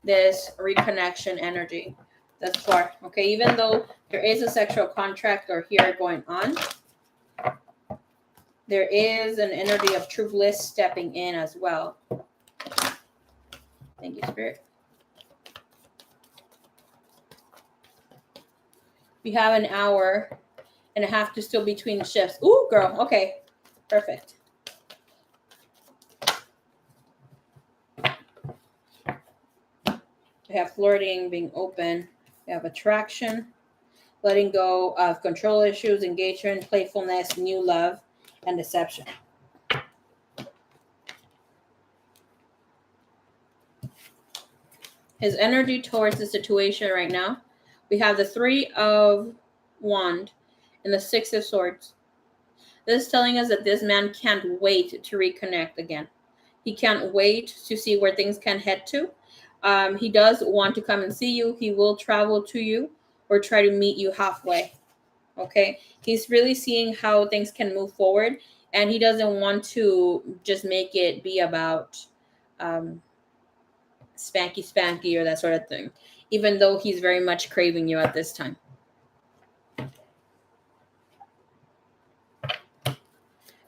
this reconnection energy thus far. Okay, even though there is a sexual contract or here going on, there is an energy of true bliss stepping in as well. Thank you, Spirit. We have an hour and a half to still between shifts. Ooh, girl. Okay, perfect. We have flirting, being open. We have attraction, letting go of control issues, engagement, playfulness, new love, and deception. His energy towards the situation right now. We have the 3 of Wands and the 6 of Swords. This is telling us that this man can't wait to reconnect again. He can't wait to see where things can head to. He does want to come and see you. He will travel to you or try to meet you halfway. Okay. He's really seeing how things can move forward. And he doesn't want to just make it be about spanky or that sort of thing. even though he's very much craving you at this time.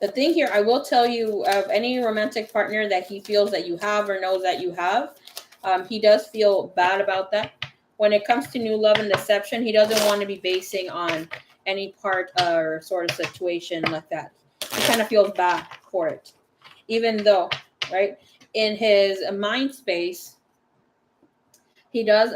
The thing here, I will tell you, of any romantic partner that he feels that you have or knows that you have, he does feel bad about that. When it comes to new love and deception, he doesn't want to be basing on any part or sort of situation like that. He kind of feels bad for it. Even though, right, in his mind space, he does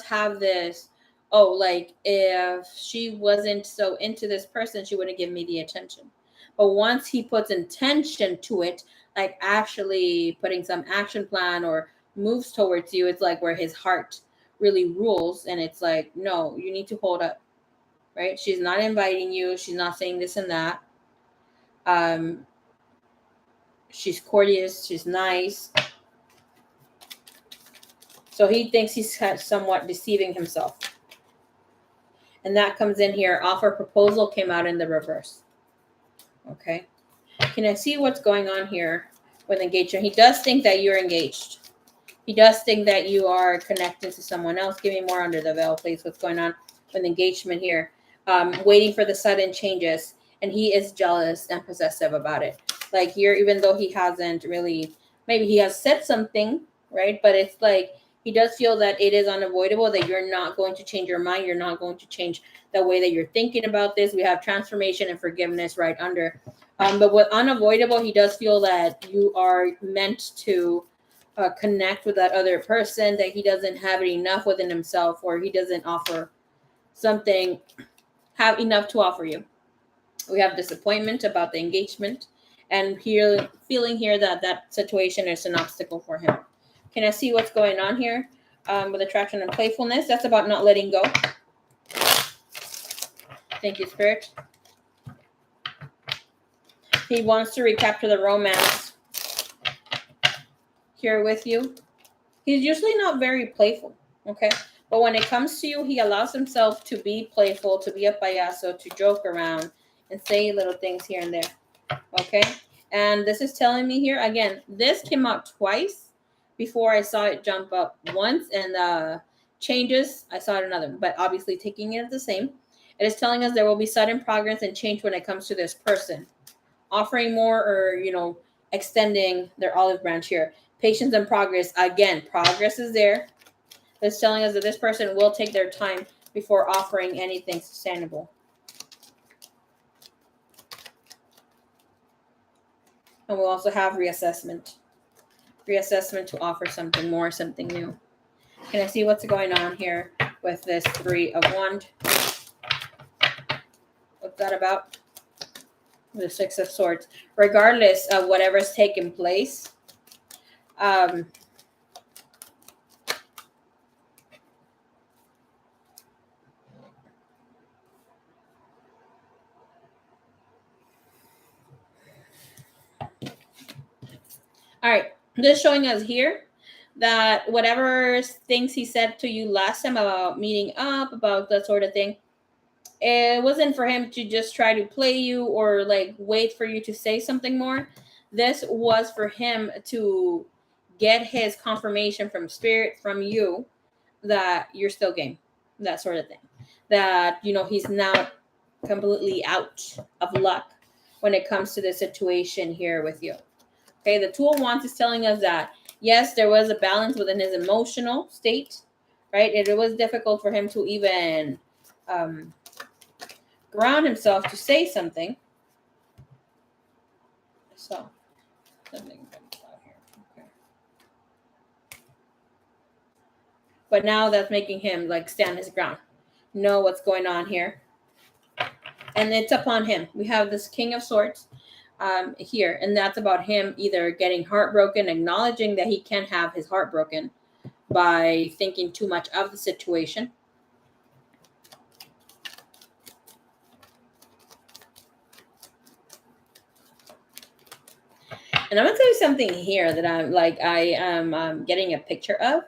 have this, oh, like, if she wasn't so into this person, she wouldn't give me the attention. But once he puts intention to it, like actually putting some action plan or moves towards you, it's like where his heart really rules. And it's like, no, you need to hold up, right? She's not inviting you. She's not saying this and that. She's courteous. She's nice. So he thinks he's somewhat deceiving himself. And that comes in here. Offer proposal came out in the reverse. Okay. Can I see what's going on here with engagement? He does think that you're engaged. He does think that you are connected to someone else. Give me more under the veil, please. What's going on with engagement here? Waiting for the sudden changes. And he is jealous and possessive about it. Like here, even though he hasn't really, maybe he has said something, right? But it's like, he does feel that it is unavoidable, that you're not going to change your mind. You're not going to change the way that you're thinking about this. We have transformation and forgiveness right under. But with unavoidable, he does feel that you are meant to connect with that other person, that he doesn't have it enough within himself, or he doesn't offer something, have enough to offer you. We have disappointment about the engagement, and here feeling here that that situation is an obstacle for him. Can I see what's going on here with attraction and playfulness? That's about not letting go. Thank you, Spirit. He wants to recapture the romance here with you. He's usually not very playful, okay? But when it comes to you, he allows himself to be playful, to be a payaso, to joke around and say little things here and there, okay? And this is telling me here, again, this came out twice before I saw it jump up once, and changes, I saw it another, but obviously taking it as the same. It is telling us there will be sudden progress and change when it comes to this person. Offering more, or, extending their olive branch here. Patience and progress. Again, progress is there. It's telling us that this person will take their time before offering anything sustainable. And we'll also have reassessment. Reassessment to offer something more, something new. Can I see what's going on here with this Three of Wands? What's that about? The Six of Swords. Regardless of whatever's taken place, all right, this showing us here that whatever things he said to you last time about meeting up, about that sort of thing, it wasn't for him to just try to play you or like wait for you to say something more. This was for him to get his confirmation from spirit, from you, that you're still game, that sort of thing. That, he's now completely out of luck when it comes to the situation here with you. Okay, the Two of Wands is telling us that, yes, there was a balance within his emotional state, right? It was difficult for him to even ground himself to say something. So, something comes out here. Okay. But now that's making him like stand his ground, know what's going on here. And it's upon him. We have this King of Swords here, and that's about him either getting heartbroken, acknowledging that he can have his heart broken by thinking too much of the situation. And I'm gonna tell you something here that I am getting a picture of.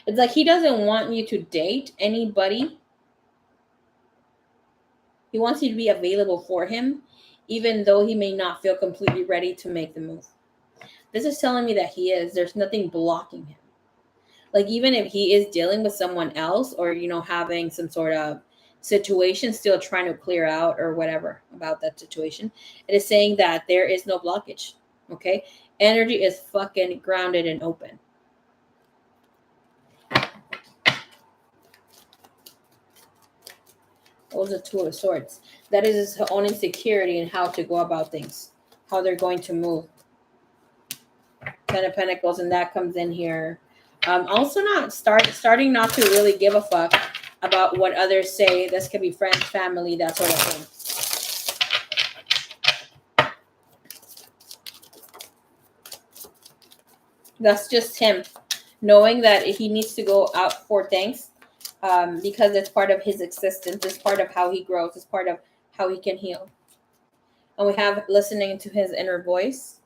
It's like he doesn't want you to date anybody. He wants you to be available for him, even though he may not feel completely ready to make the move. This is telling me that there's nothing blocking him. Like, even if he is dealing with someone else, or, having some sort of situation still trying to clear out or whatever about that situation, it is saying that there is no blockage. Okay. Energy is fucking grounded and open. What was the Two of Swords? That is his own insecurity and how to go about things, how they're going to move. Ten of Pentacles, and that comes in here. Also, not starting not to really give a fuck about what others say. This could be friends, family, that sort of thing. That's just him knowing that he needs to go out for things, because it's part of his existence. It's part of how he grows. It's part of how he can heal. And we have listening to his inner voice,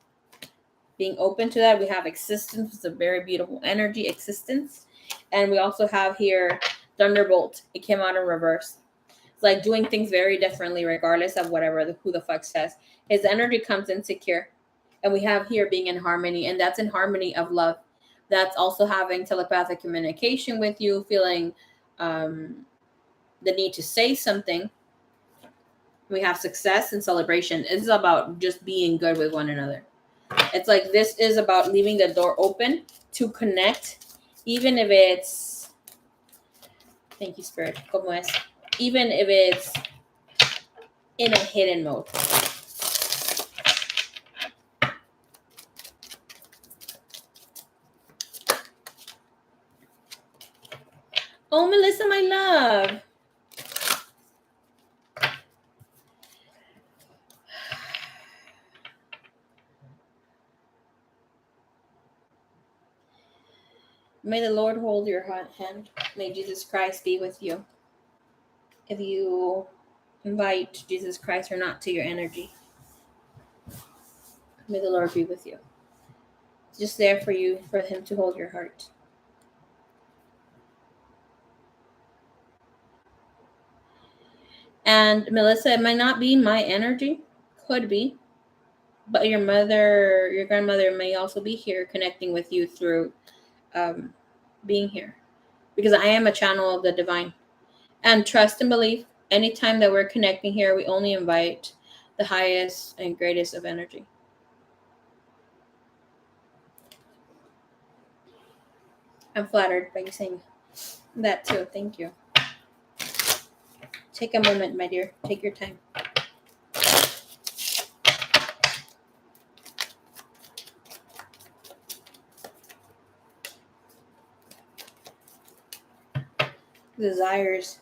being open to that. We have existence. It's a very beautiful energy, existence. And we also have here Thunderbolt. It came out in reverse. It's like doing things very differently regardless of who the fuck says. His energy comes insecure. And we have here being in harmony, and that's in harmony of love. That's also having telepathic communication with you, feeling the need to say something. We have success and celebration. It's about just being good with one another. It's like this is about leaving the door open to connect, even if it's, thank you, Spirit, como es, even if it's in a hidden mode. Oh, Melissa, my love. May the Lord hold your hand. May Jesus Christ be with you. If you invite Jesus Christ or not to your energy, may the Lord be with you. It's just there for you, for him to hold your heart. And Melissa, it might not be my energy. Could be. But your grandmother may also be here connecting with you through being here. Because I am a channel of the divine. And trust and believe, anytime that we're connecting here, we only invite the highest and greatest of energy. I'm flattered by you saying that too. Thank you. Take a moment, my dear. Take your time. Desires.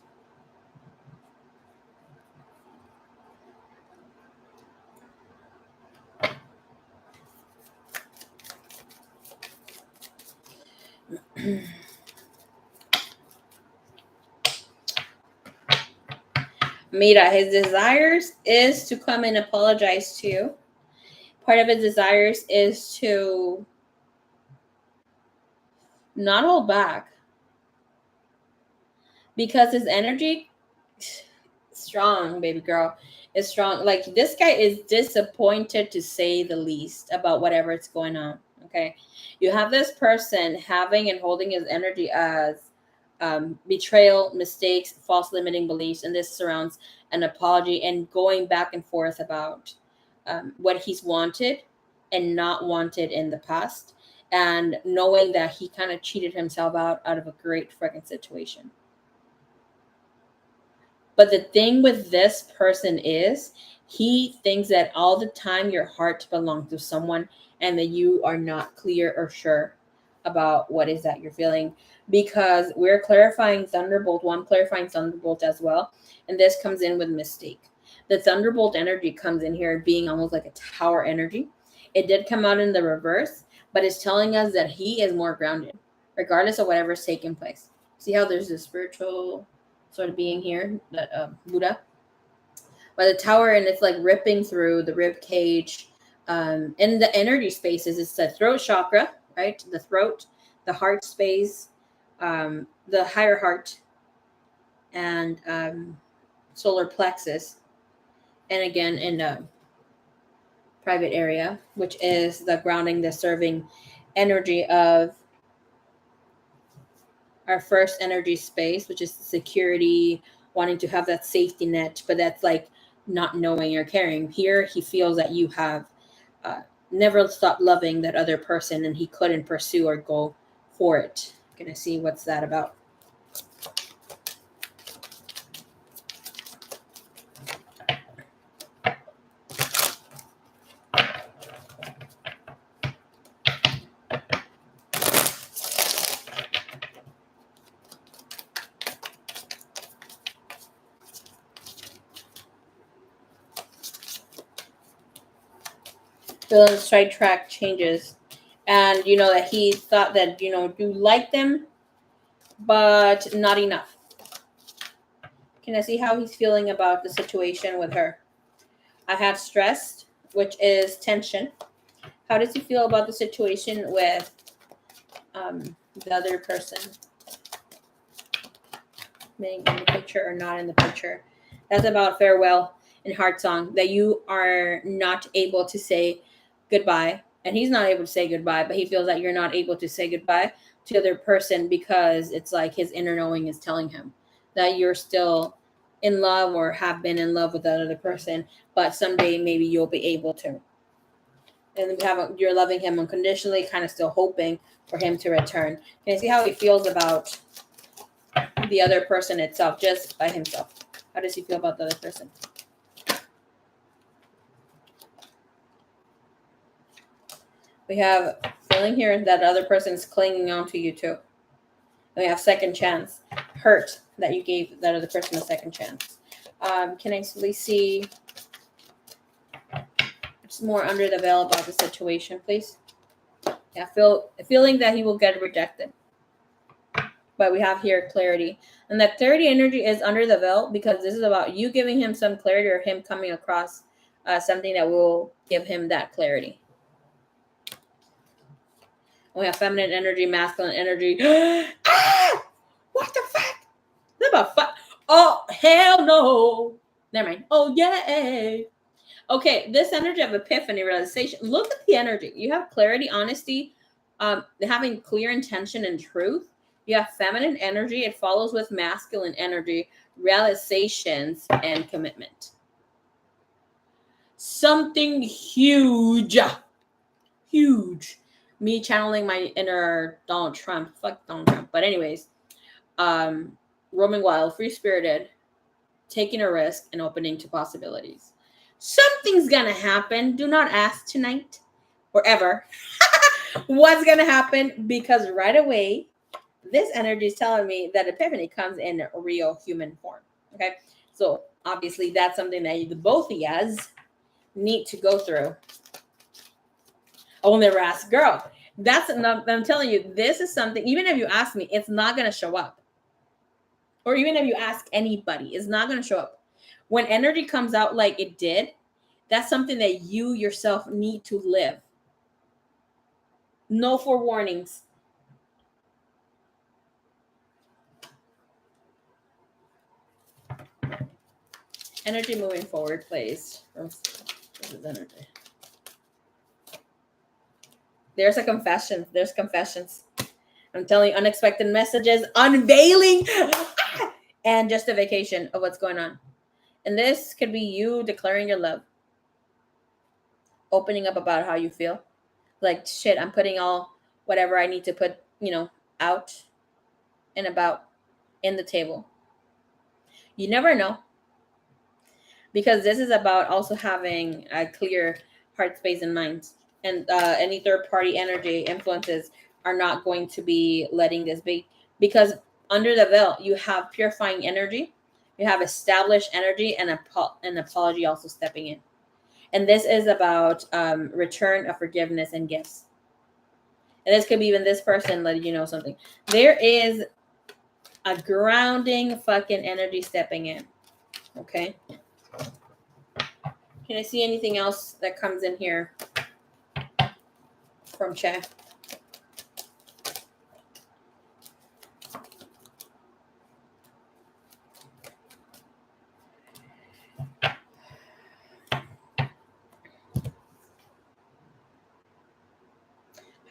Mira, his desires is to come and apologize to you. Part of his desires is to not hold back. Because his energy, strong, baby girl, is strong. Like, this guy is disappointed, to say the least, about whatever is going on. Okay. You have this person having and holding his energy as betrayal, mistakes, false limiting beliefs, and this surrounds an apology and going back and forth about what he's wanted and not wanted in the past, and knowing that he kind of cheated himself out of a great freaking situation. But the thing with this person is, he thinks that all the time your heart belongs to someone, and that you are not clear or sure about what is that you're feeling. Because we're clarifying Thunderbolt, one clarifying Thunderbolt as well. And this comes in with mistake. The Thunderbolt energy comes in here being almost like a tower energy. It did come out in the reverse, but it's telling us that he is more grounded, regardless of whatever's taking place. See how there's this spiritual sort of being here, that Buddha, by the tower, and it's like ripping through the rib cage. In the energy spaces, it's the throat chakra, right? The throat, the heart space, the higher heart, and solar plexus, and again in private area, which is the grounding, the serving energy of our first energy space, which is security, wanting to have that safety net, but that's like not knowing or caring. Here, he feels that you have uh, never stopped loving that other person and he couldn't pursue or go for it. Gonna see what's that about. Feeling sidetrack changes, and you know that he thought that you like them, but not enough. Can I see how he's feeling about the situation with her? I have stressed, which is tension. How does he feel about the situation with the other person being in the picture or not in the picture? That's about farewell and heart song, that you are not able to say goodbye, and he's not able to say goodbye, but he feels that you're not able to say goodbye to the other person because it's like his inner knowing is telling him that you're still in love or have been in love with that other person, but someday maybe you'll be able to. And you're loving him unconditionally, kind of still hoping for him to return. Can you see how he feels about the other person itself, just by himself? How does he feel about the other person? We have feeling here that the other person is clinging on to you too. And we have second chance, hurt that you gave that other person a second chance. Can I please see more under the veil about the situation, please? Yeah, feeling that he will get rejected. But we have here clarity. And that clarity energy is under the veil because this is about you giving him some clarity or him coming across something that will give him that clarity. We have feminine energy, masculine energy. Ah! What the fuck? What about fuck? Oh, hell no. Never mind. Oh, yay. Okay, this energy of epiphany, realization. Look at the energy. You have clarity, honesty, having clear intention and truth. You have feminine energy. It follows with masculine energy, realizations, and commitment. Something huge. Huge. Me channeling my inner Donald Trump. Fuck Donald Trump. But anyways, roaming wild, free-spirited, taking a risk, and opening to possibilities. Something's gonna happen. Do not ask tonight or ever what's gonna happen, because right away this energy is telling me that epiphany comes in a real human form. Okay, so obviously that's something that the both of yous need to go through. I will never ask, girl. That's enough. I'm telling you, this is something. Even if you ask me, it's not gonna show up. Or even if you ask anybody, it's not gonna show up. When energy comes out like it did, that's something that you yourself need to live. No forewarnings. Energy moving forward, please. This is energy. There's a confession. There's confessions. I'm telling you, unexpected messages, unveiling, and justification of what's going on. And this could be you declaring your love, opening up about how you feel. Like, shit, I'm putting all whatever I need to put, out and about in the table. You never know. Because this is about also having a clear heart space and mind. And any third party energy influences are not going to be letting this be. Because under the veil, you have purifying energy, you have established energy, and an apology also stepping in. And this is about return of forgiveness and gifts. And this could be even this person letting you know something. There is a grounding fucking energy stepping in. Okay. Can I see anything else that comes in here from Che?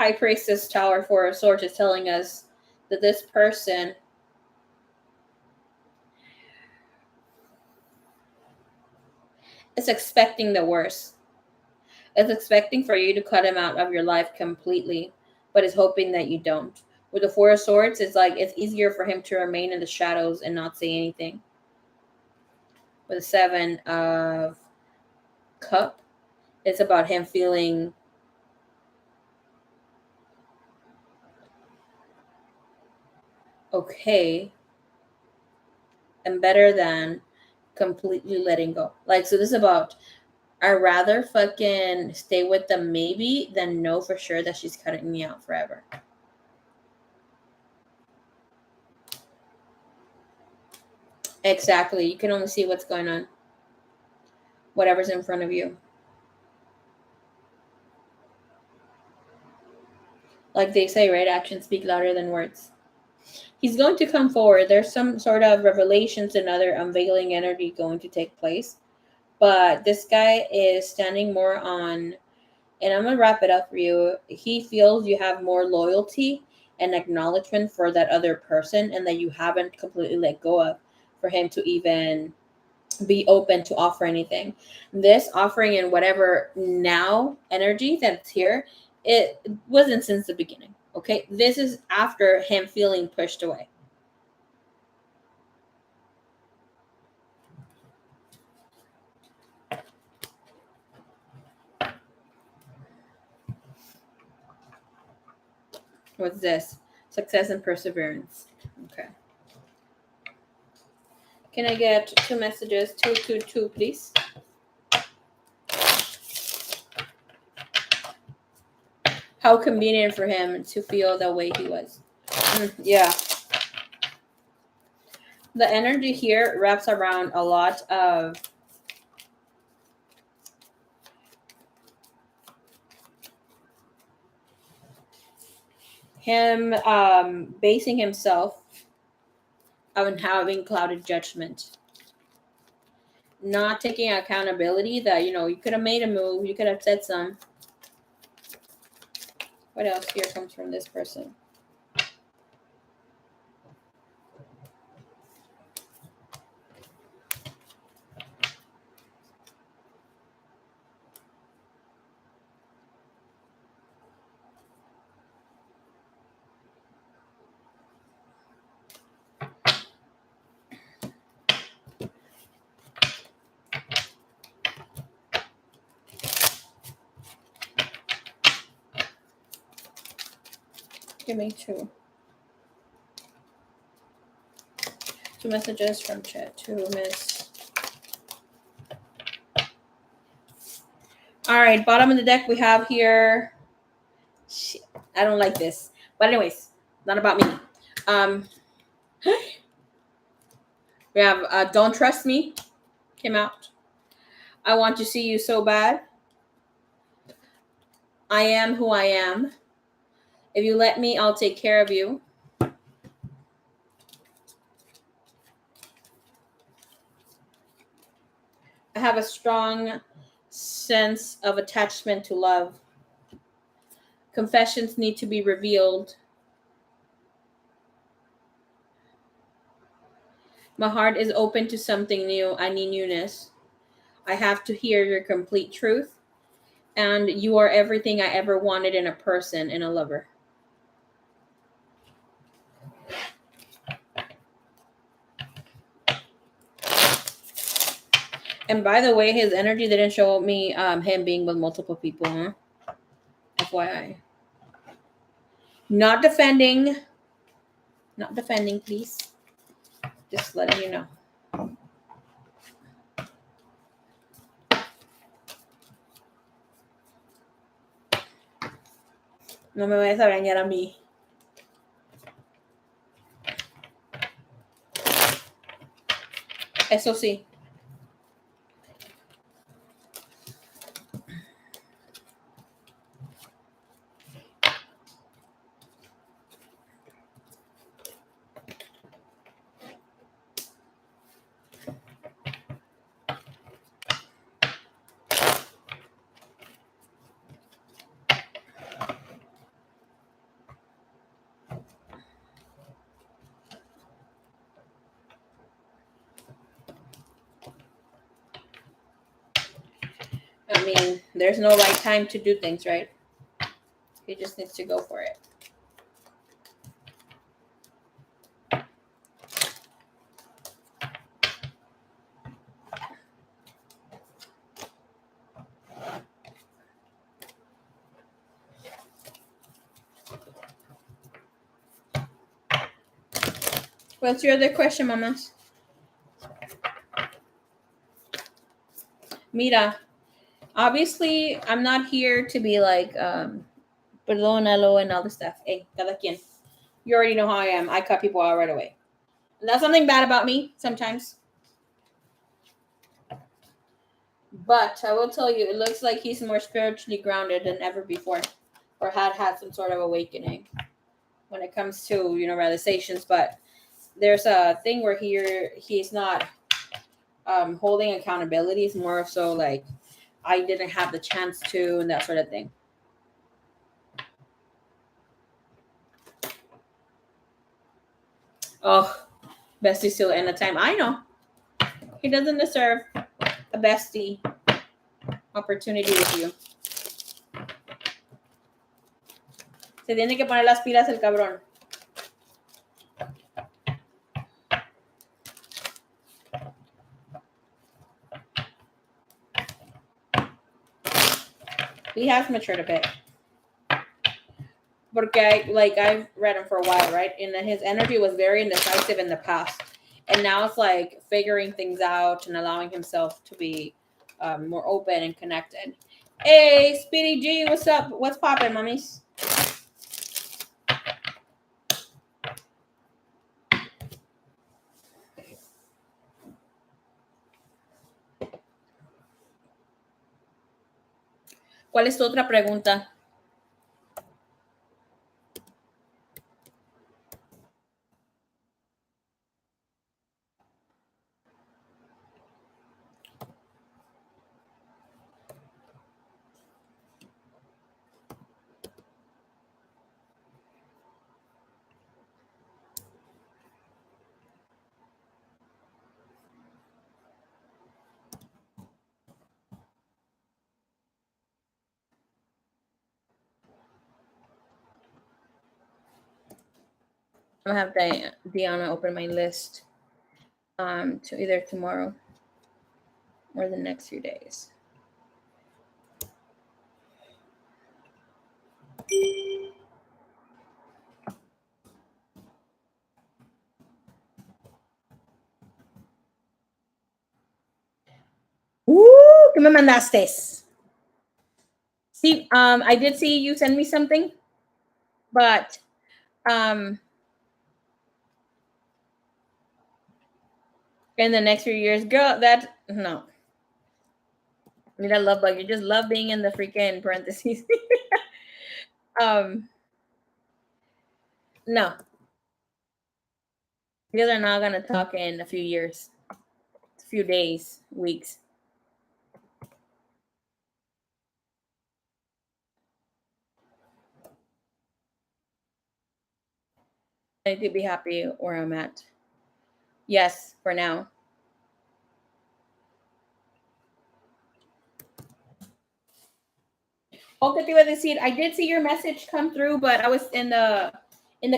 High Priestess, Tower, Four of Swords is telling us that this person is expecting the worst. It's expecting for you to cut him out of your life completely, but is hoping that you don't. With the Four of Swords, it's like it's easier for him to remain in the shadows and not say anything. With the Seven of Cup, it's about him feeling okay and better than completely letting go. Like, so this is about, I'd rather fucking stay with them maybe than know for sure that she's cutting me out forever. Exactly. You can only see what's going on. Whatever's in front of you. Like they say, right? Actions speak louder than words. He's going to come forward. There's some sort of revelations and other unveiling energy going to take place. But this guy is standing more on, and I'm going to wrap it up for you. He feels you have more loyalty and acknowledgement for that other person and that you haven't completely let go of for him to even be open to offer anything. This offering and whatever now energy that's here, it wasn't since the beginning. Okay. This is after him feeling pushed away. What's this? Success and perseverance. Okay. Can I get 2 messages? 222, please. How convenient for him to feel the way he was. Yeah. The energy here wraps around a lot of him basing himself on having clouded judgment. Not taking accountability that, you could have made a move, you could have said some. What else here comes from this person? Give me 2. 2 messages from chat. 2 miss. All right, bottom of the deck we have here. Shit, I don't like this. But anyways, not about me. We have Don't Trust Me came out. I Want to See You So Bad. I Am Who I Am. If You Let Me, I'll Take Care of You. I have a strong sense of attachment to love. Confessions need to be revealed. My heart is open to something new. I need newness. I have to hear your complete truth. And you are everything I ever wanted in a person, in a lover. And by the way, his energy didn't show me him being with multiple people, huh? FYI. Not defending. Not defending, please. Just letting you know. No me vayas a regañar a mí. Eso sí. I mean, there's no right time to do things, right? He just needs to go for it. What's your other question, mamas? Mira, obviously, I'm not here to be like, perdónalo and all this stuff. Hey, cada quien. You already know how I am. I cut people out right away. And that's something bad about me sometimes. But I will tell you, it looks like he's more spiritually grounded than ever before, or had some sort of awakening when it comes to, realizations. But there's a thing where he's not holding accountability. It's more so like I didn't have the chance to, and that sort of thing. Oh, bestie still in the time. I know he doesn't deserve a bestie opportunity with you. Se tiene que poner las pilas el cabrón. He has matured a bit. Porque I've read him for a while, right? And then his energy was very indecisive in the past. And now it's like figuring things out and allowing himself to be more open and connected. Hey, Speedy G, what's up? What's poppin', mummies? ¿Cuál es tu otra pregunta? I'll have Diana open my list to either tomorrow or the next few days. ¿Qué me mandaste? See, I did see you send me something, but in the next few years, girl, that no. Mira, love bug. You just love being in the freaking parentheses. No, you guys are not gonna talk in a few years, a few days, weeks. I need to be happy where I'm at. Yes, for now. Okay, te iba a decir, I did see your message come through, but I was in the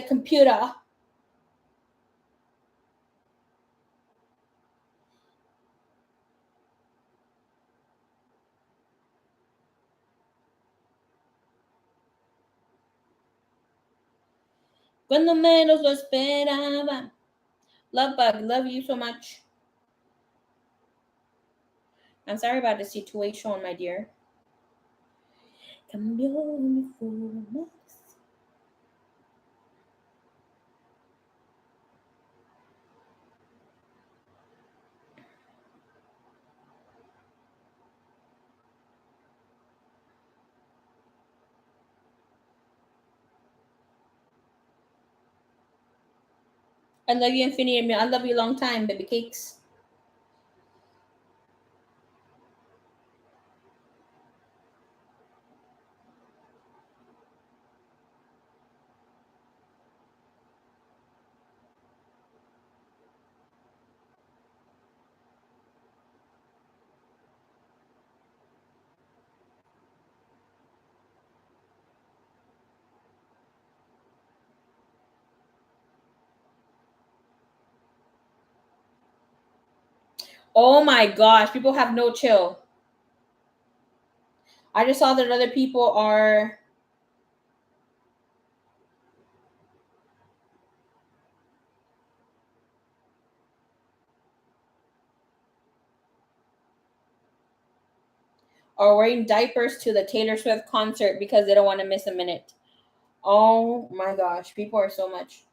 computer. Cuando menos lo esperaba. Love bug, love you so much. I'm sorry about the situation, my dear. Cambió mi forma. I love you infinity. I love you long time, baby cakes. Oh my gosh, people have no chill. I just saw that other people are wearing diapers to the Taylor Swift concert because they don't want to miss a minute. Oh my gosh, people are so much.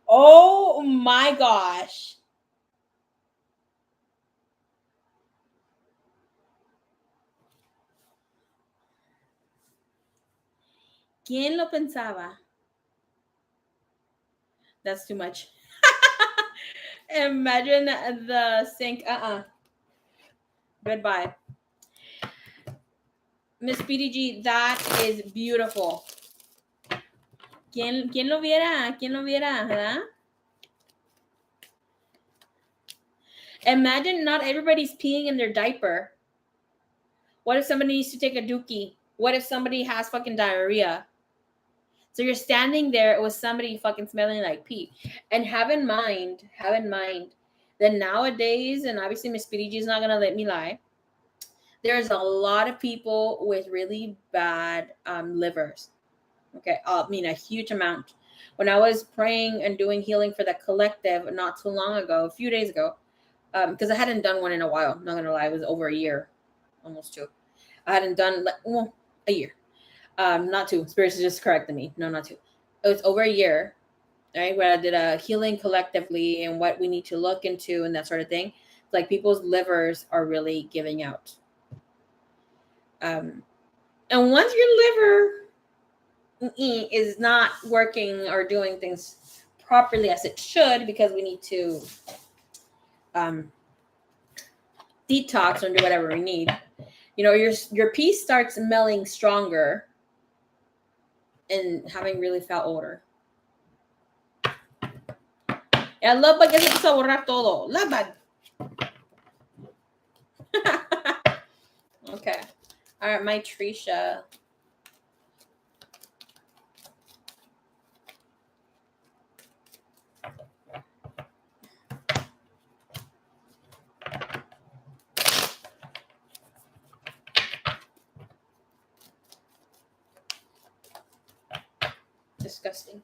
Oh my gosh. ¿Quién lo pensaba? That's too much. Imagine the sink. Goodbye. Miss BDG, that is beautiful. ¿Quién lo viera? ¿Quién lo viera? ¿Verdad? Imagine not everybody's peeing in their diaper. What if somebody needs to take a dookie? What if somebody has fucking diarrhea? So you're standing there with somebody fucking smelling like pee. And have in mind that nowadays, and obviously Miss BDG is not gonna let me lie, there's a lot of people with really bad livers. Okay, I mean a huge amount. When I was praying and doing healing for the collective not too long ago, a few days ago, because I hadn't done one in a while. Not gonna lie, it was over a year, almost two. I hadn't done a year. Not two. Spirits just corrected me. No, not two. It was over a year, right? Where I did a healing collectively and what we need to look into and that sort of thing. Like people's livers are really giving out. And once your liver is not working or doing things properly as it should, because we need to detox or do whatever we need, your pee starts smelling stronger and having really foul odor. El labad kasi sa borrar todo. Labad. Okay. All right, my Trisha. Disgusting.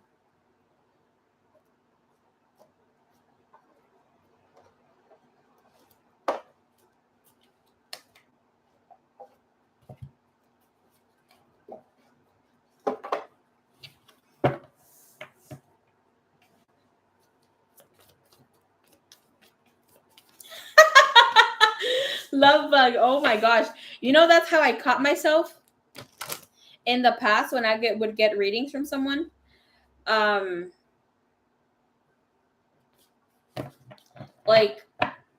Love bug. Oh my gosh. That's how I caught myself in the past when I would get readings from someone. Like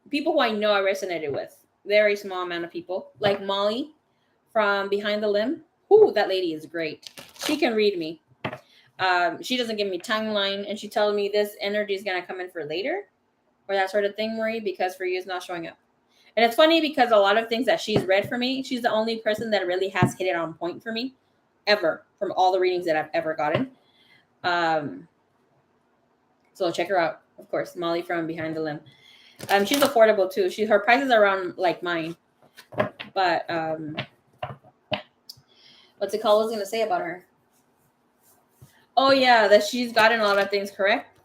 people who I know I resonated with. Very small amount of people. Like Molly from Behind the Limb. Ooh, that lady is great. She can read me. She doesn't give me timeline, and she tells me this energy is gonna come in for later, or that sort of thing, Marie, because for you it's not showing up. And it's funny because a lot of things that she's read for me, she's the only person that really has hit it on point for me, ever, from all the readings that I've ever gotten. So check her out, of course, Molly from Behind the Limb. She's affordable too. Her prices are around like mine, but what's it called? I was gonna say about her. Oh yeah, that she's gotten a lot of things correct,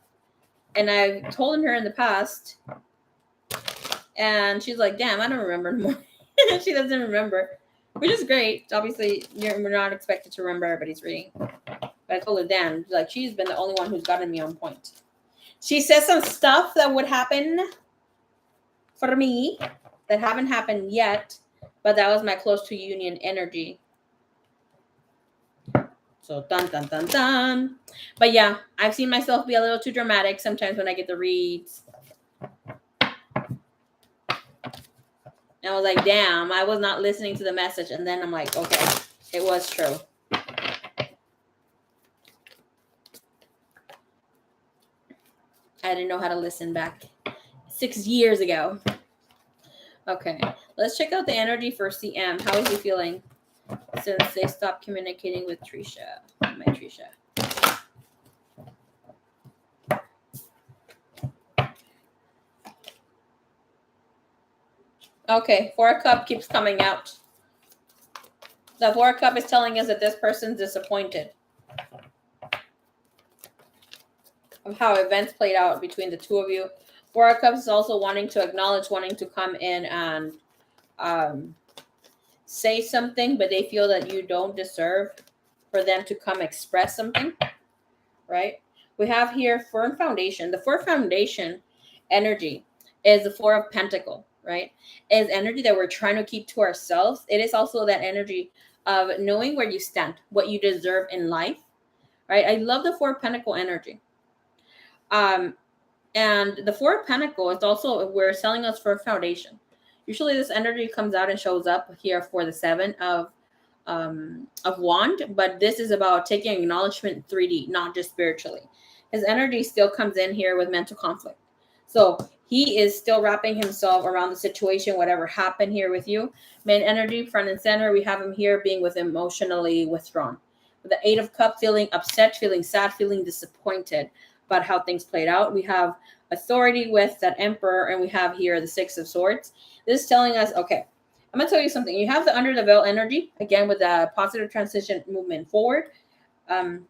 and I've told her in the past, and she's like, "Damn, I don't remember anymore." She doesn't remember, which is great. Obviously, we're not expected to remember everybody's reading. But I told her, damn, like, she's been the only one who's gotten me on point. She says some stuff that would happen for me that haven't happened yet, but that was my close to union energy. So dun dun dun dun. But yeah, I've seen myself be a little too dramatic sometimes when I get the reads. And I was like, damn, I was not listening to the message. And then I'm like, okay, it was true. I didn't know how to listen back 6 years ago. Okay, let's check out the energy for CM. How is he feeling since they stopped communicating with Trisha? My Trisha. Okay, 4 of Cups keeps coming out. The 4 of Cups is telling us that this person's disappointed of how events played out between the two of you. 4 of Cups is also wanting to acknowledge, wanting to come in and say something, but they feel that you don't deserve for them to come express something, right? We have here firm foundation. The 4 foundation energy is the 4 of Pentacle, right? Is energy that we're trying to keep to ourselves. It is also that energy of knowing where you stand, what you deserve in life, right? I love the 4 of Pentacle energy. And the 4 of Pentacle is also, we're selling us for foundation. Usually this energy comes out and shows up here for the 7 of Wand, but this is about taking acknowledgement 3D, not just spiritually. His energy still comes in here with mental conflict. So he is still wrapping himself around the situation, whatever happened here with you. Main energy, front and center, we have him here being with emotionally withdrawn. With the 8 of Cups, feeling upset, feeling sad, feeling disappointed about how things played out. We have authority with that Emperor, and we have here the 6 of Swords. This is telling us, okay, I'm going to tell you something. You have the under the veil energy, again, with the positive transition movement forward. And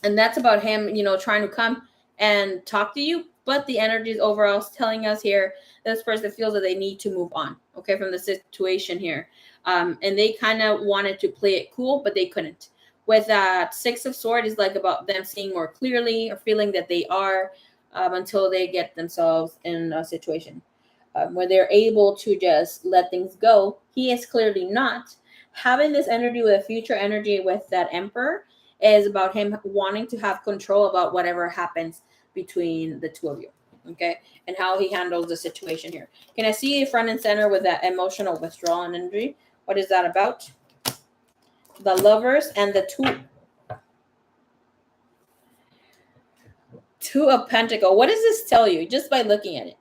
that's about him, trying to come and talk to you. But the energy is overall telling us here, this person feels that they need to move on, okay, from the situation here. And they kind of wanted to play it cool, but they couldn't. With that 6 of Swords is like about them seeing more clearly or feeling that they are until they get themselves in a situation where they're able to just let things go. He is clearly not. Having this energy with a future energy with that Emperor is about him wanting to have control about whatever happens between the two of you, okay, and how he handles the situation here. Can I see front and center with that emotional withdrawal energy? What is that about? The Lovers and the Two of Pentacles. What does this tell you just by looking at it?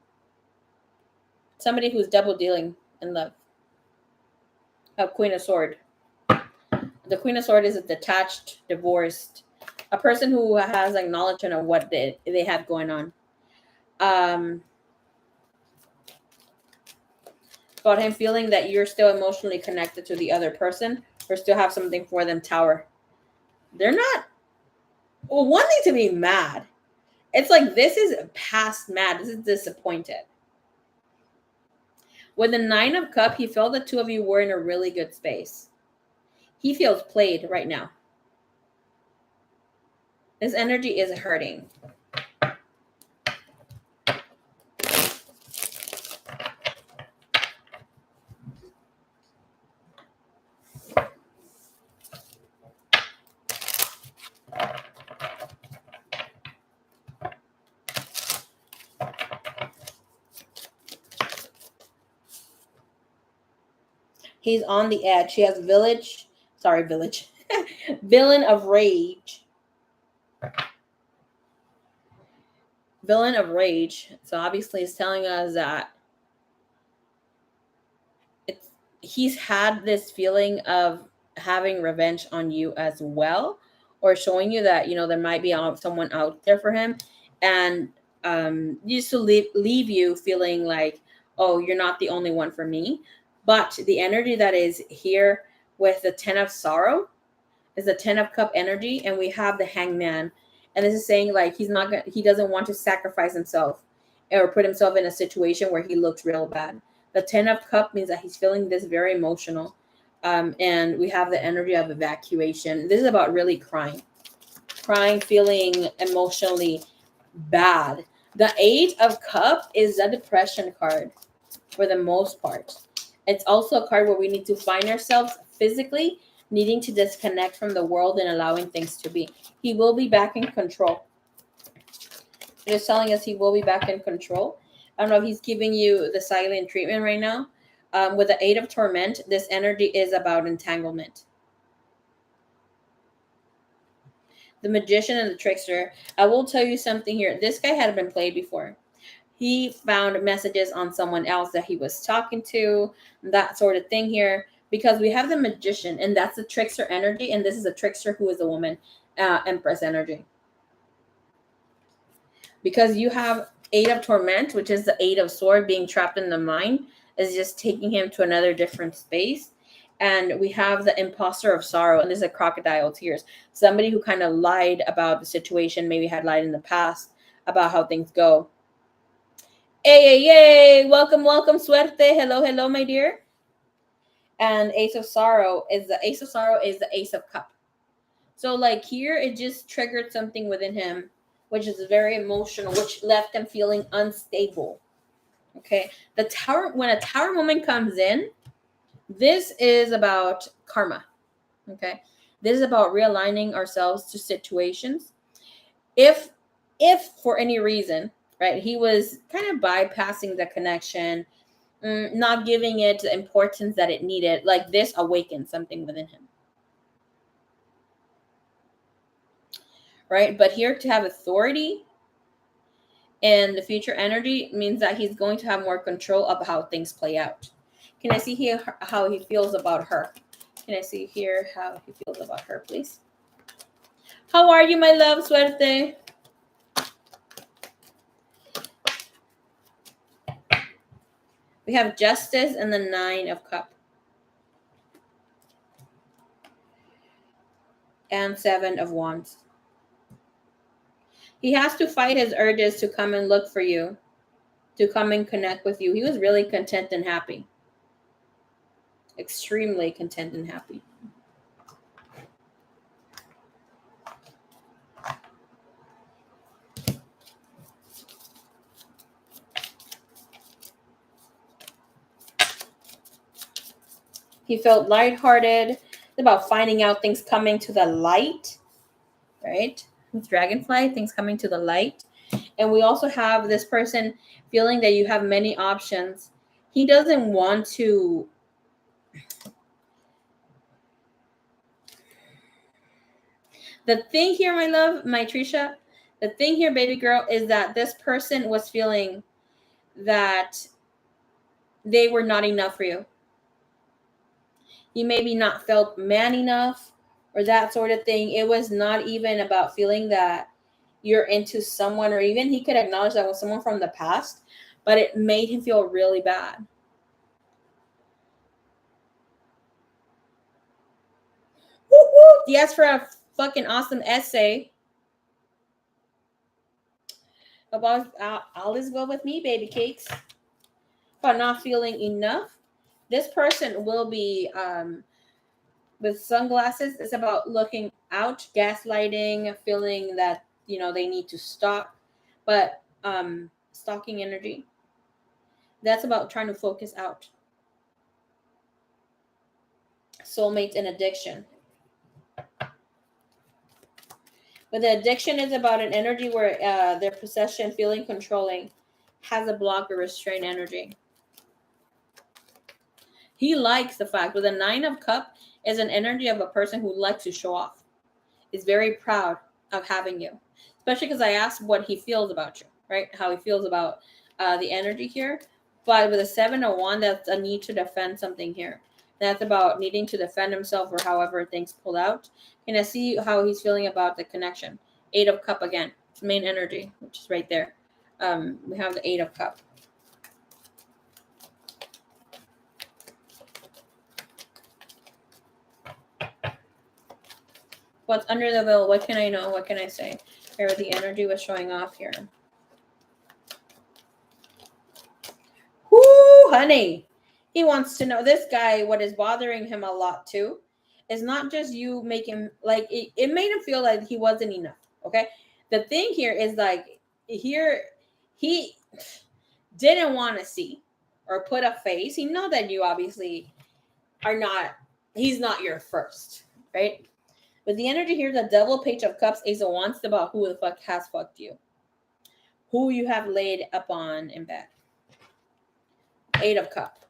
Somebody who's double dealing in love. A Queen of Swords. The Queen of Swords is a detached, divorced, a person who has acknowledgement of what they have going on. About him feeling that you're still emotionally connected to the other person or still have something for them. Tower. They're not wanting to be mad. It's like this is past mad. This is disappointed. With the 9 of Cups, he felt the two of you were in a really good space. He feels played right now. His energy is hurting. He's on the edge. He has Villain of Rage. Villain of Rage. So obviously it's telling us that he's had this feeling of having revenge on you as well, or showing you that, there might be someone out there for him. And used to leave you feeling like, oh, you're not the only one for me. But the energy that is here with the 10 of Sorrow is the 10 of Cup energy, and we have the Hangman. And this is saying like he doesn't want to sacrifice himself or put himself in a situation where he looks real bad. The 10 of Cup means that he's feeling this very emotional. And we have the energy of evacuation. This is about really crying. crying, feeling emotionally bad. The Eight of Cups is a depression card for the most part. It's also a card where we need to find ourselves physically needing to disconnect from the world and allowing things to be. He will be back in control. It is telling us he will be back in control. I don't know if he's giving you the silent treatment right now. With the Eight of Torment, this energy is about entanglement. The Magician and the Trickster. I will tell you something here. This guy had been played before. He found messages on someone else that he was talking to, that sort of thing here. Because we have the Magician, and that's the Trickster energy, and this is a Trickster who is a woman, Empress energy. Because you have Eight of Torment, which is the Eight of Sword, being trapped in the mind, is just taking him to another different space. And we have the Imposter of Sorrow, and this is a crocodile tears. Somebody who kind of lied about the situation, maybe had lied in the past about how things go. Hey, welcome, suerte. Hello, my dear. And Ace of Sorrow is the Ace of Cup. So like here, it just triggered something within him, which is very emotional, which left him feeling unstable. Okay. The Tower, when a Tower moment comes in, this is about karma. Okay. This is about realigning ourselves to situations. If for any reason, right, he was kind of bypassing the connection, not giving it the importance that it needed, like this awakened something within him. Right? But here to have authority and the future energy means that he's going to have more control of how things play out. Can I see here how he feels about her? Can I see here how he feels about her, please? How are you, my love, suerte? We have Justice and the Nine of Cups. And Seven of Wands. He has to fight his urges to come and look for you, to come and connect with you. He was really content and happy. Extremely content and happy. He felt lighthearted. It's about finding out things coming to the light, right? With Dragonfly, things coming to the light. And we also have this person feeling that you have many options. He doesn't want to. The thing here, my love, my Trisha, the thing here, baby girl, is that this person was feeling that they were not enough for you. You maybe not felt man enough or that sort of thing. It was not even about feeling that you're into someone, or even he could acknowledge that was someone from the past, but it made him feel really bad. Woo-woo! Yes, for a fucking awesome essay. About all is well with me, baby cakes. But not feeling enough. This person will be with sunglasses. It's about looking out, gaslighting, feeling that they need to stalk, but stalking energy. That's about trying to focus out. Soulmates and addiction. But the addiction is about an energy where their possession, feeling controlling, has a block or restraint energy. He likes the fact, with a Nine of Cups is an energy of a person who likes to show off. Is very proud of having you. Especially because I asked what he feels about you, right? How he feels about the energy here. But with a Seven of Wands, that's a need to defend something here. That's about needing to defend himself or however things pull out. Can I see how he's feeling about the connection? Eight of Cups again. It's main energy, which is right there. We have the Eight of Cups. What's under the veil? What can I know? What can I say? Here, the energy was showing off here. Whoo, honey. He wants to know, this guy, what is bothering him a lot too, it's not just you making, like, it made him feel like he wasn't enough. Okay. The thing here is like, here, he didn't want to see or put a face. He know that you obviously are not, he's not your first, right? But the energy here, the Devil, Page of Cups, Ace of Wands, about who the fuck has fucked you, who you have laid upon in bed. Eight of Cups.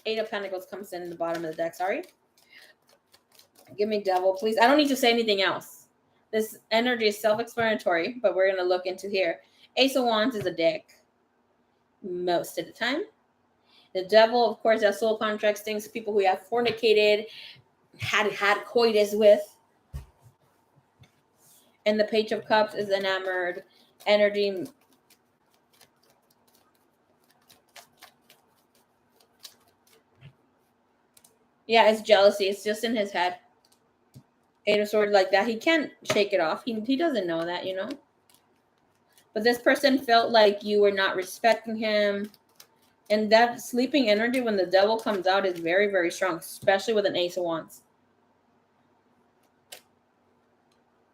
Eight of Pentacles comes in the bottom of the deck. Sorry. Give me Devil, please. I don't need to say anything else. This energy is self-explanatory, but we're going to look into here. Ace of Wands is a dick most of the time. The Devil, of course, that soul contracts things, people who have fornicated, had coitus with. And the Page of Cups is enamored energy. Yeah, it's jealousy. It's just in his head. Eight of Swords like that. He can't shake it off. He doesn't know that, you know. But this person felt like you were not respecting him. And that sleeping energy when the Devil comes out is very, very strong, especially with an Ace of Wands.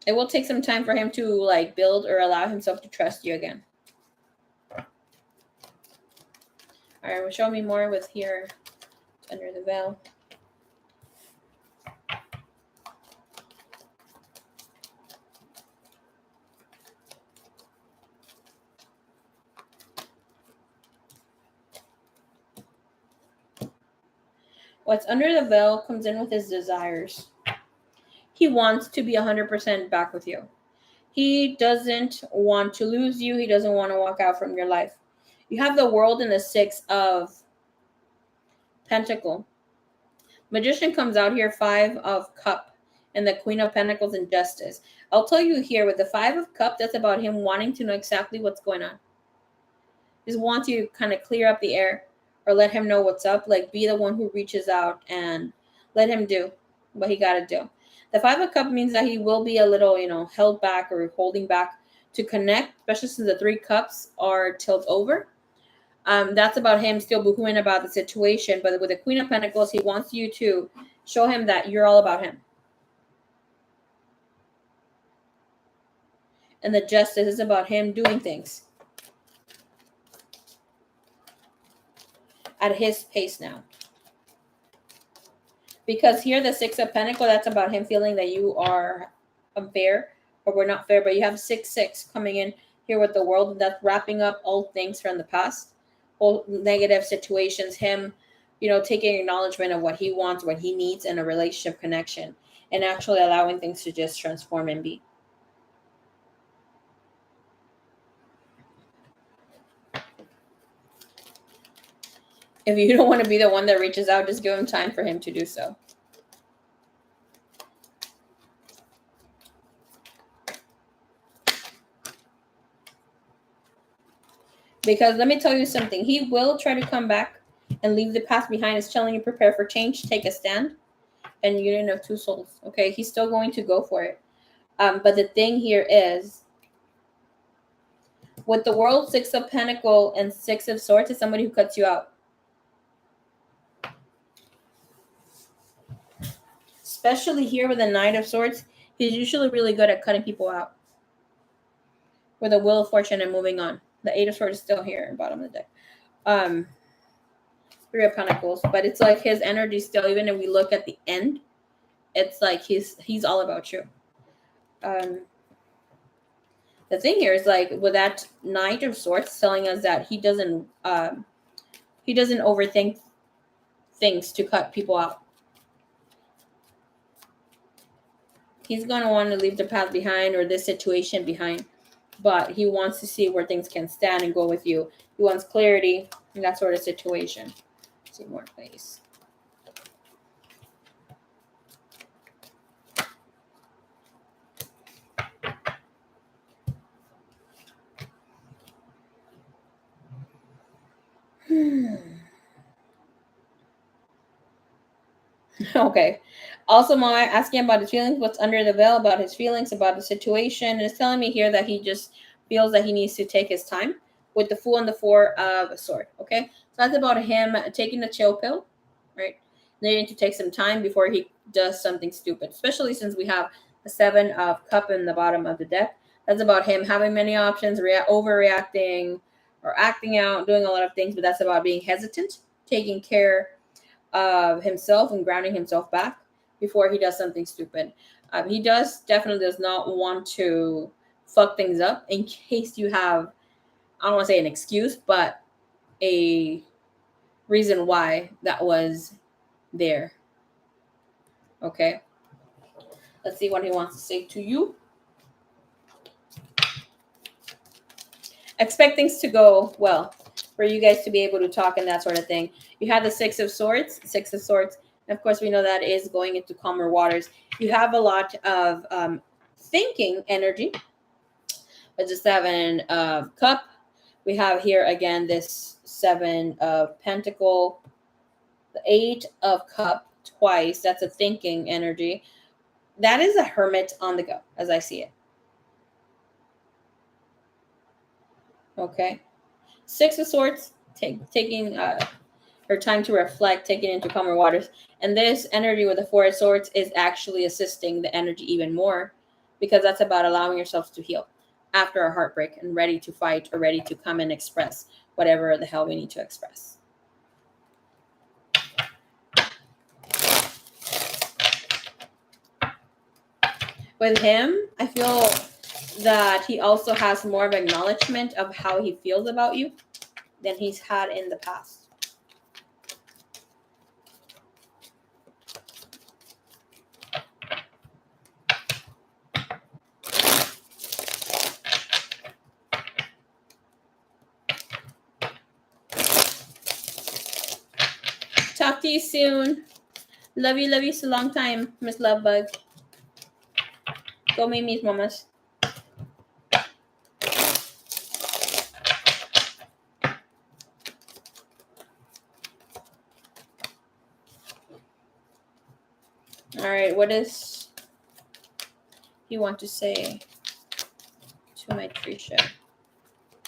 It will take some time for him to like build or allow himself to trust you again. All right, well, show me more with here under the veil. What's under the veil comes in with his desires. He wants to be 100% back with you. He doesn't want to lose you. He doesn't want to walk out from your life. You have the World and the Six of Pentacle. Magician comes out here, Five of Cup, and the Queen of Pentacles and Justice. I'll tell you here, with the Five of Cup, that's about him wanting to know exactly what's going on. Just want to kind of clear up the air or let him know what's up. Like, be the one who reaches out and let him do what he got to do. The Five of Cup means that he will be a little, held back or holding back to connect, especially since the Three Cups are tilt over. That's about him still boohooing about the situation. But with the Queen of Pentacles, he wants you to show him that you're all about him. And the Justice is about him doing things at his pace now. Because here, the Six of Pentacles, that's about him feeling that you are unfair or we're not fair. But you have 6-6 coming in here with the World. That's wrapping up all things from the past. All negative situations, him, taking acknowledgement of what he wants, what he needs in a relationship connection, and actually allowing things to just transform and be. If you don't want to be the one that reaches out, just give him time for him to do so. Because let me tell you something. He will try to come back and leave the past behind. It's telling you prepare for change, take a stand, and union of two souls. Okay, he's still going to go for it. But the thing here is, with the World, Six of Pentacles, and Six of Swords, is somebody who cuts you out. Especially here with the Knight of Swords, he's usually really good at cutting people out. With the Wheel of Fortune and moving on. The Eight of Swords is still here at the bottom of the deck. Three of Pentacles, but it's like his energy still, even if we look at the end, it's like he's all about you. The thing here is, like, with that Knight of Swords telling us that he doesn't overthink things to cut people out. He's going to want to leave the path behind or this situation behind, but he wants to see where things can stand and go with you. He wants clarity in that sort of situation. Let's see more, please. Okay. Also, Mama asking about his feelings, what's under the veil, about his feelings, about the situation. And it's telling me here that he just feels that he needs to take his time with the Fool and the Four of Swords. Okay. So that's about him taking the chill pill, right? Needing to take some time before he does something stupid, especially since we have a 7 of Cup in the bottom of the deck. That's about him having many options, overreacting or acting out, doing a lot of things, but that's about being hesitant, taking care of himself and grounding himself back before he does something stupid. He definitely does not want to fuck things up in case you have, I don't want to say an excuse, but a reason why that was there. Okay. Let's see what he wants to say to you. Expect things to go well, for you guys to be able to talk and that sort of thing. You have the Six of Swords. And of course, we know that is going into calmer waters. You have a lot of thinking energy. With the 7 of Cup, we have here again this 7 of Pentacle, the 8 of Cup twice. That's a thinking energy. That is a hermit on the go, as I see it. Okay. 6 of Swords, taking her time to reflect, taking into calmer waters. And this energy with the 4 of Swords is actually assisting the energy even more, because that's about allowing yourselves to heal after a heartbreak and ready to fight or ready to come and express whatever the hell we need to express. With him, I feel that he also has more of acknowledgement of how he feels about you than he's had in the past. Talk to you soon. Love you so long time, Miss Lovebug. Go meet mis mamas. All right, what does he want to say to my Trisha?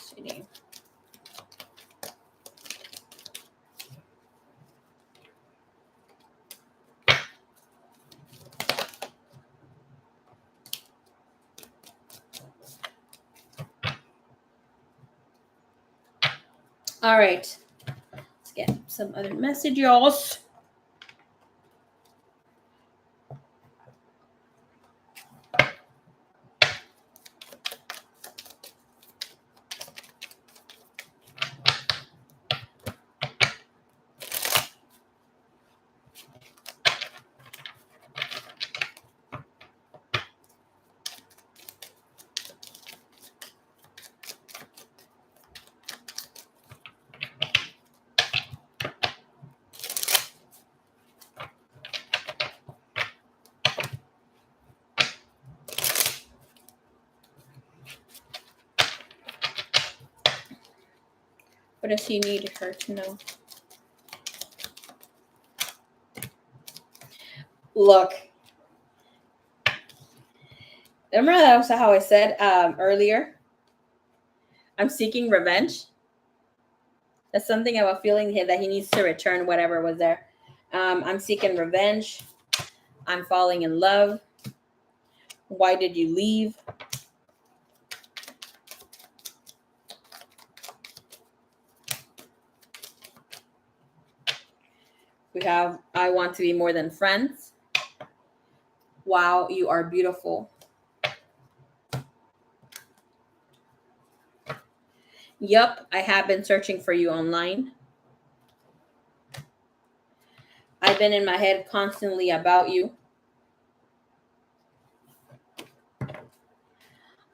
CD. All right, let's get some other messages. What does he need her to know? Look, remember that was how I said earlier? I'm seeking revenge. That's something about feeling that he needs to return whatever was there. I'm seeking revenge. I'm falling in love. Why did you leave? We have, I want to be more than friends. Wow, you are beautiful. Yup, I have been searching for you online. I've been in my head constantly about you.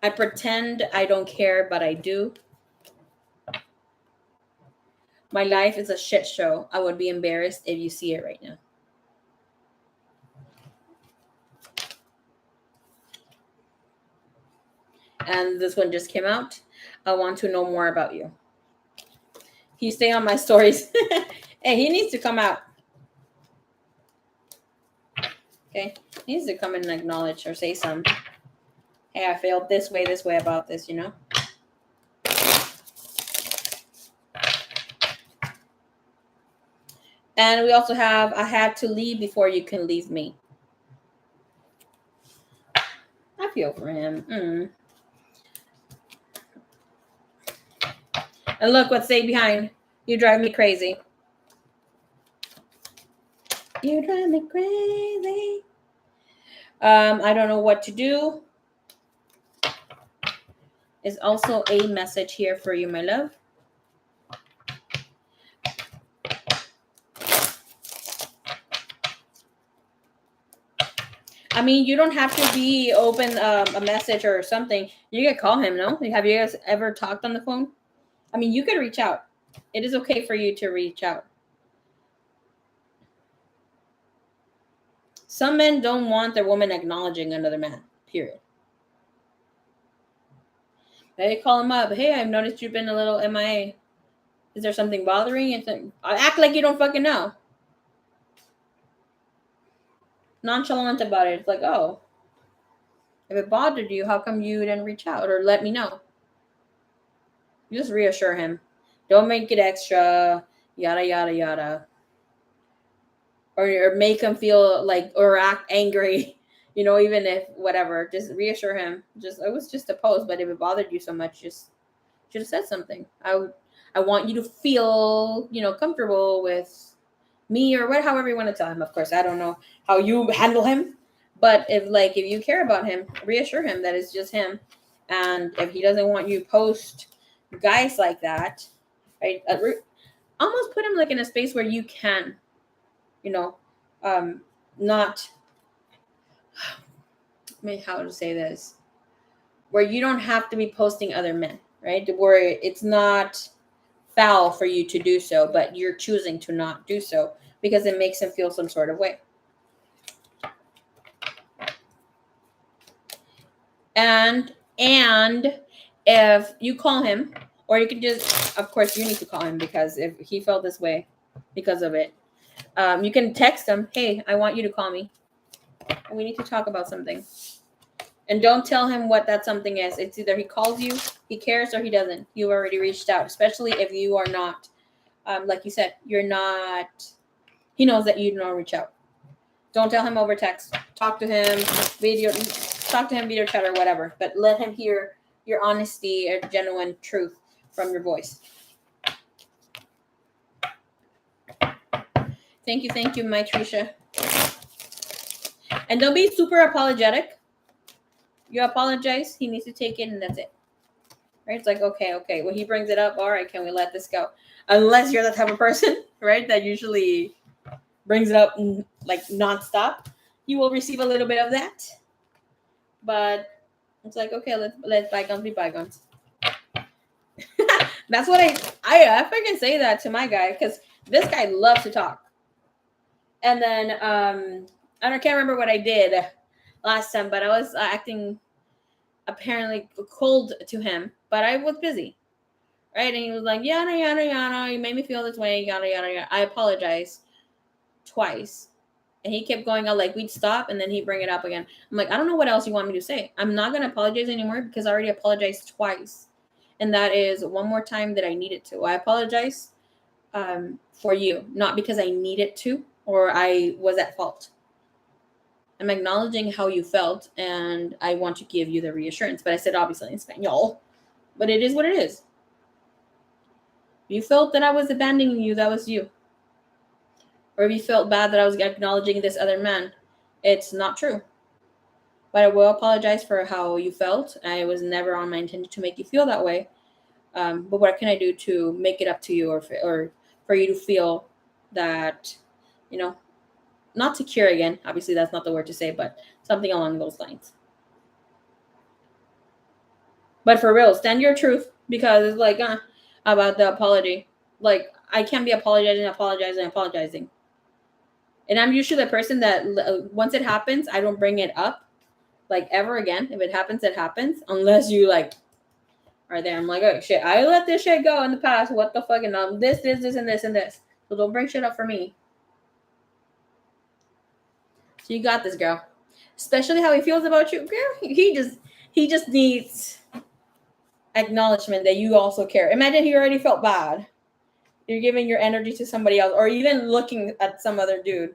I pretend I don't care, but I do. My life is a shit show. I would be embarrassed if you see it right now. And this one just came out. I want to know more about you. He stay on my stories. Hey, he needs to come out. Okay, he needs to come and acknowledge or say something. Hey, I felt this way about this, you know? And we also have, I had to leave before you can leave me. feel for him. And look what's stayed behind. You drive me crazy. You drive me crazy. I don't know what to do. Is also a message here for you, my love. I mean, you don't have to be open a message or something. You can call him, no? Have you guys ever talked on the phone? I mean, you could reach out. It is okay for you to reach out. Some men don't want their woman acknowledging another man, period. They call him up. Hey, I've noticed you've been a little MIA. Is there something bothering you? Act like you don't fucking know. Nonchalant about it. It's like, oh, if it bothered you, how come you didn't reach out or let me know? Just reassure him. Don't make it extra, yada, yada, yada. Or make him feel like, or act angry, even if whatever. Just reassure him. It was just a post, but if it bothered you so much, just should have said something. I want you to feel, comfortable with me or however you want to tell him. Of course, I don't know how you handle him, but if you care about him, reassure him that it's just him. And if he doesn't want you post guys like that, right? Almost put him like in a space where you can, not, how to say this, where you don't have to be posting other men, right? Where it's not foul for you to do so, but you're choosing to not do so because it makes him feel some sort of way. And if you call him, or you can just, of course, you need to call him because if he felt this way because of it, you can text him, hey, I want you to call me. We need to talk about something. And don't tell him what that something is. It's either he calls you, he cares, or he doesn't. You already reached out, especially if you are not, like you said, you're not, he knows that you don't reach out. Don't tell him over text. Talk to him video chat or whatever. But let him hear your honesty or genuine truth from your voice. Thank you, my Trisha. And don't be super apologetic. You apologize, he needs to take it, and that's it. Right? It's like, okay. When he brings it up, all right, can we let this go? Unless you're the type of person, right, that usually brings it up like nonstop, you will receive a little bit of that. But it's like, okay, let bygones be bygones. That's what I freaking say that to my guy, because this guy loves to talk. And then I can't remember what I did last time, but I was acting apparently cold to him, but I was busy, right? And he was like, yada yada yada, you made me feel this way, yada yada yada. I apologize twice, and he kept going on, like we'd stop and then he'd bring it up again. I'm like, I don't know what else you want me to say. I'm not gonna apologize anymore because I already apologized twice, and that is one more time that I needed to. I apologize for you, not because I needed to or I was at fault. I'm acknowledging how you felt, and I want to give you the reassurance. But I said obviously in Spanish, but it is what it is. If you felt that I was abandoning you, that was you. Or if you felt bad that I was acknowledging this other man, it's not true. But I will apologize for how you felt. I was never on my intention to make you feel that way. But what can I do to make it up to you, or for you to feel that, not secure again. Obviously, that's not the word to say, but something along those lines. But for real, stand your truth, because it's like, about the apology. Like, I can't be apologizing. And I'm usually the person that once it happens, I don't bring it up, like, ever again. If it happens, it happens. Unless you, like, are there. I'm like, oh, shit, I let this shit go in the past. What the fuck? And this, and this, and this. So don't bring shit up for me. So you got this, girl. Especially how he feels about you, girl. He just needs acknowledgement that you also care. Imagine he already felt bad. You're giving your energy to somebody else, or even looking at some other dude.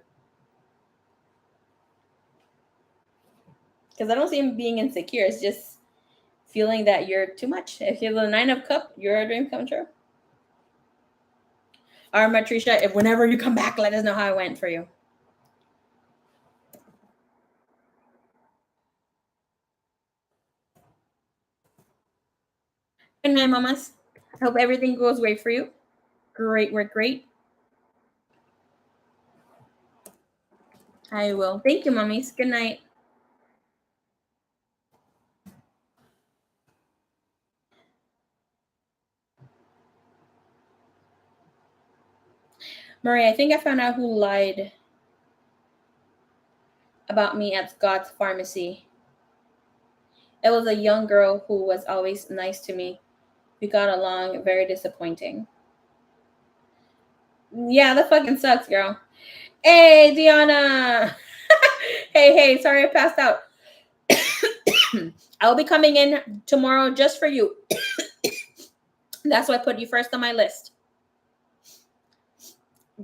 Because I don't see him being insecure. It's just feeling that you're too much. If you're the 9 of Cup, you're a dream come true. All right, Matrisha, if whenever you come back, let us know how it went for you. Good night, mamas. I hope everything goes great for you. Great work, great. I will. Thank you, mummies. Good night. Maria, I think I found out who lied about me at Scott's pharmacy. It was a young girl who was always nice to me. We got along. Very disappointing. Yeah, that fucking sucks, girl. Hey, Diana. Hey, sorry I passed out. I'll be coming in tomorrow just for you. That's why I put you first on my list.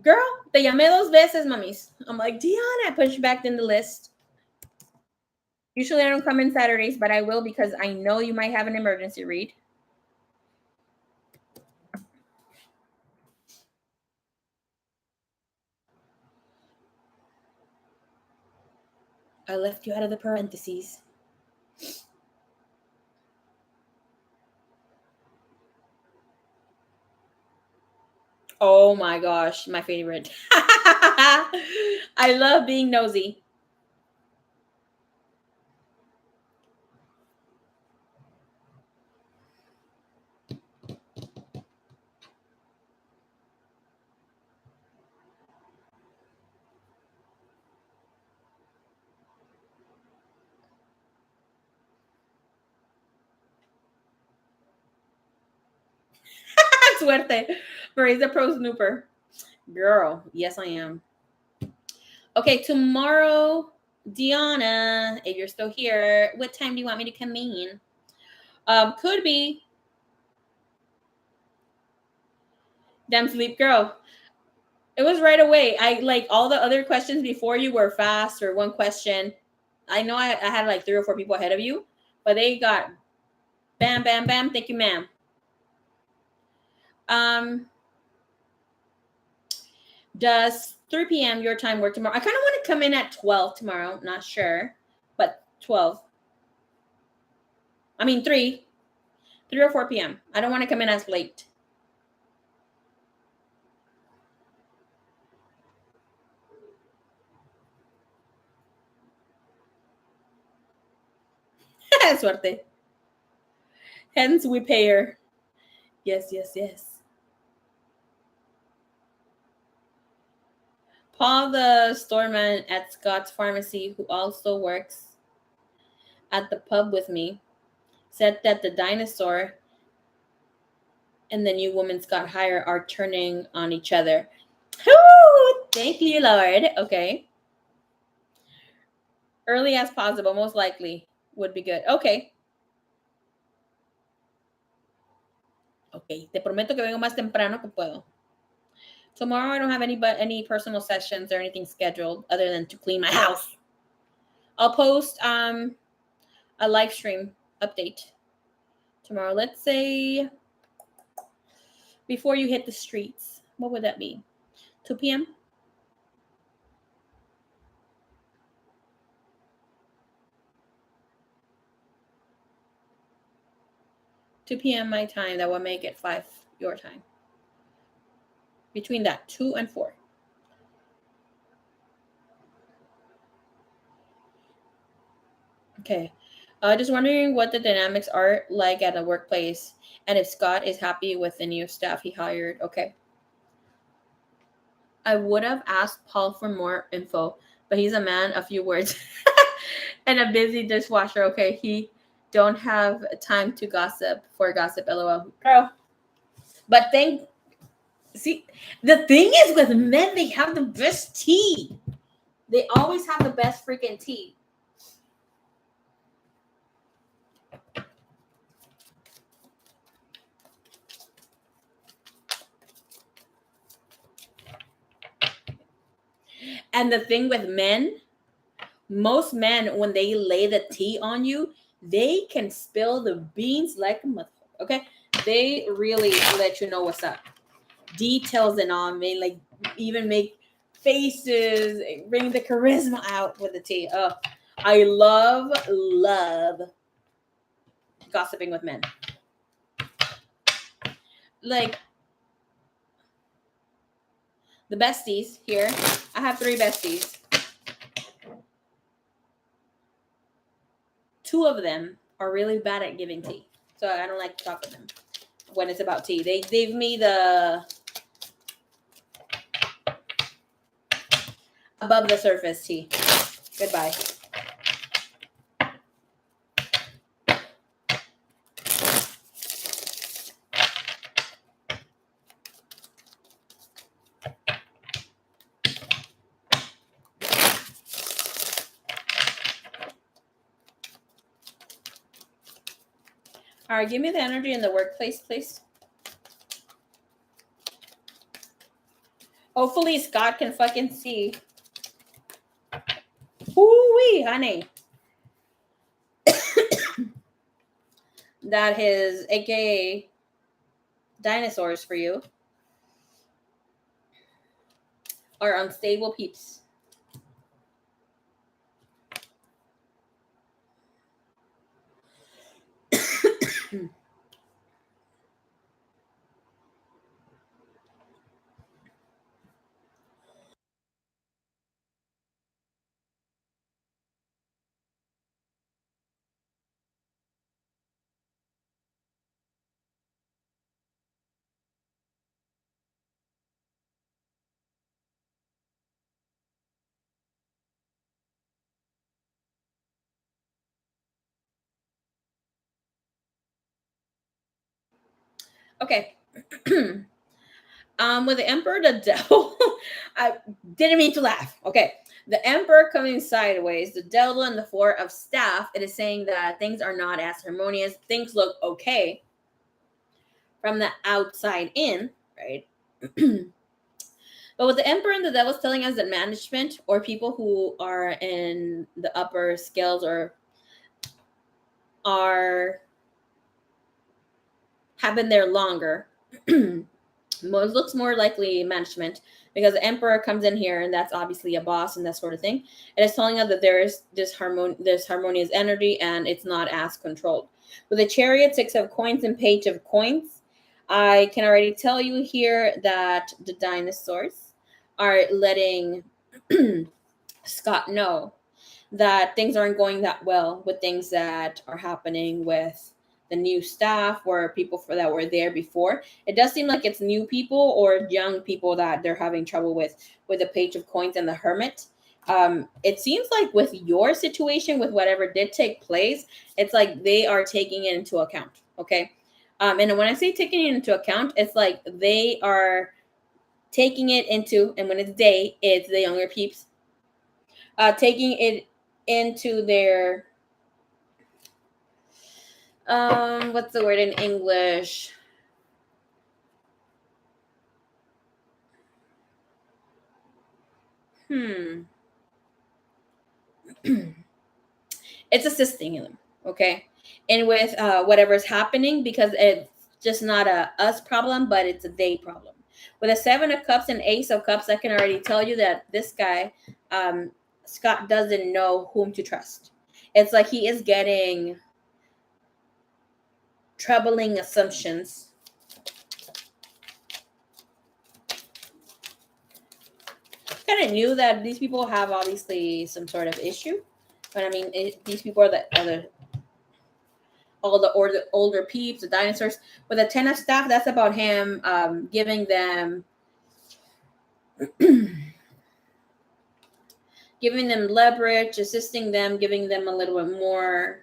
Girl, te llamé 2 veces, mamis. I'm like, Diana, I put you back in the list. Usually I don't come in Saturdays, but I will because I know you might have an emergency read. I left you out of the parentheses. Oh my gosh, my favorite. I love being nosy. Suerte. Marie's a pro snooper. Girl, yes, I am. Okay, tomorrow, Diana, if you're still here, what time do you want me to come in? Could be. Damn sleep, girl. It was right away. I like all the other questions before you were fast or one question. I know I had like 3 or 4 people ahead of you, but they got bam, bam, bam. Thank you, ma'am. Um, does 3 p.m. your time work tomorrow? I kind of want to come in at 12 tomorrow. Not sure, but 12. I mean 3 or 4 p.m. I don't want to come in as late. Suerte. Hence we pay her. Yes, yes, yes. Paul, the storeman at Scott's pharmacy, who also works at the pub with me, said that the dinosaur and the new woman Scott hire are turning on each other. Woo! Thank you, Lord. Okay. Early as possible, most likely would be good. Okay. Okay. Te prometo que vengo más temprano que puedo. Tomorrow I don't have any personal sessions or anything scheduled other than to clean my house. I'll post a live stream update tomorrow. Let's say before you hit the streets. What would that be? 2 p.m. 2 p.m. my time. That will make it 5 your time. Between that 2 and 4. Okay. Just wondering what the dynamics are like at a workplace and if Scott is happy with the new staff he hired. Okay. I would have asked Paul for more info, but he's a man of few words and a busy dishwasher. Okay. He don't have time to gossip for gossip. LOL. Girl. But see, the thing is with men, they have the best tea. They always have the best freaking tea. And the thing with men, Most men, when they lay the tea on you, they can spill the beans like a motherfucker. Okay, they really let you know what's up. Details and all, man. Like even make faces, bring the charisma out with the tea. Oh, I love gossiping with men. Like the besties here. I have 3 besties. 2 of them are really bad at giving tea, so I don't like to talk with them when it's about tea. They gave me the above the surface tea. Goodbye. All right, give me the energy in the workplace, please. Hopefully Scott can fucking see. Ooh-wee, honey. That his AKA dinosaurs for you are unstable peeps. Okay. With the Emperor, the Devil, I didn't mean to laugh. Okay. The Emperor coming sideways, the Devil and the 4 of Staff, it is saying that things are not as harmonious. Things look okay from the outside in, right? But with the Emperor and the Devil's telling us that management or people who are in the upper scales or are have been there longer, looks more likely management, because the Emperor comes in here and that's obviously a boss and that sort of thing. And it's telling us that there is this harmonious energy and it's not as controlled. With the Chariot, 6 of Coins and Page of Coins, I can already tell you here that the dinosaurs are letting Scott know that things aren't going that well with things that are happening with the new staff or people that were there before. It does seem like it's new people or young people that they're having trouble with the Page of Coins and the Hermit. It seems like with your situation, with whatever did take place, it's like they are taking it into account. Okay. And when I say taking it into account, it's like they are taking it into, and when it's they, it's the younger peeps, taking it into their what's the word in English? It's assisting them, okay? And with whatever's happening, because it's just not a us problem, but it's a they problem. With a 7 of Cups and Ace of Cups, I can already tell you that this guy, Scott, doesn't know whom to trust. It's like he is getting troubling assumptions. Kind of knew that these people have obviously some sort of issue, but I mean, these people are all the older peeps, the dinosaurs. With a 10 of Staff, that's about him giving them giving them leverage, assisting them, giving them a little bit more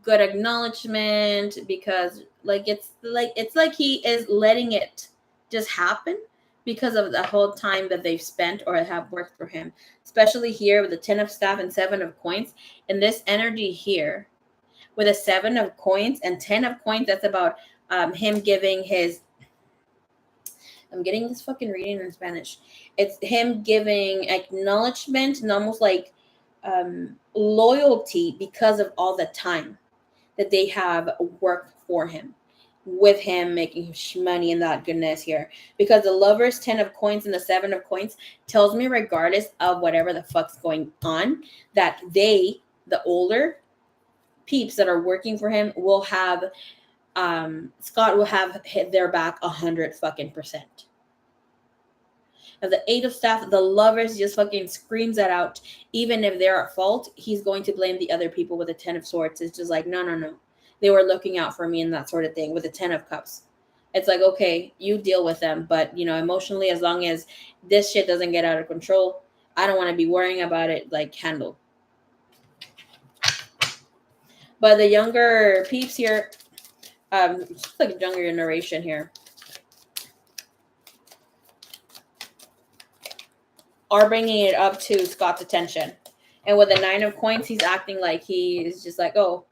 good acknowledgement, because it's like he is letting it just happen because of the whole time that they've spent or have worked for him. Especially here with the 10 of Staff and 7 of Coins, and this energy here with a 7 of Coins and 10 of Coins, that's about him giving his, I'm getting this fucking reading in Spanish. It's him giving acknowledgement and almost like loyalty because of all the time that they have worked for him, with him making money and that goodness here. Because the Lovers, 10 of coins, and the 7 of coins tells me, regardless of whatever the fuck's going on, that they, the older peeps that are working for him, will have Scott will have hit their back 100% of the 8 of staff. The Lovers just fucking screams that out. Even if they're at fault, he's going to blame the other people with the 10 of swords. It's just like, no, they were looking out for me and that sort of thing. With the 10 of cups, it's like, okay, you deal with them, but emotionally, as long as this shit doesn't get out of control, I don't want to be worrying about it. Like, handle. But the younger peeps here, just like a younger generation here, are bringing it up to Scott's attention. And with the 9 of coins, he's acting like he is just like, oh,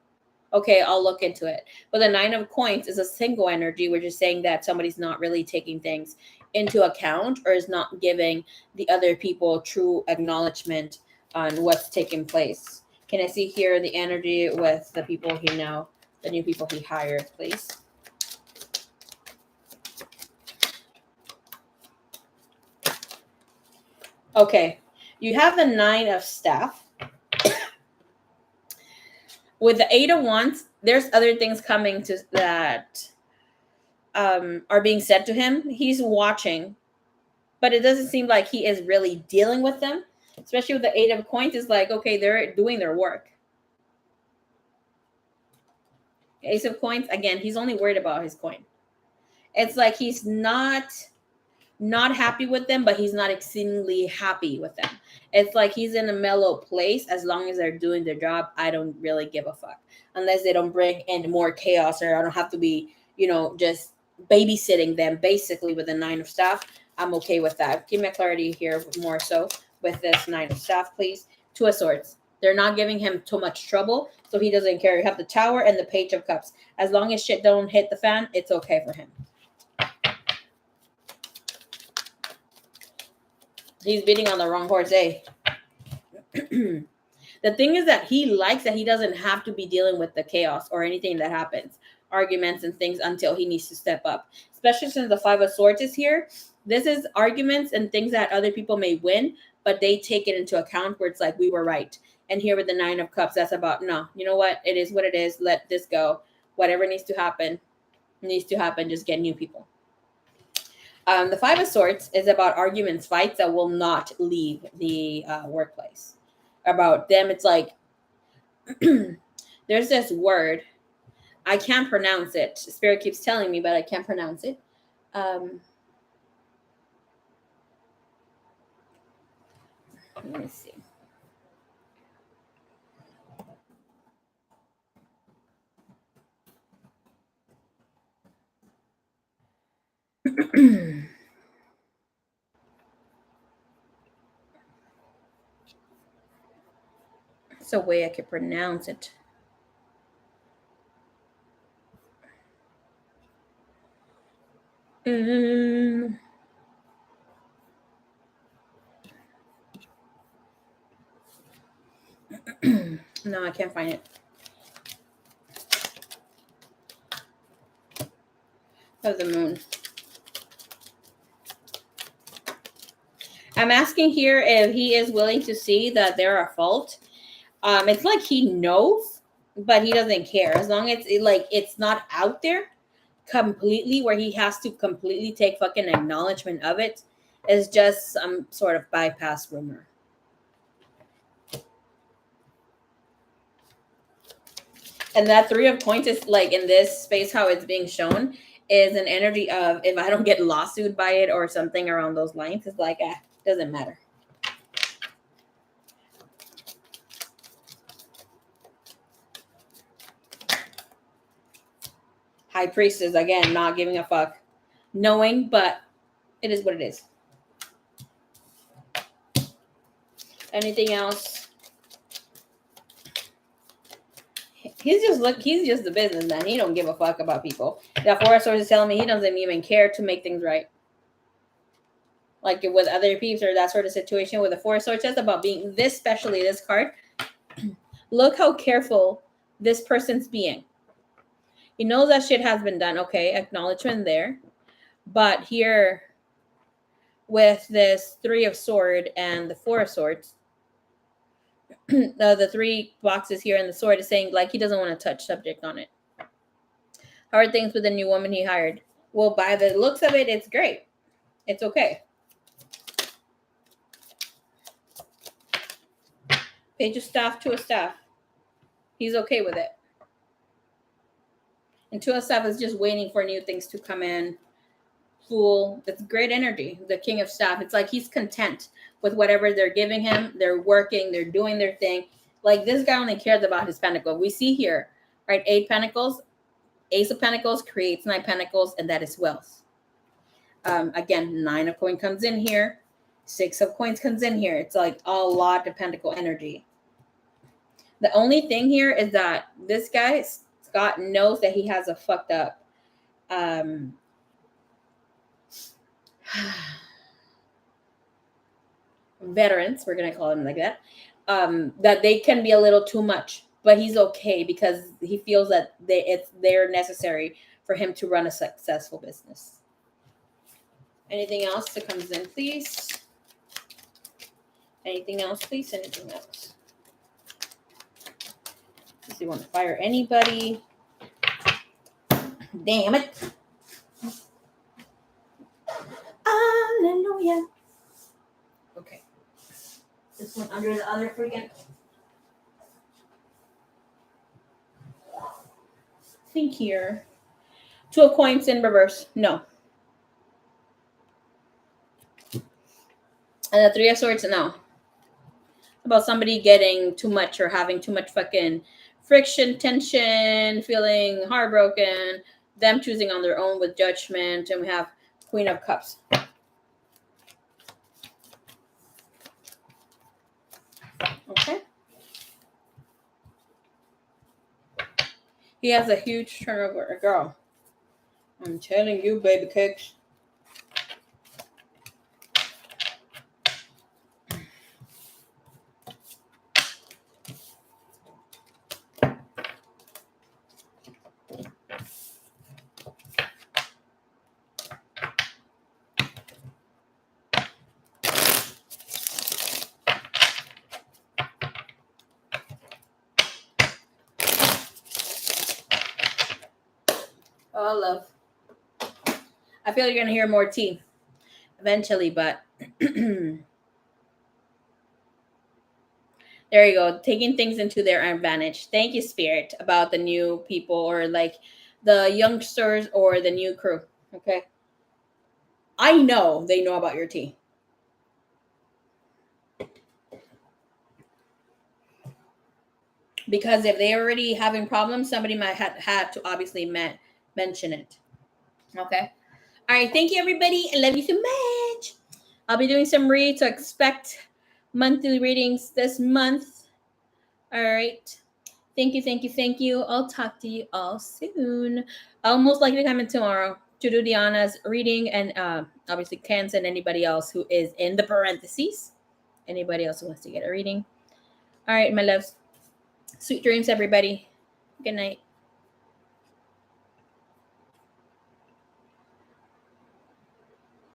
okay, I'll look into it. But the 9 of coins is a single energy, which is saying that somebody's not really taking things into account or is not giving the other people true acknowledgement on what's taking place. Can I see here the energy with the people he know, the new people he hired, please? Okay, you have the 9 of staff. With the 8 of wands, there's other things coming to that are being said to him. He's watching, but it doesn't seem like he is really dealing with them. Especially with the 8 of coins, is like, okay, they're doing their work. Ace of coins, again, he's only worried about his coin. It's like he's not happy with them, but he's not exceedingly happy with them. It's like he's in a mellow place. As long as they're doing their job, I don't really give a fuck. Unless they don't bring in more chaos, or I don't have to be, just babysitting them, basically, with the 9 of staff. I'm okay with that. Give me clarity here more so with this 9 of staff, please. 2 of swords. They're not giving him too much trouble, so he doesn't care. You have the Tower and the Page of Cups. As long as shit don't hit the fan, it's okay for him. He's beating on the wrong horse, eh? The thing is that he likes that he doesn't have to be dealing with the chaos or anything that happens, arguments and things, until he needs to step up. Especially since the 5 of swords is here. This is arguments and things that other people may win, but they take it into account, where it's like, we were right. And here with the 9 of cups, that's about, no, you know what? It is what it is. Let this go. Whatever needs to happen. Just get new people. The 5 of swords is about arguments, fights that will not leave the workplace. About them, it's like, there's this word. I can't pronounce it. Spirit keeps telling me, but I can't pronounce it. Let me see. It's a way I could pronounce it. No, I can't find it. Of the moon. I'm asking here if he is willing to see that they're at fault. It's like he knows, but he doesn't care. As long as it's not out there completely, where he has to completely take fucking acknowledgement of it. It's just some sort of bypass rumor. And that 3 of coins is like, in this space, how it's being shown is an energy of, if I don't get lawsuit by it or something around those lines, it's like, doesn't matter. High priestess, again, not giving a fuck. Knowing, but it is what it is. Anything else? He's just the businessman. He don't give a fuck about people. That 4 of swords is telling me he doesn't even care to make things right. Like with other peeps or that sort of situation with the 4 of swords, that's about being, this, especially this card, Look how careful this person's being. He knows that shit has been done. Okay, acknowledgement there. But here, with this 3 of Sword and the 4 of Swords, the 3 boxes here and the sword is saying like he doesn't want to touch subject on it. How are things with the new woman he hired? Well, by the looks of it, it's great. It's okay. Page of Staff, 2 of Staff. He's okay with it. And 2 of Staff is just waiting for new things to come in. Fool. It's great energy. The King of Staff. It's like he's content with whatever they're giving him. They're working. They're doing their thing. Like this guy only cares about his pentacle. We see here, right? 8 pentacles. Ace of Pentacles creates 9 pentacles, and that is wealth. Again, 9 of coins comes in here. 6 of coins comes in here. It's like a lot of pentacle energy. The only thing here is that this guy, Scott, knows that he has a fucked up veterans, we're gonna call them like that, that they can be a little too much, but he's okay because he feels that they're necessary for him to run a successful business. Anything else that comes in, please? Anything else, please? Anything else? Does he want to fire anybody? Damn it. Hallelujah. Okay. This one under the other freaking. Think here. 2 of coins in reverse. No. And the 3 of swords, no. About somebody getting too much or having too much fucking friction, tension, feeling heartbroken, them choosing on their own with judgment, and we have Queen of Cups. Okay. He has a huge turnover, girl. I'm telling you, baby cakes. Oh, love. I feel you're going to hear more tea eventually, but there you go. Taking things into their advantage. Thank you, Spirit, about the new people or like the youngsters or the new crew. Okay. I know they know about your tea. Because if they're already having problems, somebody might have had to obviously mention it. Okay. All right. Thank you, everybody. I love you so much. I'll be doing some reads, so expect monthly readings this month. All right. Thank you, thank you, thank you. I'll talk to you all soon. I'll most likely come in tomorrow to do Diana's reading and obviously Kans and anybody else who is in the parentheses. Anybody else who wants to get a reading. All right, my loves. Sweet dreams, everybody. Good night.